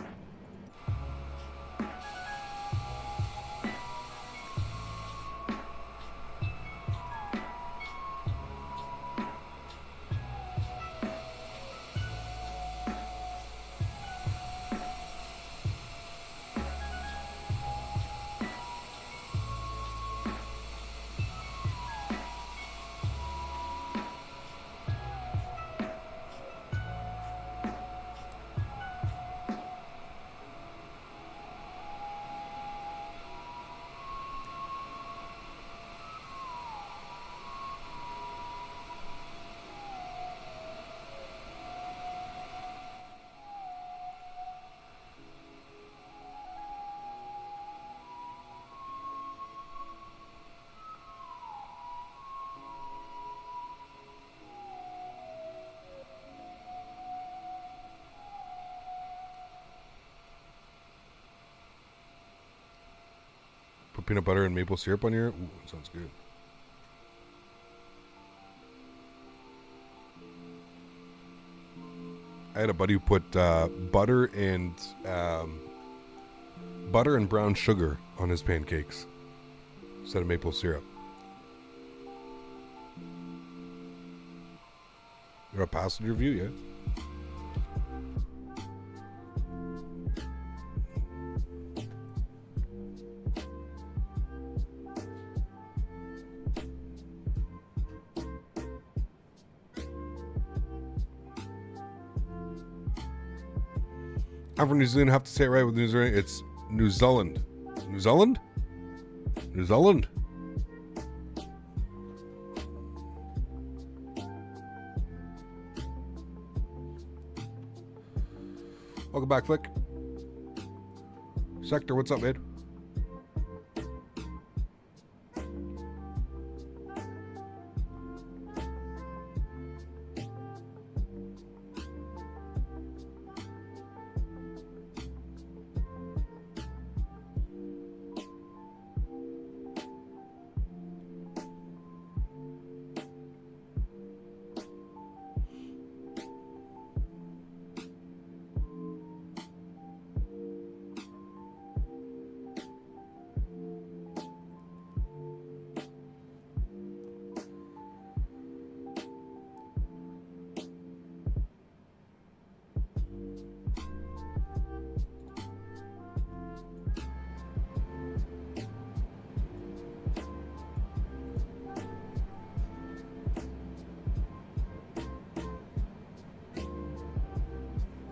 peanut butter and maple syrup on your... Ooh, sounds good. I had a buddy who put butter and brown sugar on his pancakes instead of maple syrup. You're a passenger view, yeah? I'm from New Zealand. I have to say it right with New Zealand. It's New Zealand. New Zealand? New Zealand. Welcome back, Flick. Sector, what's up, man?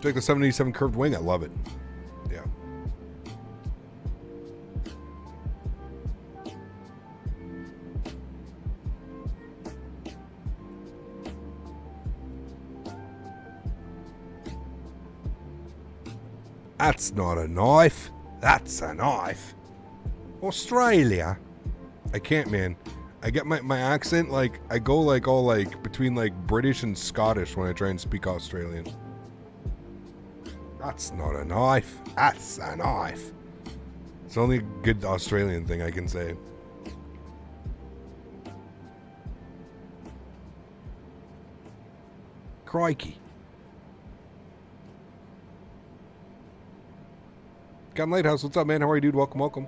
Like the 787 curved wing, I love it. Yeah. That's not a knife. That's a knife. Australia. I can't, man. I get my accent, like, I go like all like between like British and Scottish when I try and speak Australian. That's not a knife. That's a knife. It's the only good Australian thing I can say. Crikey. Cam Lighthouse, what's up, man? How are you, dude? Welcome, welcome.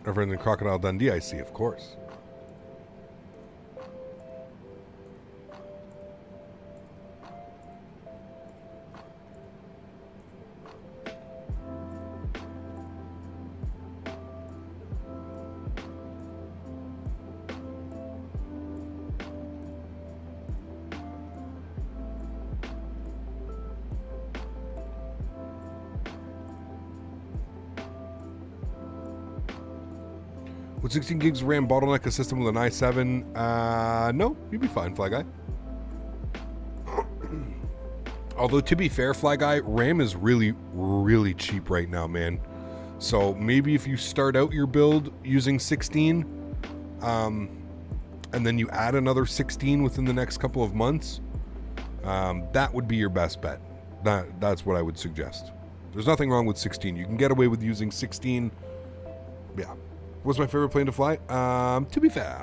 Our friend in Crocodile Dundee, I see, of course. Would 16 gigs of RAM bottleneck a system with an i7? No, you'd be fine, Fly Guy. Although, to be fair, Fly Guy, RAM is really, really cheap right now, man. So maybe if you start out your build using 16, and then you add another 16 within the next couple of months, that would be your best bet. That's what I would suggest. There's nothing wrong with 16. You can get away with using 16. Yeah. What's my favorite plane to fly? To be fair.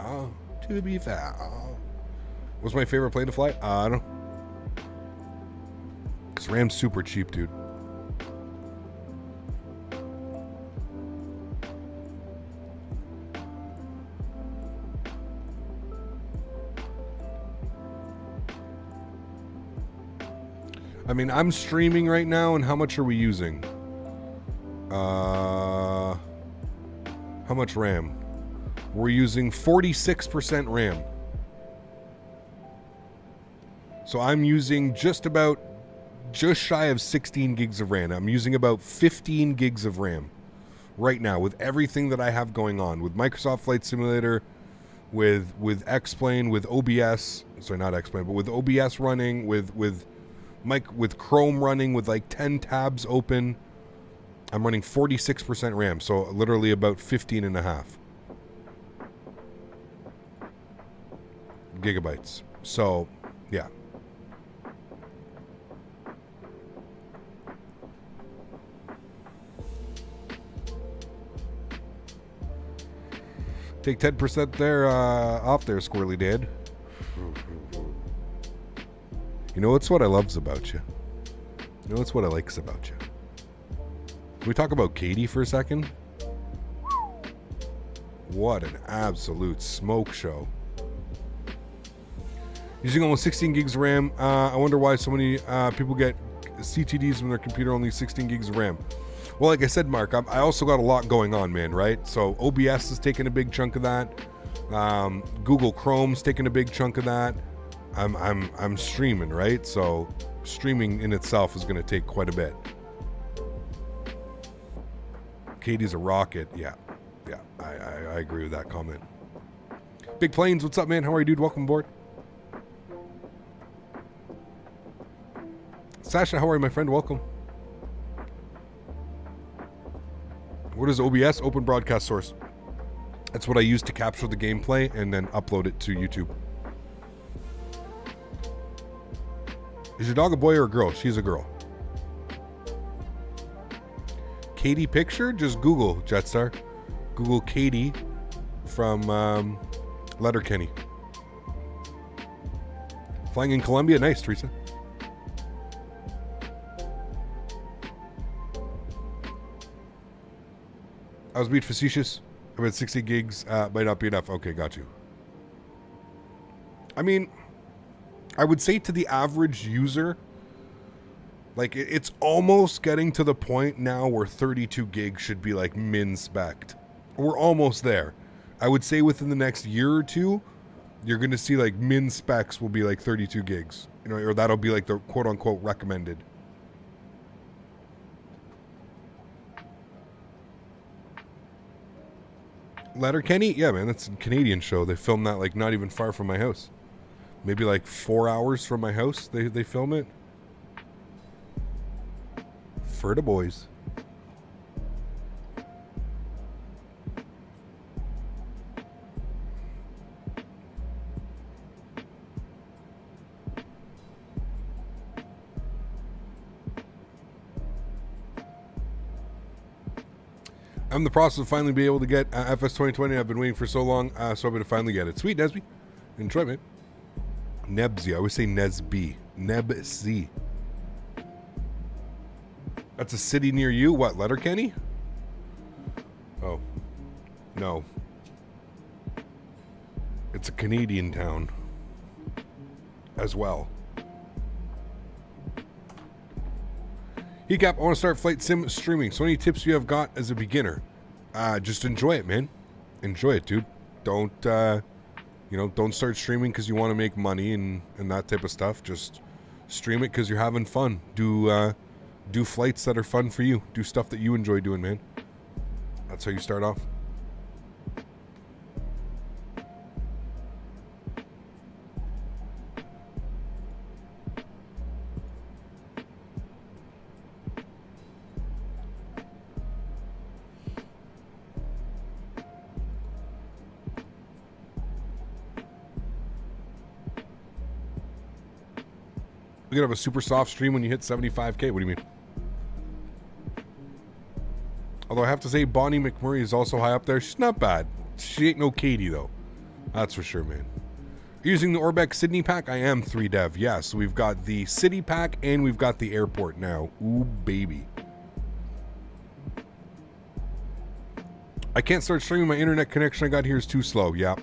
What's my favorite plane to fly? I don't know. Because RAM's super cheap, dude. I mean, I'm streaming right now, and how much are we using? How much RAM? We're using 46% RAM. So I'm using just shy of 16 gigs of RAM. I'm using about 15 gigs of RAM right now with everything that I have going on. With Microsoft Flight Simulator, with X-Plane, with OBS. Sorry, not X-Plane, but with OBS running, with Chrome running, with like 10 tabs open. I'm running 46% RAM, so literally about 15 and a half. gigabytes. So, yeah. Take 10% there off there, Squirrely Dad. You know, it's what I loves about you. You know, it's what I likes about you. Can we talk about Katie for a second? What an absolute smoke show. Using almost 16 gigs of RAM. I wonder why so many people get CTDs when their computer only 16 gigs of RAM. Well, like I said, Mark, I also got a lot going on, man, right? So OBS is taking a big chunk of that. Google Chrome's taking a big chunk of that. I'm streaming, right? So streaming in itself is going to take quite a bit. Katie's a rocket. Yeah, I agree with that comment. Big Plains, what's up, man? How are you, dude? Welcome aboard. Sasha, how are you, my friend? Welcome. What is OBS? Open Broadcast Source. That's what I use to capture the gameplay and then upload it to YouTube. Is your dog a boy or a girl? She's a girl. Katie picture? Just Google, Jetstar. Google Katie from Letterkenny. Flying in Colombia? Nice, Teresa. I was being facetious. I'm at 60 gigs. Might not be enough. Okay, got you. I mean, I would say to the average user, like, it's almost getting to the point now where 32 gigs should be like min-spec'd. We're almost there. I would say within the next year or two, you're going to see like min-specs will be like 32 gigs. You know, or that'll be like the quote-unquote recommended. Letterkenny? Yeah, man, that's a Canadian show. They film that like not even far from my house. Maybe like 4 hours from my house they film it. For the boys. I'm in the process of finally being able to get FS 2020. I've been waiting for so long, so I'm going to finally get it. Sweet, Nesby. Enjoy, man. Nebsy. I always say Nesby. Nebsy. That's a city near you? What, Letterkenny? Oh. No. It's a Canadian town. As well. Hecap, I want to start Flight Sim streaming. So any tips you have got as a beginner? Just enjoy it, man. Enjoy it, dude. Don't, don't start streaming because you want to make money and that type of stuff. Just stream it because you're having fun. Do flights that are fun for you. Do stuff that you enjoy doing, man. That's how you start off. You could have a super soft stream when you hit 75K. What do you mean? Although I have to say, Bonnie McMurray is also high up there. She's not bad. She ain't no Katie, though. That's for sure, man. Using the Orbeck Sydney pack, I am 3 dev. Yes, so we've got the city pack and we've got the airport now. Ooh, baby. I can't start streaming. My internet connection I got here is too slow. Yeah.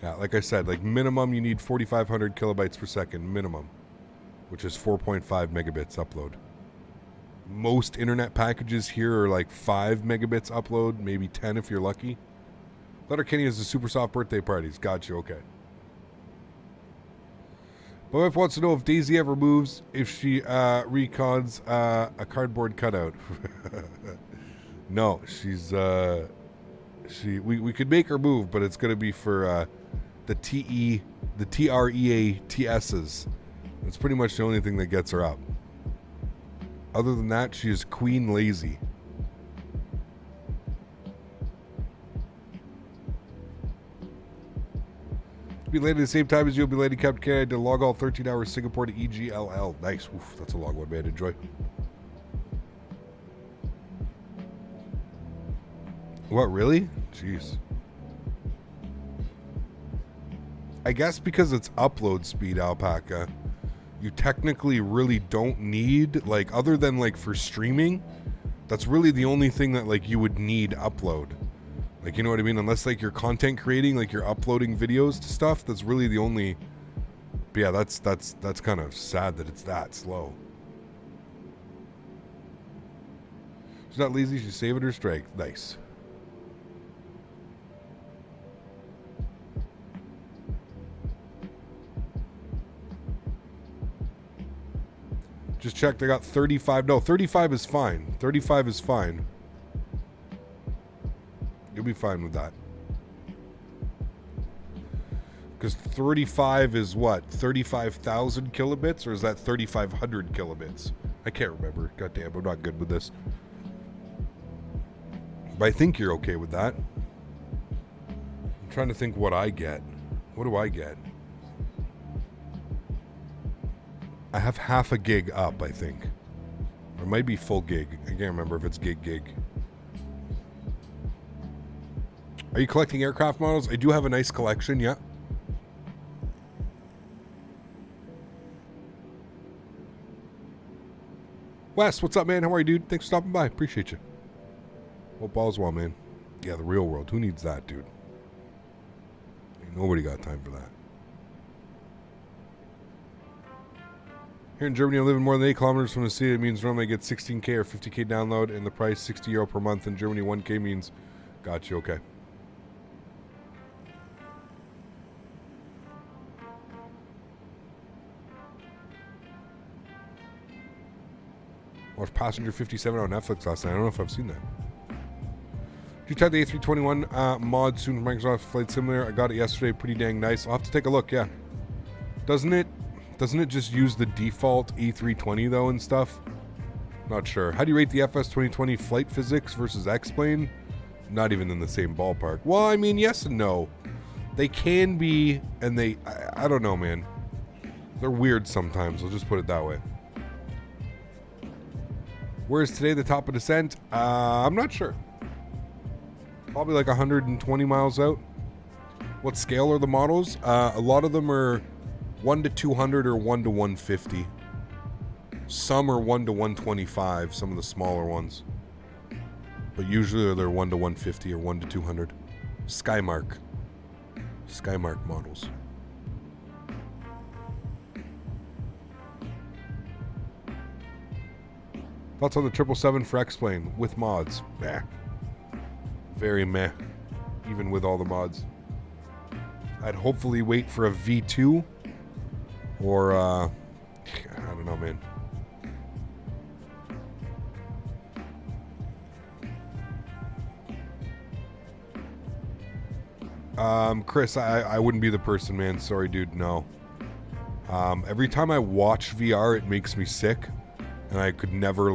Yeah, like I said, like minimum you need 4,500 kilobytes per second. Minimum. Which is 4.5 megabits upload. Most internet packages here are like 5 megabits upload, maybe 10 if you're lucky. Letterkenny has the super soft birthday parties. Gotcha, okay. My wife wants to know if Daisy ever moves, if she recons a cardboard cutout. No, she's we could make her move, but it's gonna be for the TREATSs. That's pretty much the only thing that gets her up. Other than that, she is queen lazy. Be late at the same time as you'll be late to Captain Canada to log all 13 hours Singapore to EGLL. Nice. Oof, that's a long one, man. Enjoy. What, really? Jeez. I guess because it's upload speed, Alpaca, you technically really don't need, like, other than, like, for streaming, that's really the only thing that, like, you would need upload. Like, you know what I mean? Unless, like, you're content creating, like, you're uploading videos to stuff, that's really the only... But yeah, that's kind of sad that it's that slow. She's not lazy, she's saving her strength. Nice. Just checked, I got 35. No, 35 is fine. 35 is fine. You'll be fine with that. Because 35 is what? 35,000 kilobits? Or is that 3,500 kilobits? I can't remember. God damn, I'm not good with this. But I think you're okay with that. I'm trying to think what I get. What do I get? I have half a gig up, I think. Or it might be full gig. I can't remember if it's gig. Are you collecting aircraft models? I do have a nice collection, yeah. Wes, what's up, man? How are you, dude? Thanks for stopping by. Appreciate you. Hope all's well, man. Yeah, the real world. Who needs that, dude? Ain't nobody got time for that. Here in Germany, I'm living more than 8 kilometers from the city. It means normally I get 16K or 50K download, and the price €60 per month. In Germany, 1K means... Got you, okay. Watched Passenger 57 on Netflix last night. I don't know if I've seen that. Did you try the A321 mod soon from Microsoft Flight Simulator? I got it yesterday. Pretty dang nice. I'll have to take a look, yeah. Doesn't it just use the default E320 though and stuff? Not sure. How do you rate the FS 2020 flight physics versus X-Plane? Not even in the same ballpark. Well, I mean, yes and no. They can be, and I don't know, man. They're weird sometimes. I'll just put it that way. Where is today the top of descent? I'm not sure. Probably like 120 miles out. What scale are the models? A lot of them are 1 to 200 or 1 to 150. Some are 1 to 125, some of the smaller ones. But usually they're 1 to 150 or 1 to 200. Skymark models. Thoughts on the 777 for X-Plane with mods? Meh. Very meh. Even with all the mods. I'd hopefully wait for a V2. Or, I don't know, man. Chris, I wouldn't be the person, man. Sorry, dude, no. Every time I watch VR, it makes me sick. And I could never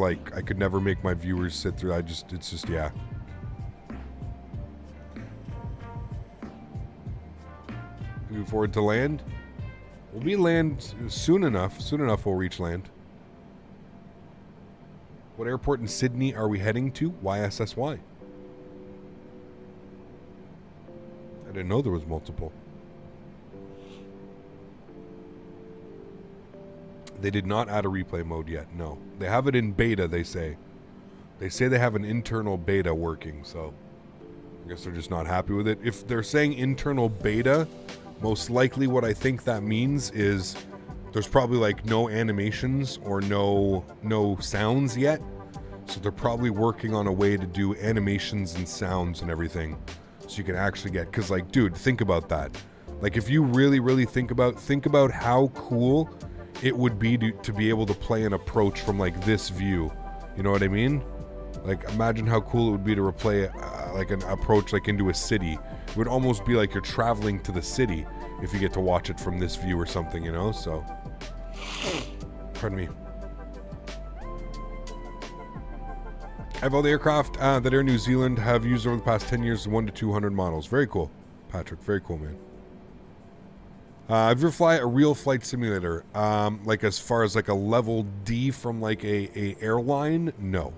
make my viewers sit through. It's just, yeah. Looking forward to land. We'll land soon enough. Soon enough we'll reach land. What airport in Sydney are we heading to? YSSY. I didn't know there was multiple. They did not add a replay mode yet, no. They have it in beta, they say. They say they have an internal beta working, so I guess they're just not happy with it. If they're saying internal beta, most likely what I think that means is there's probably like no animations or no sounds yet. So they're probably working on a way to do animations and sounds and everything. So you can actually get, because like, dude, think about that. Like if you really think about how cool it would be to be able to play an approach from like this view. You know what I mean? Like imagine how cool it would be to replay like an approach like into a city. It would almost be like you're traveling to the city if you get to watch it from this view or something, you know? So, pardon me. I have all the aircraft that Air New Zealand have used over the past 10 years, 1 to 200 models. Very cool, Patrick. Very cool, man. Have you ever fly a real flight simulator? Like as far as like a level D from like a airline? No.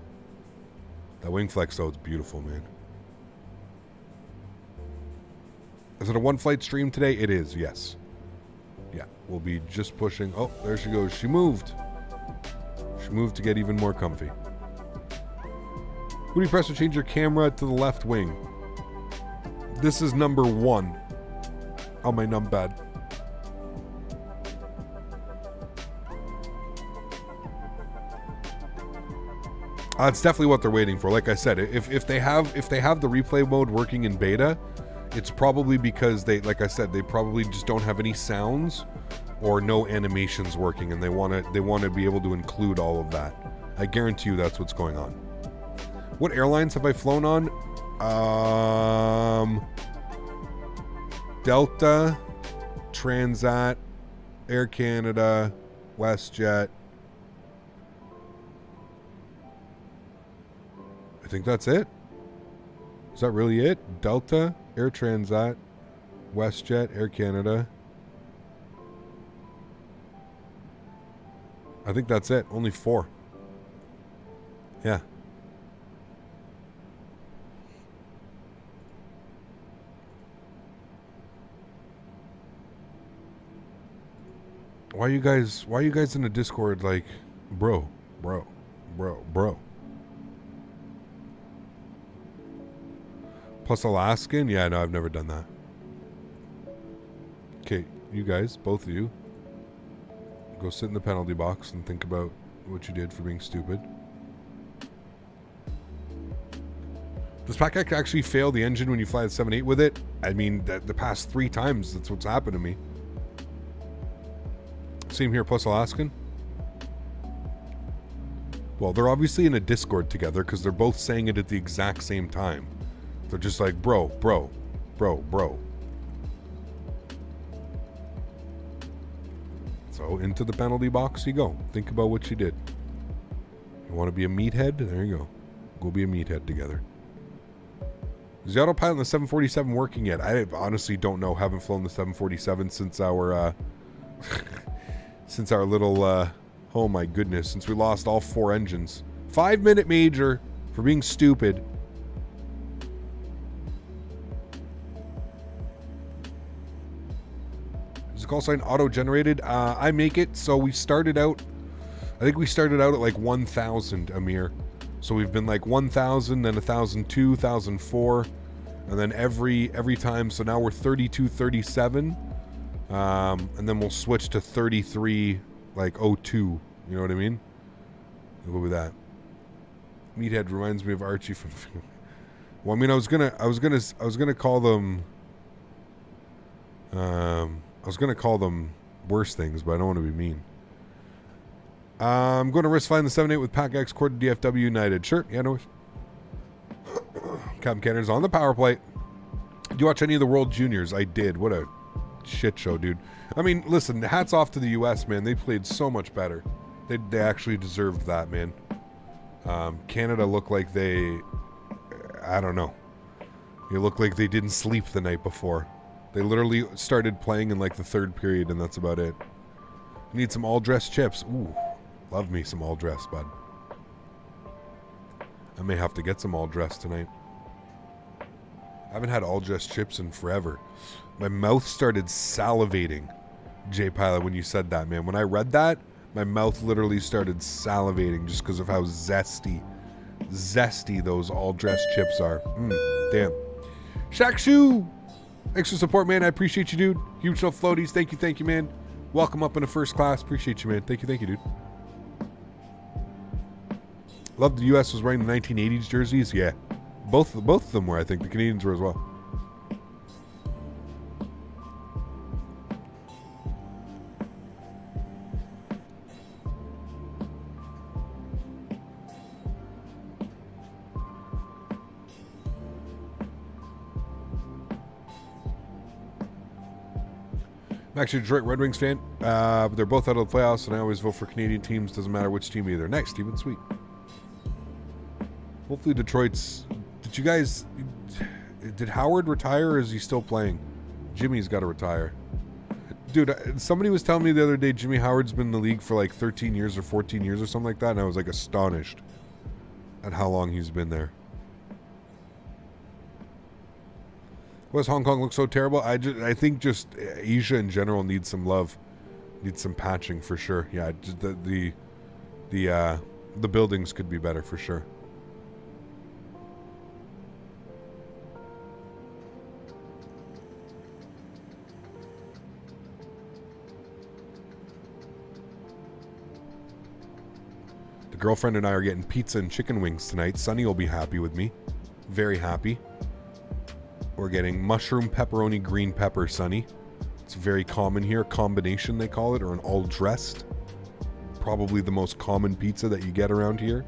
That wing flex though, it's beautiful, man. Is it a one flight stream today? It is, yes. Yeah, we'll be just pushing. Oh, there she goes. She moved. She moved to get even more comfy. Who do you press to change your camera to the left wing? This is number 1 on my numpad. It's definitely what they're waiting for. Like I said, if they have the replay mode working in beta, it's probably because they, like I said, they probably just don't have any sounds or no animations working, and they want to be able to include all of that. I guarantee you that's what's going on. What airlines have I flown on? Delta, Transat, Air Canada, WestJet. I think that's it. Is that really it? Delta, Air Transat, WestJet, Air Canada. I think that's it. Only 4. Yeah. Why are you guys in the Discord like, bro? Plus Alaskan? Yeah, no, I've never done that. Okay, you guys, both of you, go sit in the penalty box and think about what you did for being stupid. Does PAC-X actually fail the engine when you fly the 7.8 with it? I mean, the past 3 times, that's what's happened to me. Same here, plus Alaskan. Well, they're obviously in a Discord together because they're both saying it at the exact same time. They're just like, bro. So into the penalty box you go. Think about what you did. You want to be a meathead? There you go. Go be a meathead together. Is the autopilot in the 747 working yet? I honestly don't know. Haven't flown the 747 since our since our little oh my goodness, since we lost all 4 engines. 5-minute major for being stupid. Is the call sign auto-generated? I make it, so we started out, I think we started out at like 1,000, Amir. So we've been like 1,000, then 1,002, 1,004, and then every time, so now we're 32, 37, and then we'll switch to 33, like 02, you know what I mean? We'll go with that. Meathead reminds me of Archie from, well, I mean, I was gonna call them, I was going to call them worse things, but I don't want to be mean. I'm going to risk flying the 7.8 with PAC-X cord to DFW United. Sure, yeah, no worries. Captain Canada's on the power plate. Did you watch any of the World Juniors? I did. What a shit show, dude. I mean, listen, hats off to the U.S., man. They played so much better. They actually deserved that, man. Canada looked like they, I don't know. They looked like they didn't sleep the night before. They literally started playing in like the 3rd period, and that's about it. Need some all-dressed chips. Ooh, love me some all-dressed, bud. I may have to get some all-dressed tonight. I haven't had all-dressed chips in forever. My mouth started salivating, J-Pilot, when you said that, man. When I read that, my mouth literally started salivating just because of how zesty those all-dressed chips are. Damn. Shakshu! Extra support, man. I appreciate you, dude. Huge self floaties. Thank you, man. Welcome up in the first class. Appreciate you, man. Thank you, dude. Love the U.S. was wearing the 1980s jerseys. Yeah. Both of them were, I think. The Canadians were as well. I'm actually a Detroit Red Wings fan, but they're both out of the playoffs, and I always vote for Canadian teams. Doesn't matter which team either. Next, Steven, sweet. Hopefully Detroit's... Did Howard retire, or is he still playing? Jimmy's got to retire. Dude, somebody was telling me the other day Jimmy Howard's been in the league for like 13 years or 14 years or something like that, and I was like astonished at how long he's been there. Why does Hong Kong look so terrible? I think just Asia in general needs some love, needs some patching for sure. Yeah, just the buildings could be better for sure. The girlfriend and I are getting pizza and chicken wings tonight. Sunny will be happy with me. Very happy. We're getting mushroom, pepperoni, green pepper, Sunny. It's very common here. Combination, they call it, or an all-dressed. Probably the most common pizza that you get around here.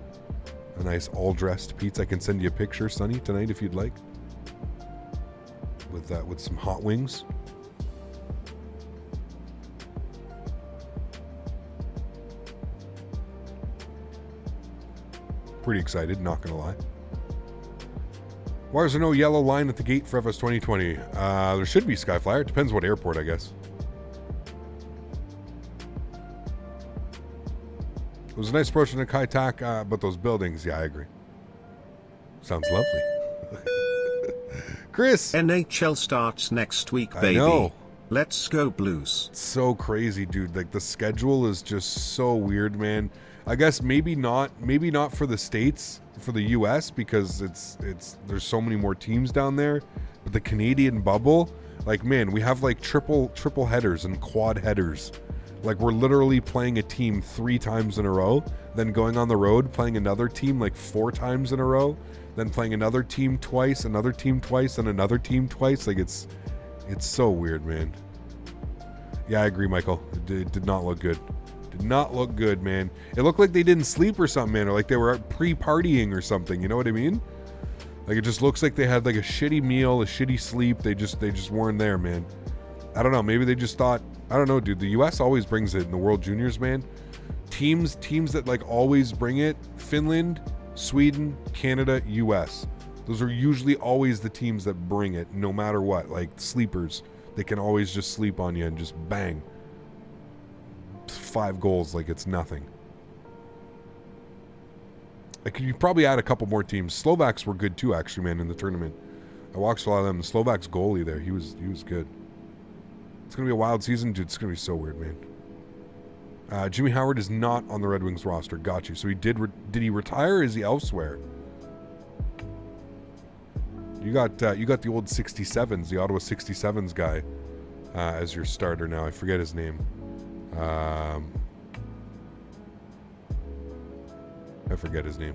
A nice all-dressed pizza. I can send you a picture, Sunny, tonight if you'd like. With some hot wings. Pretty excited, not gonna lie. Why is there no yellow line at the gate for FS 2020? There should be Skyflyer. It depends what airport, I guess. It was a nice approach in the Kai Tak, but those buildings, yeah, I agree. Sounds lovely. Chris! NHL starts next week, baby. I know. Let's go Blues. It's so crazy, dude. Like, the schedule is just so weird, man. I guess maybe not for the States, for the US, because there's so many more teams down there. But the Canadian bubble, like, man, we have like triple headers and quad headers. Like, we're literally playing a team 3 times in a row, then going on the road, playing another team like 4 times in a row, then playing another team twice, another team twice, and another team twice. Like, it's so weird, man. Yeah, I agree, Michael. It did not look good. Did not look good, man. It looked like they didn't sleep or something, man, or like they were pre-partying or something. You know what I mean? Like, it just looks like they had like a shitty meal, a shitty sleep. They just weren't there, man. I don't know. Maybe they just thought, I don't know, dude. The US always brings it in the World Juniors, man. Teams that like always bring it: Finland, Sweden, Canada, US. Those are usually always the teams that bring it, no matter what. Like sleepers, they can always just sleep on you and just bang. 5 goals like it's nothing. Like, you probably add a couple more teams. Slovaks were good too, actually, man, in the tournament. I watched a lot of them. The Slovaks goalie there, he was good. It's gonna be a wild season, dude. It's gonna be so weird, man. Jimmy Howard is not on the Red Wings roster. Got you. So he did he retire, or is he elsewhere? You got the old 67s, the Ottawa 67s guy, as your starter now. I forget his name. I forget his name.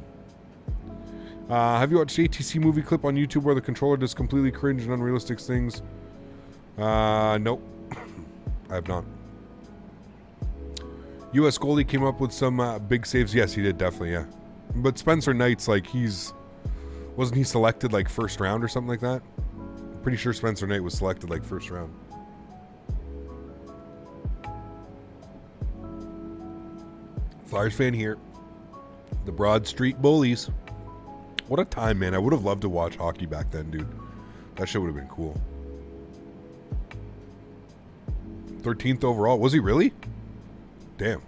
Have you watched the ATC movie clip on YouTube where the controller does completely cringe and unrealistic things? Nope. I have not. US goalie came up with some big saves. Yes, he did, definitely, yeah. But Spencer Knight's like, wasn't he selected like first round or something like that? I'm pretty sure Spencer Knight was selected like first round. Flyers fan here. The Broad Street Bullies. What a time, man. I would have loved to watch hockey back then, dude. That shit would have been cool. 13th overall. Was he really? Damn.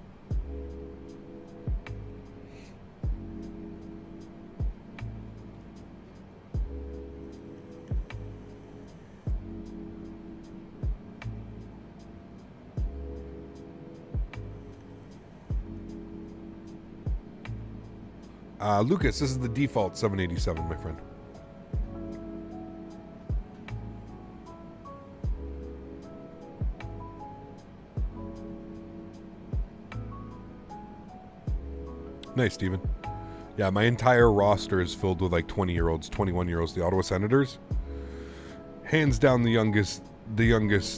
Lucas, this is the default 787, my friend. Nice, Steven. Yeah, my entire roster is filled with like 20-year-olds, 21-year-olds, the Ottawa Senators. Hands down the youngest,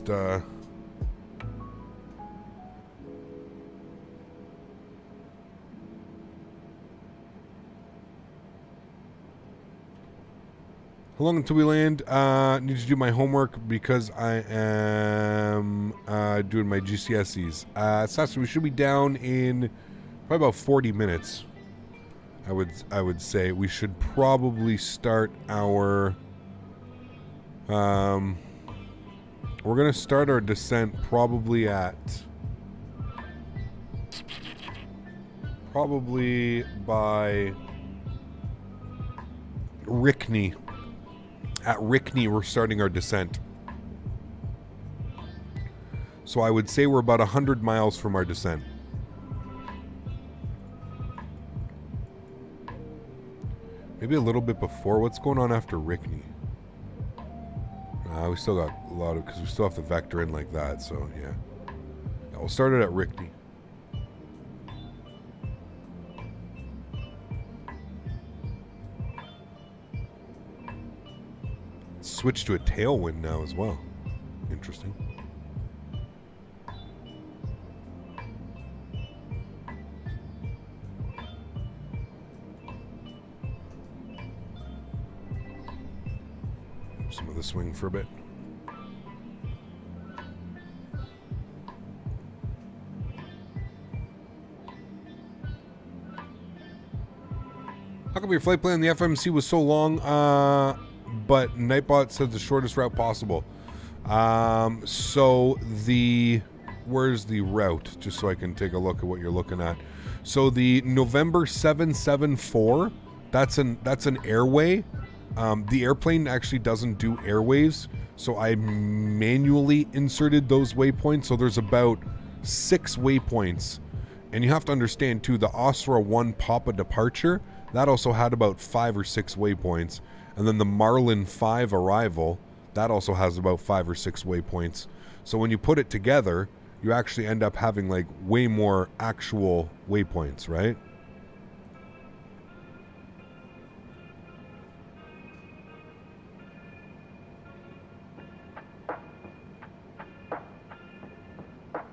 how long until we land? Need to do my homework because I am doing my GCSEs. Sasha, we should be down in probably about 40 minutes. I would say we should probably start our We're going to start our descent probably by Rickney. At Rickney, we're starting our descent. So I would say we're about 100 miles from our descent. Maybe a little bit before. What's going on after Rickney? We still got a lot of, because we still have to vector in like that, so yeah. We'll start it at Rickney. Switch to a tailwind now as well. Interesting. Some of the swing for a bit. How come your flight plan in the FMC was so long, but Nightbot said the shortest route possible? So where's the route? Just so I can take a look at what you're looking at. So the November 774, that's an airway. The airplane actually doesn't do airways, so I manually inserted those waypoints. So there's about 6 waypoints, and you have to understand too, the Osra 1 Papa departure, that also had about 5 or 6 waypoints, and then the Marlin 5 arrival, that also has about 5 or 6 waypoints. So when you put it together, you actually end up having like way more actual waypoints, right?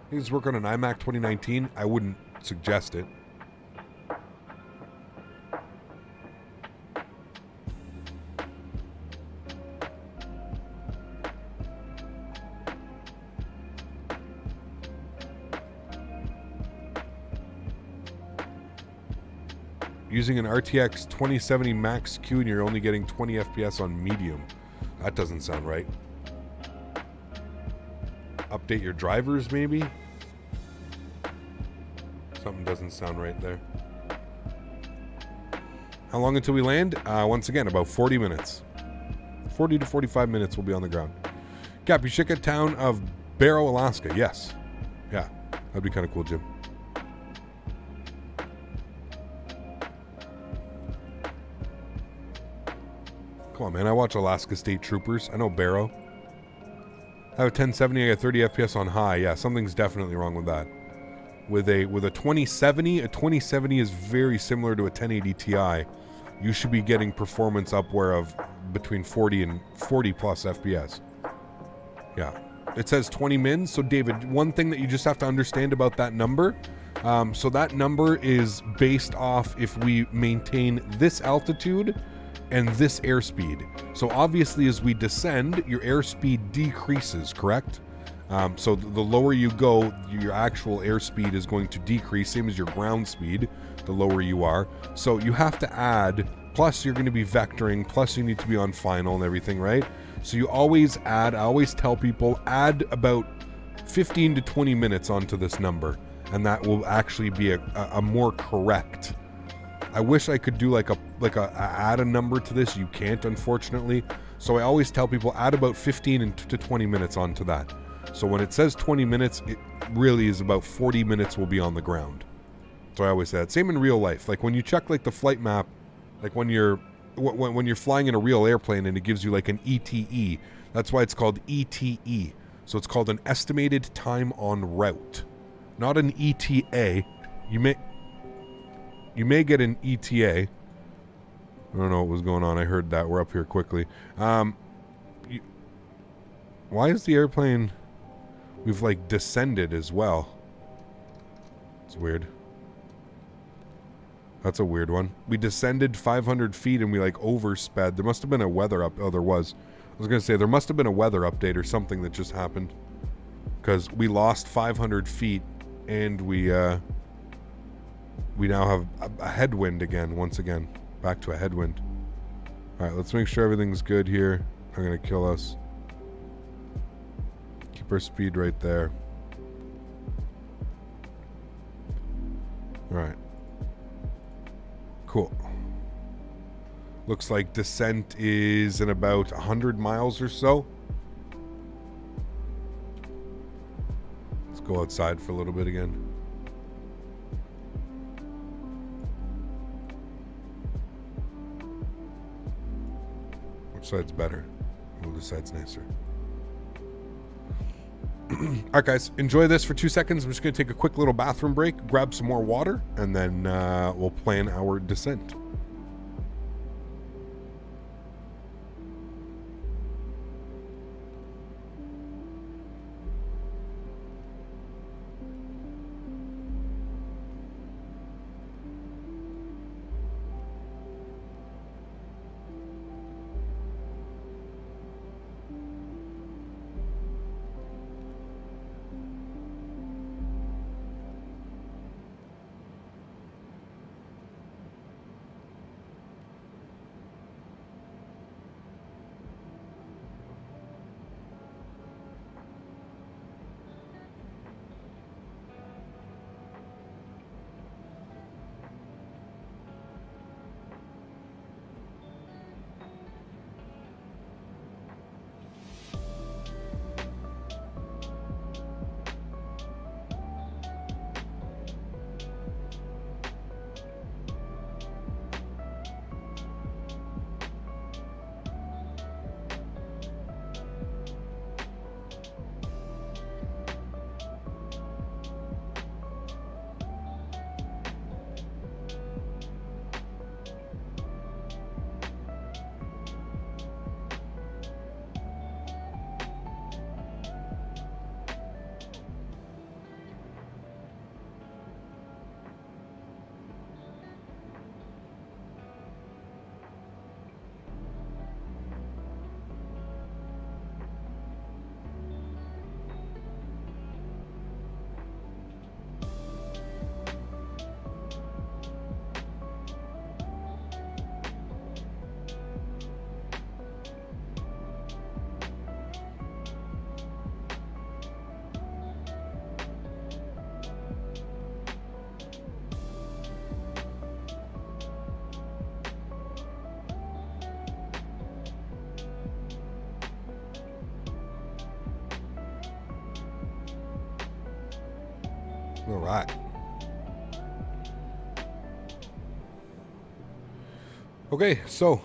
He's working on an iMac 2019. I wouldn't suggest it. Using an RTX 2070 Max Q and you're only getting 20 FPS on medium. That doesn't sound right. Update your drivers, maybe? Something doesn't sound right there. How long until we land? Once again, about 40 minutes. 40 to 45 minutes we'll be on the ground. Capuchica town of Barrow, Alaska. Yes. Yeah, that'd be kind of cool, Jim. Come on, man. I watch Alaska State Troopers. I know Barrow. I have a 1070, I got 30 FPS on high. Yeah, something's definitely wrong with that. With a 2070 is very similar to a 1080 Ti. You should be getting performance upward of between 40 and 40 plus FPS. Yeah. It says 20 mins. So David, one thing that you just have to understand about that number, so that number is based off if we maintain this altitude and this airspeed. So obviously as we descend, your airspeed decreases, correct? So the lower you go, your actual airspeed is going to decrease, same as your ground speed, the lower you are. So you have to add, plus you're going to be vectoring, plus you need to be on final and everything, right? So you always add, I always tell people, add about 15 to 20 minutes onto this number, and that will actually be a more correct. I wish I could do like a add a number to this. You can't, unfortunately. So I always tell people add about 15 to 20 minutes onto that. So when it says 20 minutes, it really is about 40 minutes will be on the ground. So I always say that. Same in real life. Like when you check like the flight map, like when you're flying in a real airplane and it gives you like an ETE, that's why it's called ETE. So it's called an estimated time on route, not an ETA. You may get an ETA. I don't know what was going on. I heard that. We're up here quickly. Why is the airplane... We've like descended as well. It's weird. That's a weird one. We descended 500 feet and we like oversped. There must have been a weather up... Oh, there was. I was going to say there must have been a weather update or something that just happened. Because we lost 500 feet and we now have a headwind again, once again. Back to a headwind. Alright, let's make sure everything's good here. They're going to kill us. Keep our speed right there. All right. Cool. Looks like descent is in about 100 miles or so. Let's go outside for a little bit again. Which side's better? Oh, this side's nicer. Alright guys, enjoy this for 2 seconds. I'm just going to take a quick little bathroom break, grab some more water, and then we'll plan our descent. All right. Okay, so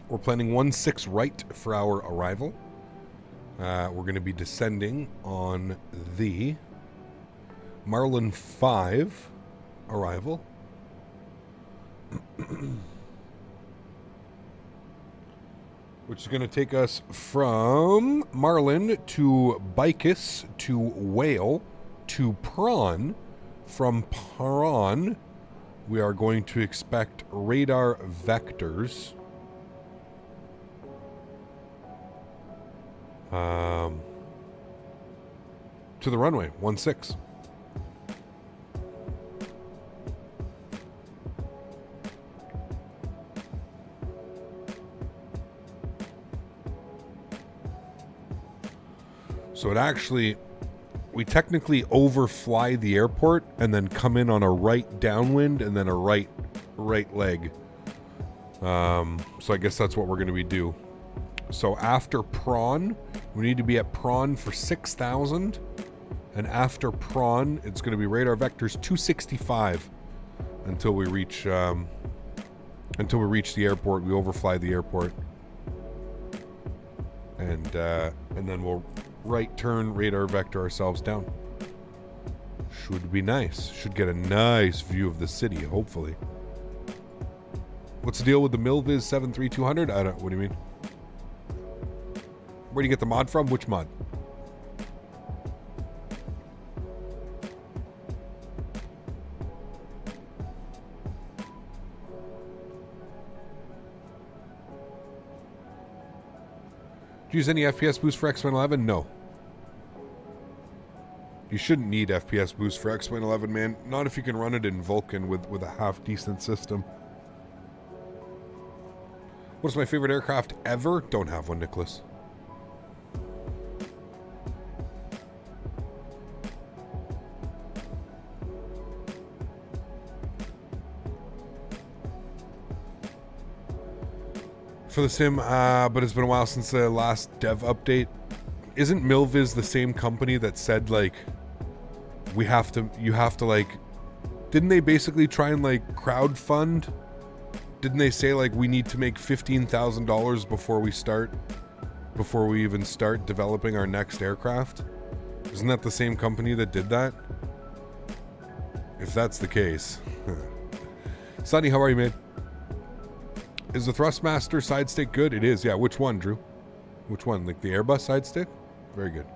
we're planning 1-6 right for our arrival. We're going to be descending on the Marlin 5 arrival. Which is going to take us from Marlin to Bicus to Whale to Prawn. From Prawn, we are going to expect radar vectors. To the runway, 16. So it actually, we technically overfly the airport and then come in on a right downwind and then a right leg. So I guess that's what we're going to be do. So after Prawn, we need to be at Prawn for 6,000. And after Prawn, it's going to be radar vectors 265 until we reach the airport. We overfly the airport. And then we'll right turn radar vector ourselves down. Should be nice. Should get a nice view of the city, hopefully. What's the deal with the Milviz 73200? What do you mean? Where do you get the mod from? Which mod? Do you use any FPS boost for X-Men11? No. You shouldn't need FPS boost for X-Men11, man. Not if you can run it in Vulcan with a half-decent system. What's my favorite aircraft ever? Don't have one, Nicholas. for the sim, but it's been a while since the last dev update. Isn't Milviz the same company that said, like, you have to, like, didn't they basically try and, like, crowdfund? Didn't they say, like, we need to make $15,000 before we even start developing our next aircraft? Isn't that the same company that did that? If that's the case. Sonny, how are you, man? Is the Thrustmaster side stick good? It is, yeah. Which one, Drew? Which one? Like the Airbus side stick? Very good.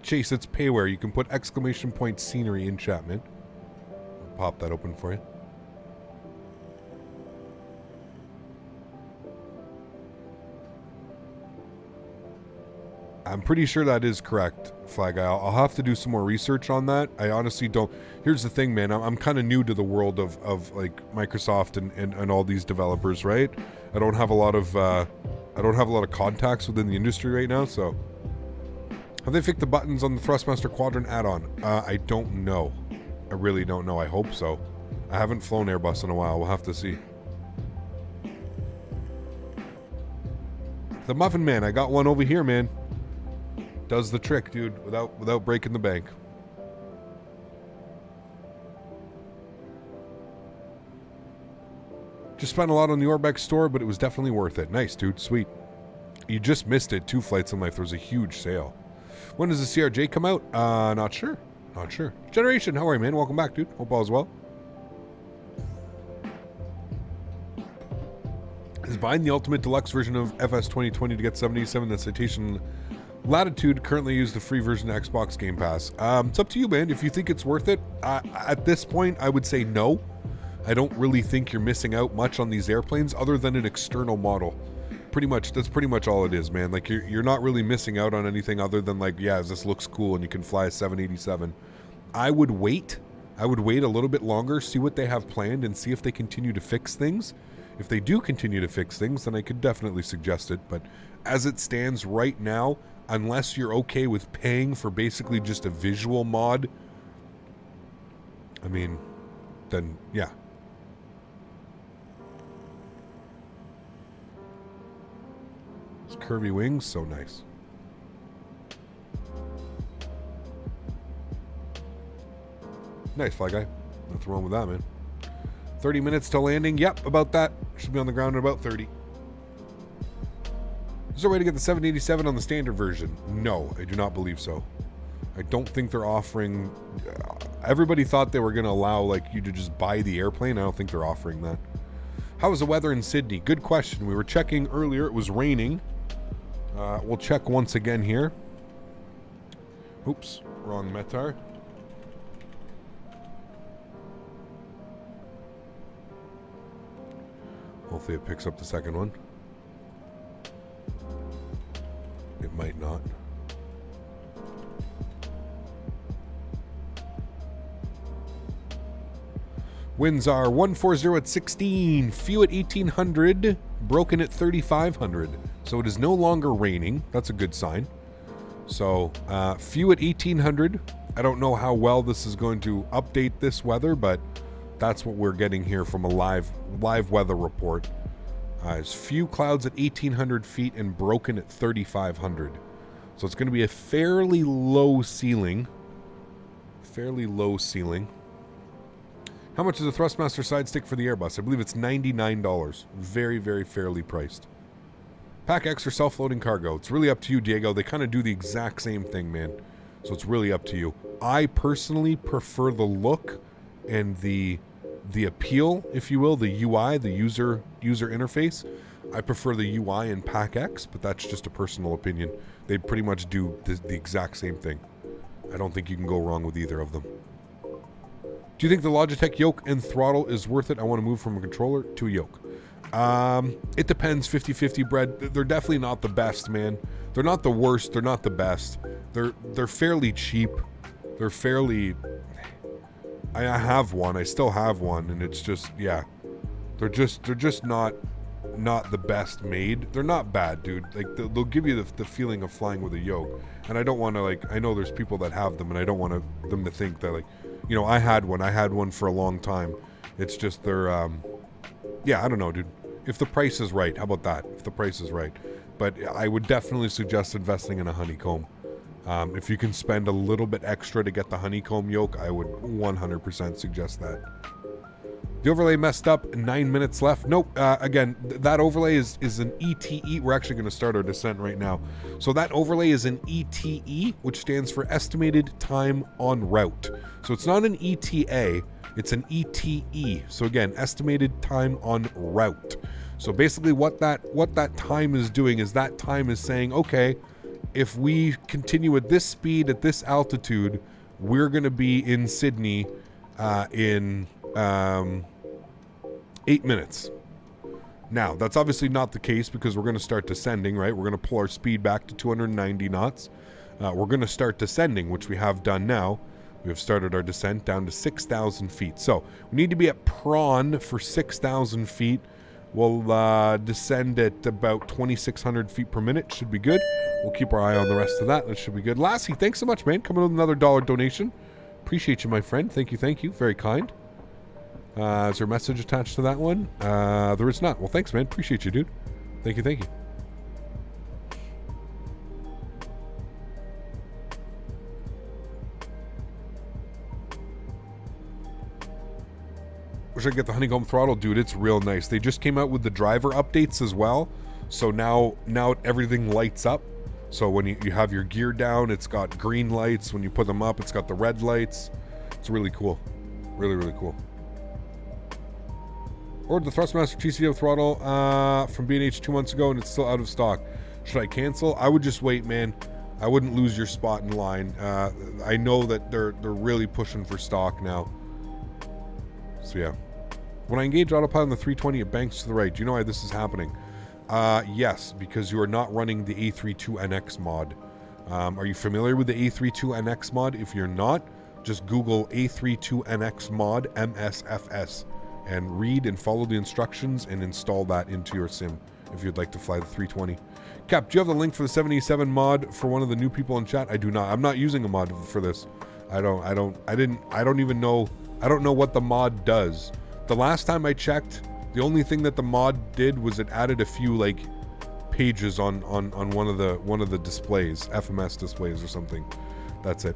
Chase, it's payware. You can put exclamation point scenery in chat, man. I'll pop that open for you. I'm pretty sure that is correct, Flag Guy. I'll have to do some more research on that. I honestly don't. Here's the thing, man. I'm kind of new to the world of like Microsoft and all these developers, right? I don't have a lot of contacts within the industry right now. So, have they fixed the buttons on the Thrustmaster Quadrant add-on? I don't know. I really don't know. I hope so. I haven't flown Airbus in a while. We'll have to see. The Muffin Man. I got one over here, man. Does the trick, dude, without breaking the bank. Just spent a lot on the Orbex store, but it was definitely worth it. Nice, dude. Sweet. You just missed it. 2 flights in life. There was a huge sale. When does the CRJ come out? Not sure. Not sure. Generation, how are you, man? Welcome back, dude. Hope all is well. Is buying the Ultimate Deluxe version of FS 2020 to get 787 the Citation Latitude currently use the free version of Xbox Game Pass. It's up to you, man. If you think it's worth it, at this point, I would say no. I don't really think you're missing out much on these airplanes other than an external model. That's pretty much all it is, man. Like, you're not really missing out on anything other than, like, yeah, this looks cool and you can fly a 787. I would wait. I would wait a little bit longer, see what they have planned, and see if they continue to fix things. If they do continue to fix things, then I could definitely suggest it. But as it stands right now, unless you're okay with paying for basically just a visual mod, I mean, then yeah. Those curvy wings, so nice. Nice, Fly Guy. Nothing wrong with that, man. 30 minutes to landing. Yep, about that. Should be on the ground in about 30. Is there a way to get the 787 on the standard version? No, I do not believe so. I don't think they're offering... everybody thought they were going to allow, like, you to just buy the airplane. I don't think they're offering that. How is the weather in Sydney? Good question. We were checking earlier. It was raining. We'll check once again here. Oops, wrong METAR. Hopefully it picks up the second one. It might not. Winds are 140 at 16, few at 1800, broken at 3500. So it is no longer raining. That's a good sign. So few at 1800. I don't know how well this is going to update this weather, but that's what we're getting here from a live weather report. It's few clouds at 1800 feet and broken at 3500. So it's going to be a fairly low ceiling. Fairly low ceiling. How much is a Thrustmaster side stick for the Airbus? I believe it's $99. Very, very fairly priced. Pack X or self-loading cargo. It's really up to you, Diego. They kind of do the exact same thing, man. So it's really up to you. I personally prefer the look and the appeal, if you will, the UI, the user interface. I prefer the UI in Pack X, but that's just a personal opinion. They pretty much do the exact same thing. I don't think you can go wrong with either of them. Do you think the Logitech yoke and throttle is worth it? I want to move from a controller to a yoke. It depends, 50-50 bread. They're definitely not the best, man. They're not the worst. They're not the best. They're fairly cheap. They're fairly... I have one. I still have one, and it's just, yeah. They're just not not the best made. They're not bad, dude. Like they'll give you the feeling of flying with a yoke. And I don't want to, like, I know there's people that have them, and I don't want them to think that, like, you know, I had one for a long time. It's just they're yeah, I don't know, dude. If the price is right, how about that? If the price is right. But I would definitely suggest investing in a Honeycomb. If you can spend a little bit extra to get the Honeycomb yoke, I would 100% suggest that. The overlay messed up, 9 minutes left. Nope, again, that overlay is an ETE. We're actually going to start our descent right now. So that overlay is an ETE, which stands for Estimated Time on Route. So it's not an ETA, it's an ETE. So again, Estimated Time on Route. So basically what that time is doing is that time is saying, okay, if we continue at this speed, at this altitude, we're going to be in Sydney in 8 minutes. Now, that's obviously not the case because we're going to start descending, right? We're going to pull our speed back to 290 knots. We're going to start descending, which we have done now. We have started our descent down to 6,000 feet. So we need to be at prawn for 6,000 feet. We'll descend at about 2,600 feet per minute. Should be good. We'll keep our eye on the rest of that. That should be good. Lassie, thanks so much, man. Coming with another $1 donation. Appreciate you, my friend. Thank you, thank you. Very kind. Is there a message attached to that one? There is not. Well, thanks, man. Appreciate you, dude. Thank you, thank you. Wish I could get the Honeycomb throttle. Dude, it's real nice. They just came out with the driver updates as well. So now everything lights up. So when you have your gear down, it's got green lights. When you put them up, it's got the red lights. It's really cool. Really, really cool. Ordered the Thrustmaster TCO throttle from B&H 2 months ago, and it's still out of stock. Should I cancel? I would just wait, man. I wouldn't lose your spot in line. I know that they're really pushing for stock now. So yeah. When I engage autopilot on the 320, it banks to the right. Do you know why this is happening? Yes, because you are not running the A32NX mod. Are you familiar with the A32NX mod? If you're not, just Google A32NX mod MSFS and read and follow the instructions and install that into your sim if you'd like to fly the 320. Cap, do you have the link for the 77 mod for one of the new people in chat? I do not. I'm not using a mod for this. I don't even know. I don't know what the mod does. The last time I checked, the only thing that the mod did was it added a few like pages on one of the displays, FMS displays or something. That's it.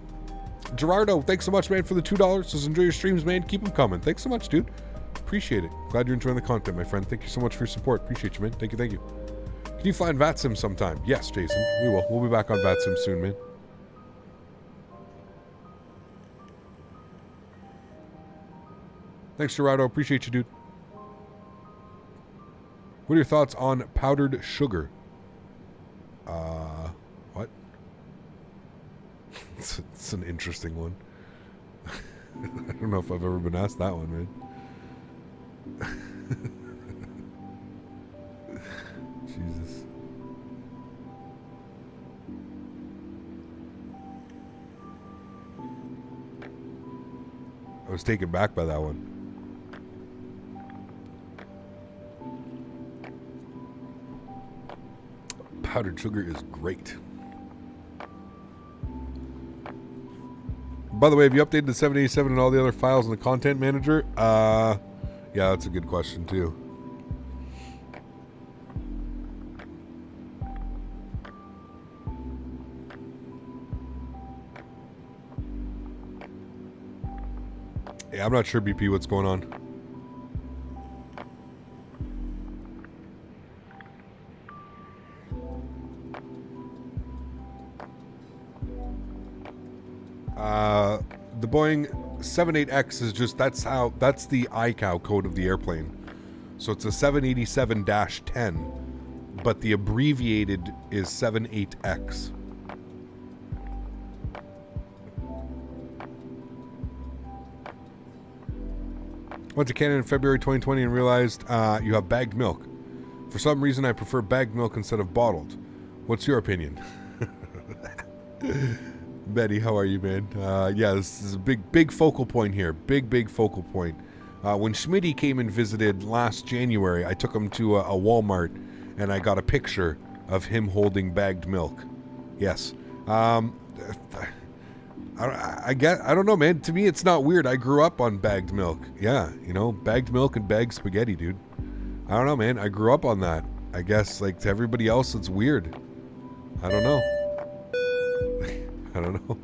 Gerardo, thanks so much, man, for the $2. Just enjoy your streams, man. Keep them coming. Thanks so much, dude. Appreciate it. Glad you're enjoying the content, my friend. Thank you so much for your support. Appreciate you, man. Thank you, thank you. Can you fly in VATSIM sometime? Yes, Jason. We will. We'll be back on VATSIM soon, man. Thanks, Gerardo. Appreciate you, dude. What are your thoughts on powdered sugar? What? It's an interesting one. I don't know if I've ever been asked that one, man. Jesus. I was taken back by that one. Powdered sugar is great. By the way, have you updated the 787 and all the other files in the content manager? Yeah, that's a good question too. Yeah, I'm not sure, BP, what's going on. The Boeing 78X is just, that's the ICAO code of the airplane. So it's a 787-10, but the abbreviated is 78X. Went to Canada in February 2020 and realized you have bagged milk. For some reason, I prefer bagged milk instead of bottled. What's your opinion? Betty, how are you, man? Yeah, this is a big focal point here. Big focal point. When Smitty came and visited last January, I took him to a Walmart, and I got a picture of him holding bagged milk. Yes. I don't know, man. To me, it's not weird. I grew up on bagged milk. Yeah, you know, bagged milk and bagged spaghetti, dude. I don't know, man. I grew up on that. I guess, like, to everybody else, it's weird. I don't know. I don't know.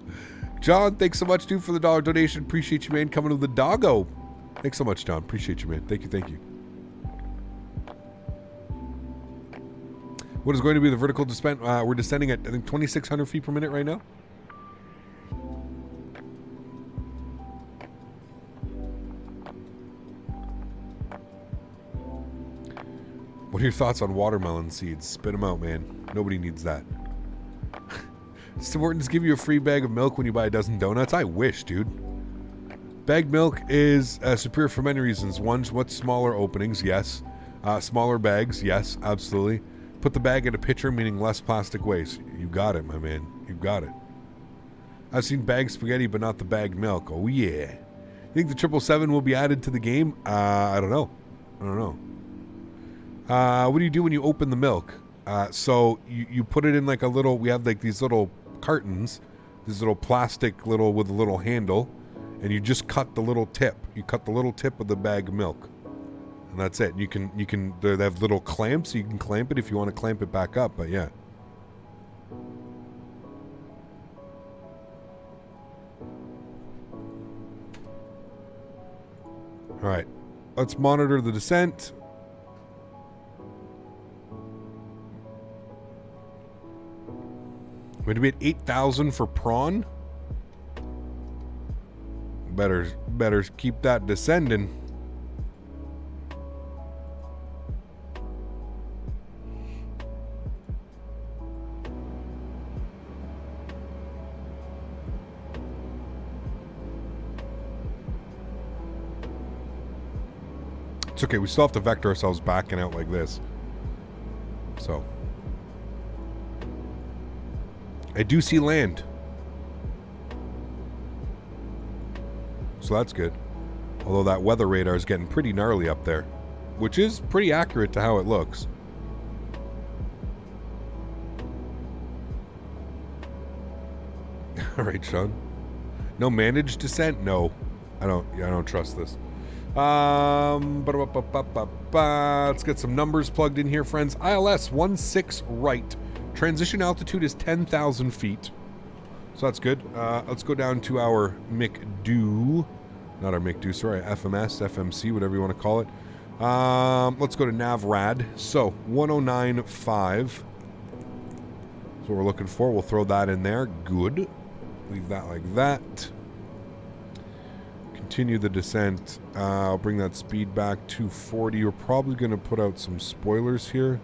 John, thanks so much, dude, for the $1 donation. Appreciate you, man. Coming to the doggo. Thanks so much, John. Appreciate you, man. Thank you, thank you. What is going to be the vertical descent? We're descending at, I think, 2,600 feet per minute right now. What are your thoughts on watermelon seeds? Spit them out, man. Nobody needs that. Tim Hortons give you a free bag of milk when you buy a dozen donuts? I wish, dude. Bagged milk is superior for many reasons. One, what's smaller openings? Yes. Smaller bags? Yes, absolutely. Put the bag in a pitcher, meaning less plastic waste. You got it, my man. You got it. I've seen bagged spaghetti, but not the bagged milk. Oh, yeah. You think the 777 will be added to the game? I don't know. I don't know. What do you do when you open the milk? So you put it in like a little, we have like these little cartons, these little plastic with a little handle, and you just cut the little tip. You cut the little tip of the bag of milk. And that's it. You can, they have little clamps, so you can clamp it if you want to clamp it back up, but yeah. All right, let's monitor the descent. We're going to be at 8,000 for prawn. Better keep that descending. It's okay, we still have to vector ourselves back and out like this. So I do see land. So that's good. Although that weather radar is getting pretty gnarly up there, which is pretty accurate to how it looks. All right, Sean. No managed descent? No. I don't trust this. Let's get some numbers plugged in here, friends. ILS 16 right. Transition altitude is 10,000 feet. So that's good. Let's go down to our McDo. Not our McDo, sorry. FMS, FMC, whatever you want to call it. Let's go to NavRad. So 109.5. That's what we're looking for. We'll throw that in there. Good. Leave that like that. Continue the descent. I'll bring that speed back to 40. We're probably going to put out some spoilers here.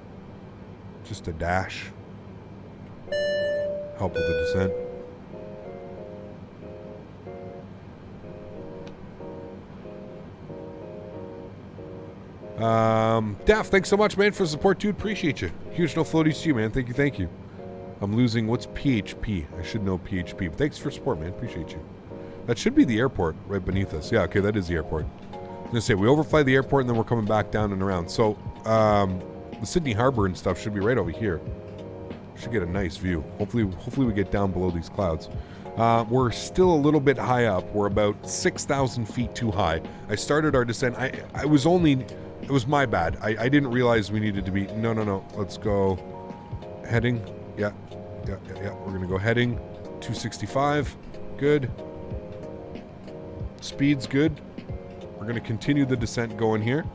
Just a dash. Help with the descent. Daff, thanks so much, man, for the support, dude. Appreciate you. Huge no floaties to you, man. Thank you. I'm losing, what's PHP? I should know PHP, but thanks for support, man. Appreciate you. That should be the airport right beneath us. Yeah, okay, that is the airport. I was gonna say, we overfly the airport and then we're coming back down and around. So, the Sydney Harbor and stuff should be right over here. Should get a nice view. Hopefully we get down below these clouds. We're still a little bit high up. We're about 6,000 feet too high. I started our descent. It was my bad. I didn't realize we needed to be, no. Let's go heading. Yeah. We're going to go heading 265. Good. Speed's good. We're going to continue the descent going here.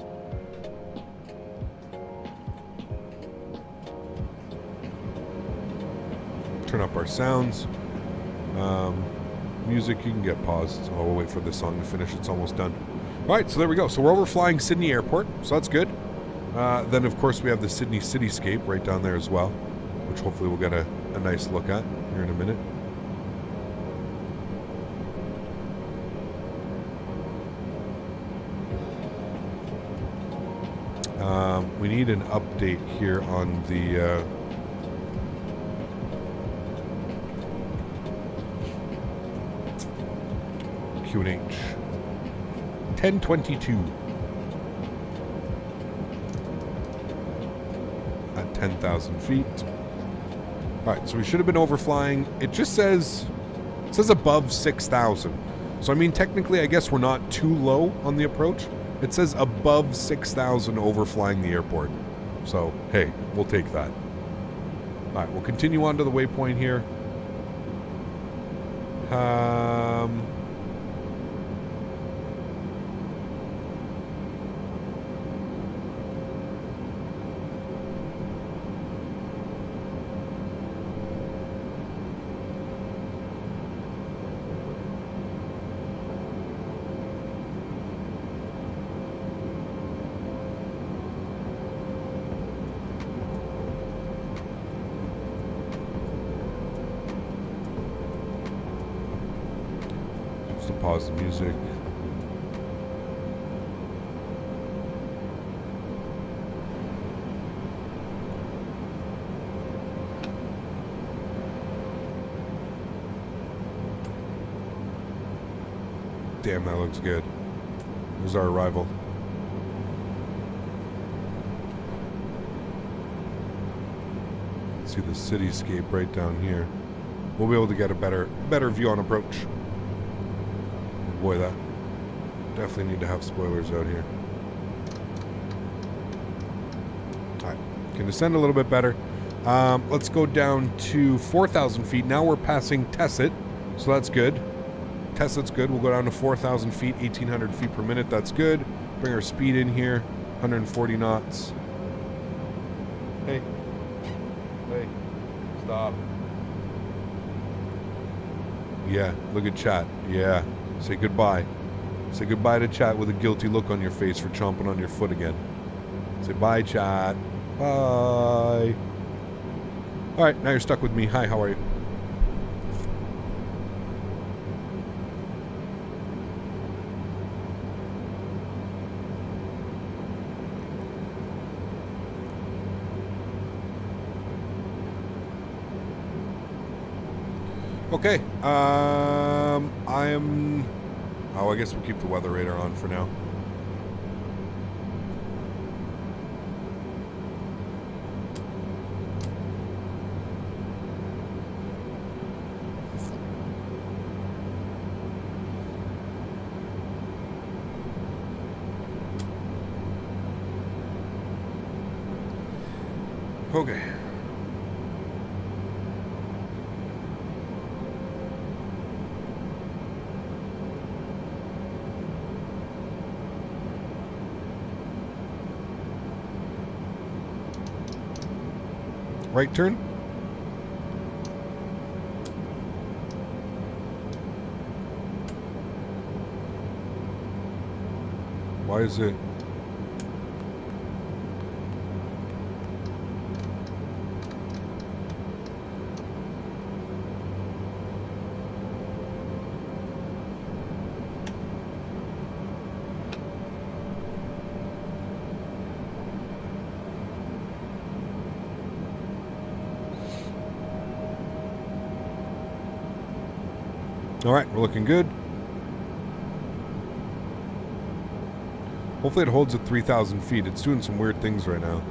Turn up our sounds. Music, you can get paused. So we'll wait for this song to finish. It's almost done. All right, so there we go. So we're overflying Sydney Airport, so that's good. Then, of course, we have the Sydney cityscape right down there as well, which hopefully we'll get a nice look at here in a minute. We need an update here on the QNH. 1022. At 10,000 feet. Alright, so we should have been overflying. It just says... It says above 6,000. So, I mean, technically, I guess we're not too low on the approach. It says above 6,000 overflying the airport. So, hey, we'll take that. Alright, we'll continue on to the waypoint here. Pause the music. Damn, that looks good. There's our arrival. See the cityscape right down here. We'll be able to get a better view on approach. Boy, that definitely need to have spoilers out here. Alright, can descend a little bit better. Let's go down to 4,000 feet. Now we're passing Tessit, so that's good. Tessit's good. We'll go down to 4,000 feet, 1,800 feet per minute. That's good. Bring our speed in here, 140 knots. Hey. Hey. Stop. Yeah, look at chat. Yeah. Say goodbye. Say goodbye to chat with a guilty look on your face for chomping on your foot again. Say bye, chat. Bye. Alright, now you're stuck with me. Hi, how are you? Okay, I am... Oh, I guess we'll keep the weather radar on for now. Okay. Right turn. Why is it? All right, we're looking good. Hopefully it holds at 3,000 feet. It's doing some weird things right now.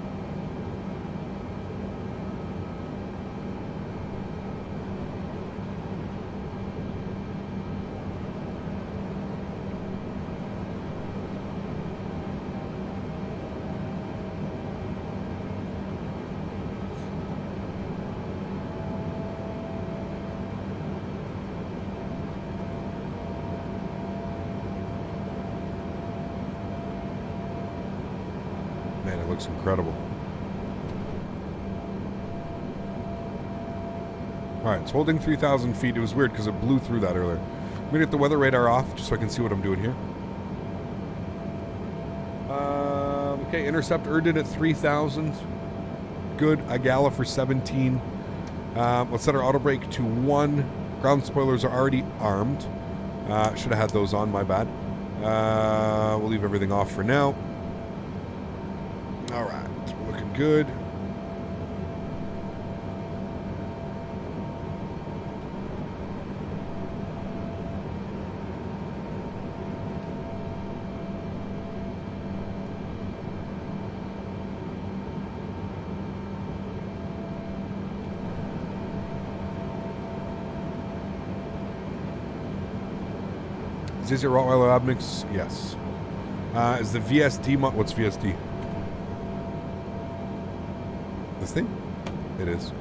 Looks incredible. Alright, it's holding 3,000 feet. It was weird because it blew through that earlier. I'm going to get the weather radar off just so I can see what I'm doing here. Okay, intercept Erdid at 3,000. Good. Agala for 17. Let's set our auto brake to 1. Ground spoilers are already armed. Should have had those on, my bad. We'll leave everything off for now. All right, we're looking good. Is this your Rottweiler lab mix? Yes. Is the VSD mod? What's VSD? This thing? It is.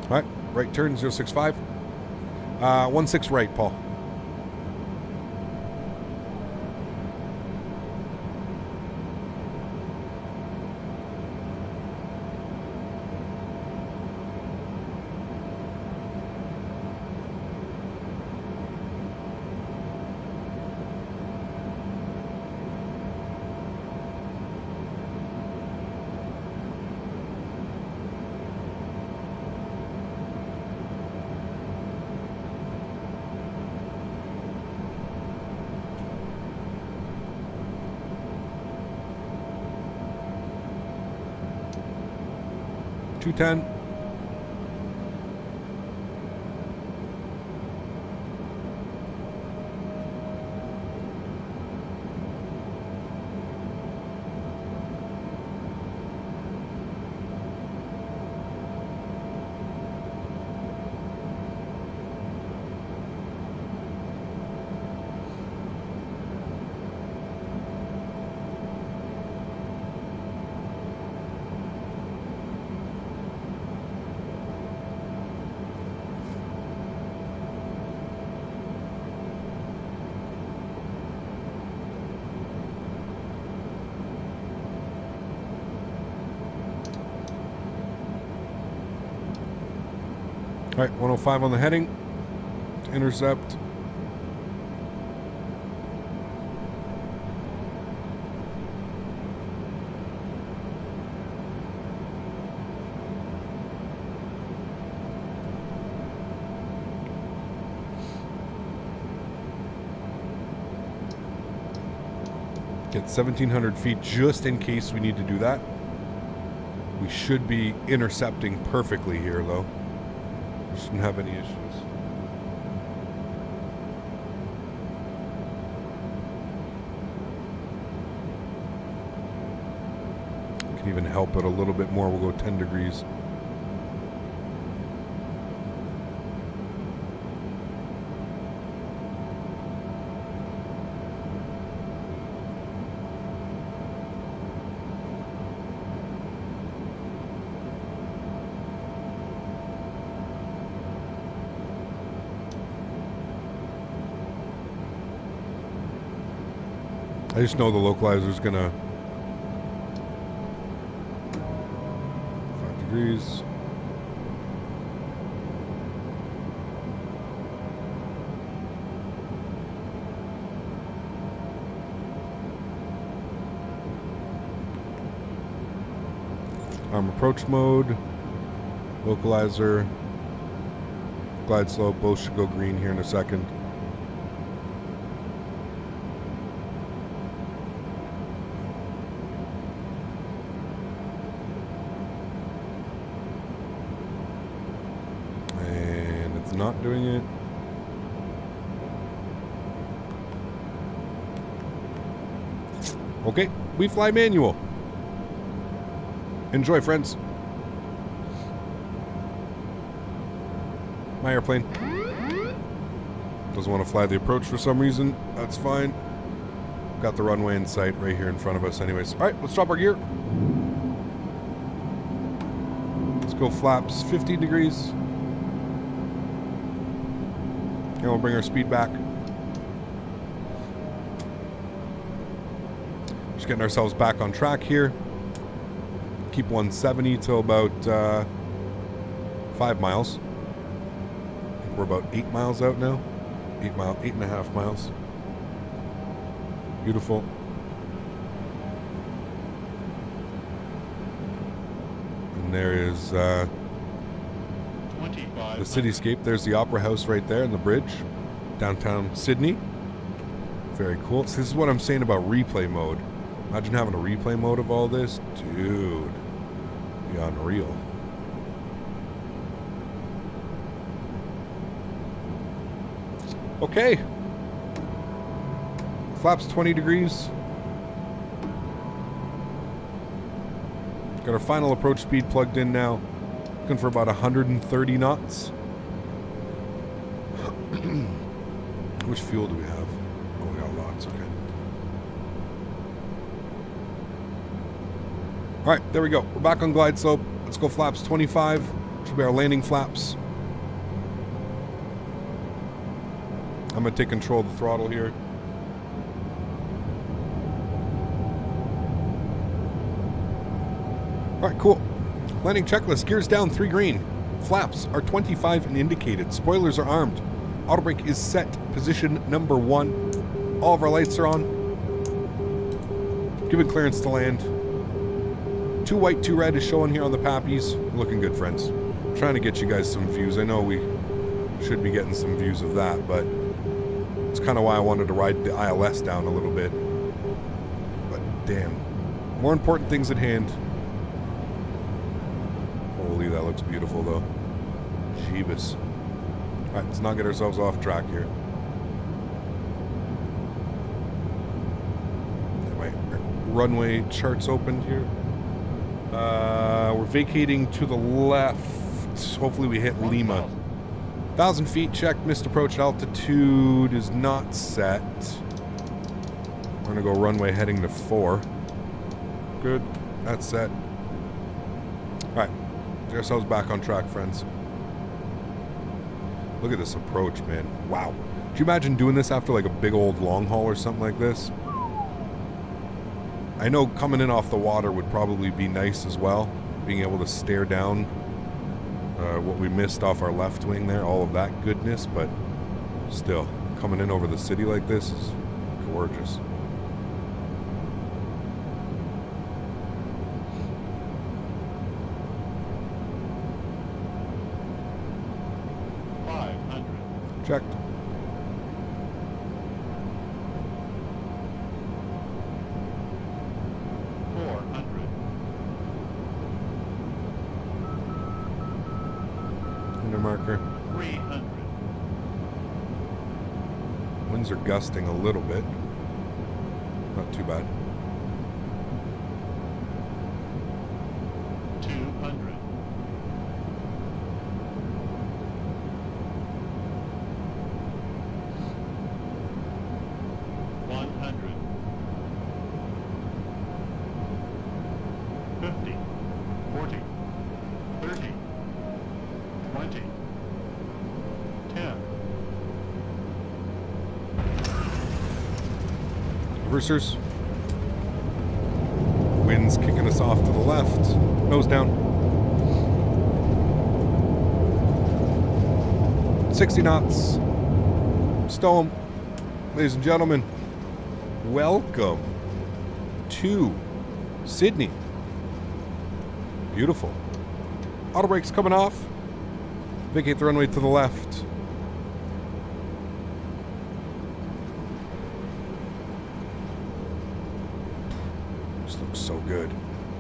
All right, right turn 065. 16 right, Paul. .210. All right, 105 on the heading. Intercept. Get 1,700 feet just in case we need to do that. We should be intercepting perfectly here, though. Shouldn't have any issues. Can even help it a little bit more. We'll go 10 degrees. I just know the localizer's gonna 5 degrees. Arm approach mode, localizer, glide slope, both should go green here in a second. Not doing it. Okay, we fly manual. Enjoy, friends. My airplane doesn't want to fly the approach for some reason. That's fine. Got the runway in sight right here in front of us anyways. All right, let's drop our gear. Let's go flaps 15 degrees. And we'll bring our speed back. Just getting ourselves back on track here. Keep 170 till about 5 miles. I think we're about 8 miles out now. 8.5 miles. Beautiful. And there is the cityscape. There's the Opera House right there and the bridge. Downtown Sydney. Very cool. So this is what I'm saying about replay mode. Imagine having a replay mode of all this. Dude. Be unreal. Okay. Flaps 20 degrees. Got our final approach speed plugged in now. Looking for about 130 knots. How much fuel do we have? Oh, we got lots. Okay. All right, there we go. We're back on glide slope. Let's go flaps 25. Should be our landing flaps. I'm going to take control of the throttle here. All right, cool. Landing checklist. Gears down, 3 green. Flaps are 25 and indicated. Spoilers are armed. Auto brake is set. Position number 1. All of our lights are on. Giving clearance to land. 2 white, 2 red is showing here on the pappies. Looking good, friends. Trying to get you guys some views. I know we should be getting some views of that, but it's kind of why I wanted to ride the ILS down a little bit. But damn. More important things at hand. Holy, that looks beautiful, though. Jeebus. All right, let's not get ourselves off track here. Get my runway charts opened here. We're vacating to the left. Hopefully we hit Lima. 1,000 feet checked. Missed approach altitude is not set. We're going to go runway heading to 4. Good. That's set. All right. Get ourselves back on track, friends. Look at this approach, man. Wow. Could you imagine doing this after like a big old long haul or something like this? I know coming in off the water would probably be nice as well. Being able to stare down what we missed off our left wing there. All of that goodness. But still, coming in over the city like this is gorgeous. Checked. Marker. 300. Winds are gusting a little bit. Not too bad. 200. 100. 50. 40. 30. 20. 10. Reversers. Wind's kicking us off to the left. Nose down. 60 knots. Stow 'em. Ladies and gentlemen, welcome to Sydney. Beautiful. Auto brakes coming off. Vacate the runway to the left. This looks so good.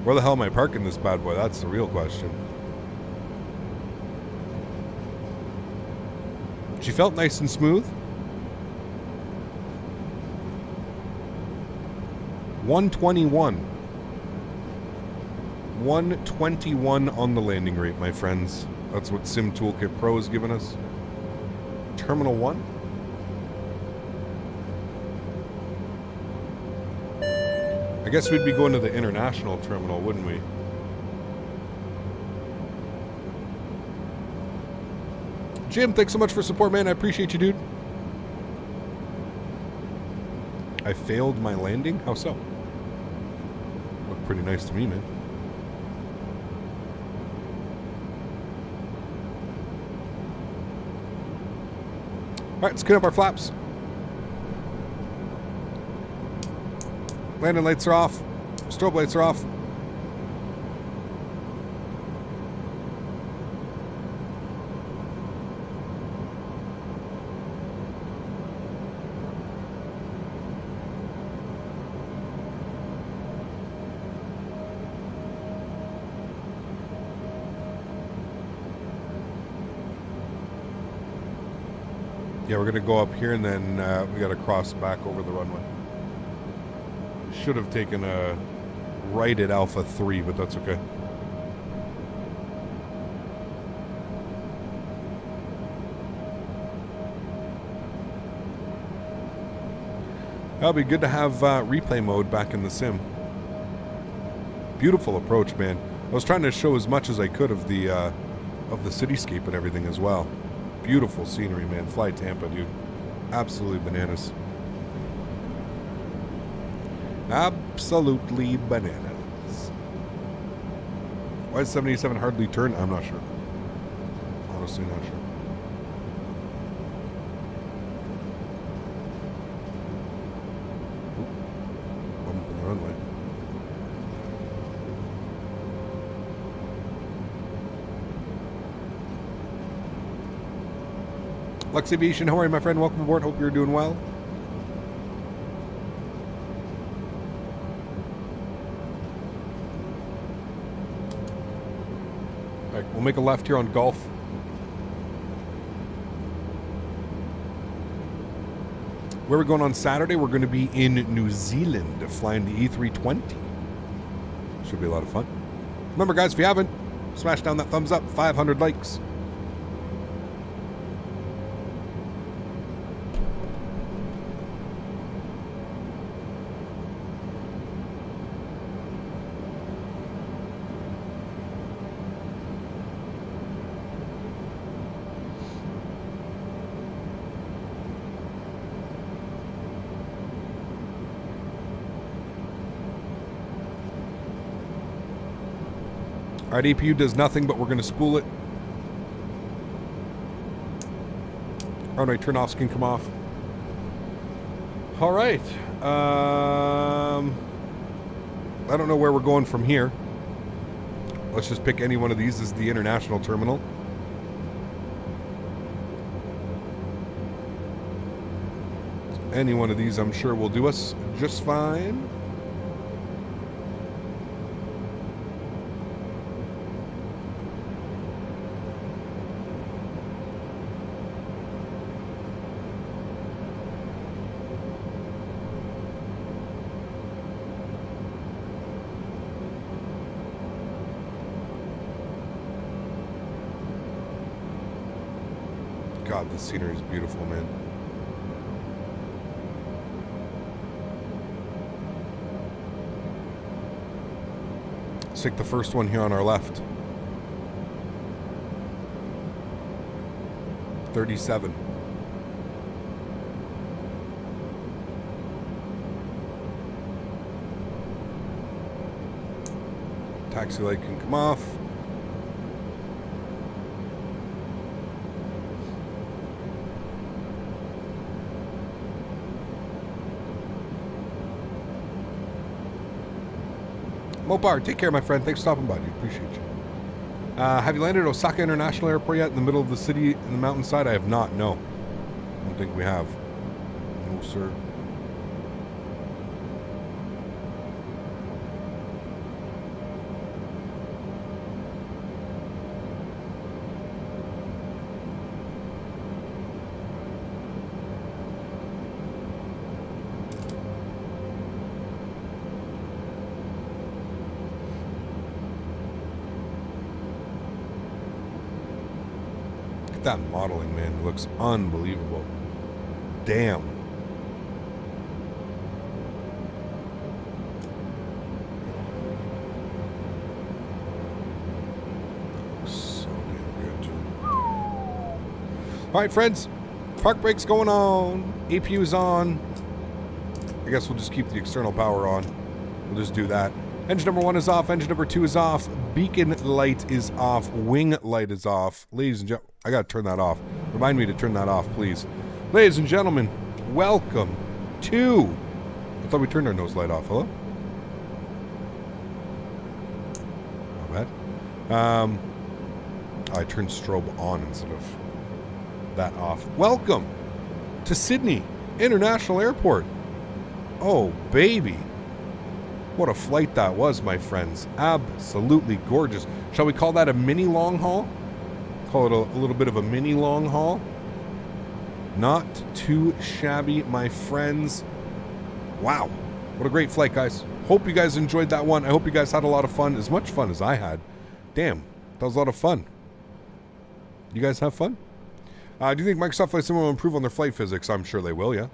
Where the hell am I parking this bad boy? That's the real question. She felt nice and smooth. 121. 121 on the landing rate, my friends. That's what Sim Toolkit Pro has given us. Terminal 1. I guess we'd be going to the international terminal, wouldn't we? Jim, thanks so much for support, man. I appreciate you, dude. I failed my landing? How so? Looked pretty nice to me, man. Alright, let's clean up our flaps. Landing lights are off. Strobe lights are off. Yeah, we're going to go up here and then we got to cross back over the runway. Should have taken a right at Alpha 3, but that's okay. That'll be good to have replay mode back in the sim. Beautiful approach, man. I was trying to show as much as I could of the cityscape and everything as well. Beautiful scenery, man. FlyTampa, dude. Absolutely bananas. Absolutely bananas. Why is 77 hardly turn? I'm not sure. Honestly, not sure. Bump in the runway. AlexSiu, how are you, my friend? Welcome aboard. Hope you're doing well. All right, we'll make a left here on Golf. Where are we going on Saturday? We're going to be in New Zealand, flying the E320. Should be a lot of fun. Remember, guys, if you haven't, smash down that thumbs up. 500 likes. All right, APU does nothing, but we're going to spool it. All right, turn-offs can come off. All right. I don't know where we're going from here. Let's just pick any one of these as the international terminal. Any one of these, I'm sure, will do us just fine. God, this scenery is beautiful, man. Let's take the first one here on our left. 37. Taxi light can come off. Mopar, take care, my friend. Thanks for stopping by, dude. Appreciate you. Have you landed at Osaka International Airport yet? In the middle of the city, in the mountainside? I have not, no. I don't think we have. No, sir. That modeling, man, looks unbelievable. Damn. So damn good, too. All right, friends. Park brake's going on. APU's on. I guess we'll just keep the external power on. We'll just do that. Engine number 1 is off. Engine number 2 is off. Beacon light is off. Wing light is off. Ladies and gentlemen, I gotta turn that off. Remind me to turn that off, please. Ladies and gentlemen, welcome to... I thought we turned our nose light off. Hello? Not bad. I turned strobe on instead of that off. Welcome to Sydney International Airport. Oh, baby. What a flight that was, my friends. Absolutely gorgeous. Shall we call that a mini long haul? Call it a little bit of a mini long haul. Not too shabby, my friends. Wow. What a great flight, guys. Hope you guys enjoyed that one. I hope you guys had a lot of fun, as much fun as I had. Damn, that was a lot of fun. You guys have fun? Do you think Microsoft Flight Sim will improve on their flight physics? I'm sure they will, yeah.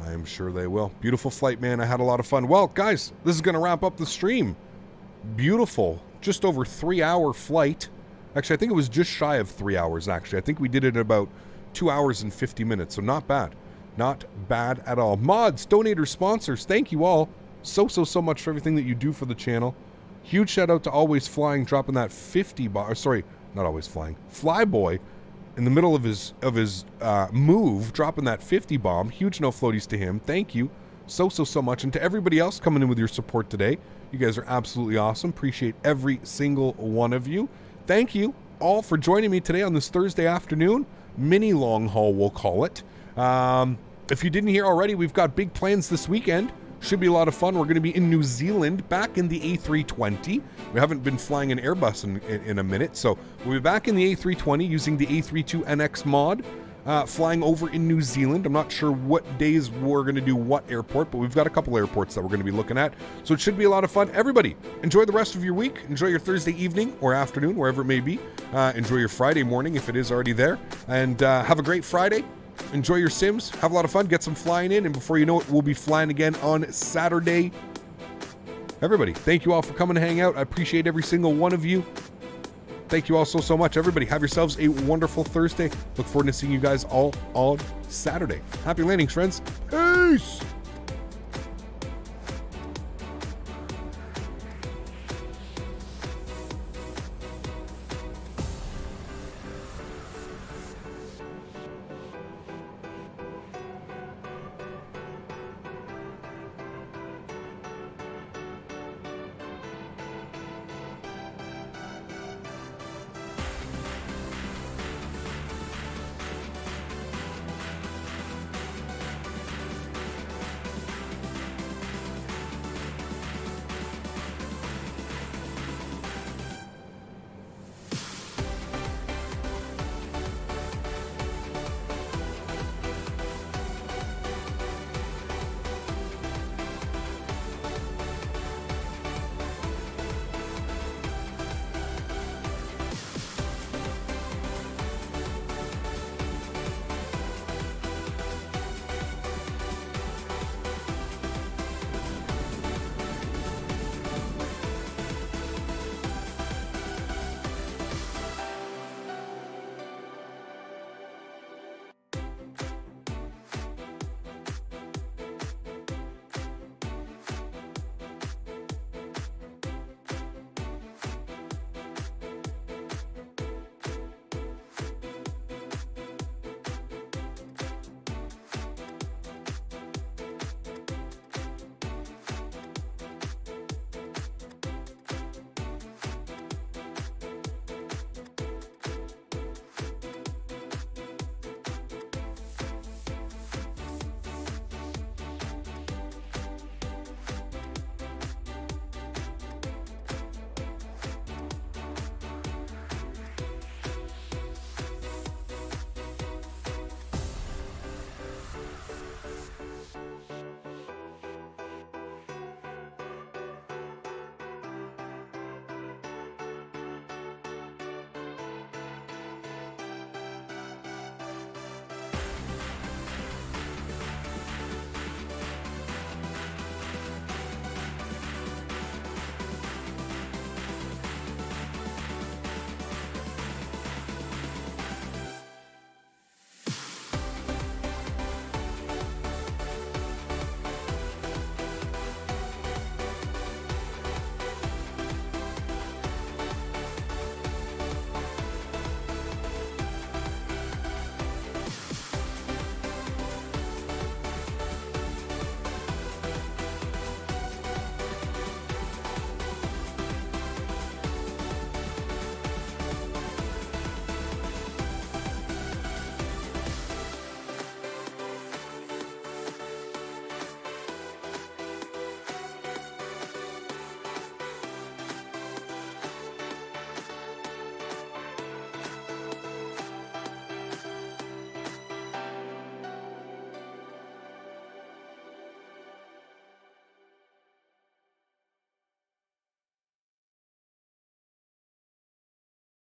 I am sure they will. Beautiful flight, man. I had a lot of fun. Well, guys, this is going to wrap up the stream. Beautiful. Just over 3-hour flight. Actually, I think it was just shy of 3 hours, actually. I think we did it in about 2 hours and 50 minutes, so not bad. Not bad at all. Mods, donators, sponsors, thank you all so much for everything that you do for the channel. Huge shout out to AlwaysFlying dropping that 50 bar. Sorry, not AlwaysFlying. Flyboy in the middle of his move, dropping that 50 bomb. Huge no floaties to him. Thank you so much. And to everybody else coming in with your support today. You guys are absolutely awesome. Appreciate every single one of you. Thank you all for joining me today on this Thursday afternoon. Mini long haul, we'll call it. If you didn't hear already, we've got big plans this weekend. Should be a lot of fun. We're going to be in New Zealand, back in the A320. We haven't been flying an Airbus in a minute, so we'll be back in the A320 using the A32NX mod, flying over in New Zealand. I'm not sure what days we're going to do what airport, but we've got a couple airports that we're going to be looking at, so it should be a lot of fun. Everybody, enjoy the rest of your week. Enjoy your Thursday evening or afternoon, wherever it may be. Enjoy your Friday morning if it is already there, and have a great Friday. Enjoy your sims, have a lot of fun, get some flying in, and before you know it, we'll be flying again on Saturday. Everybody, thank you all for coming to hang out. I appreciate every single one of you. Thank you all so much. Everybody, have yourselves a wonderful Thursday. Look forward to seeing you guys all on Saturday. Happy landings, friends. Peace!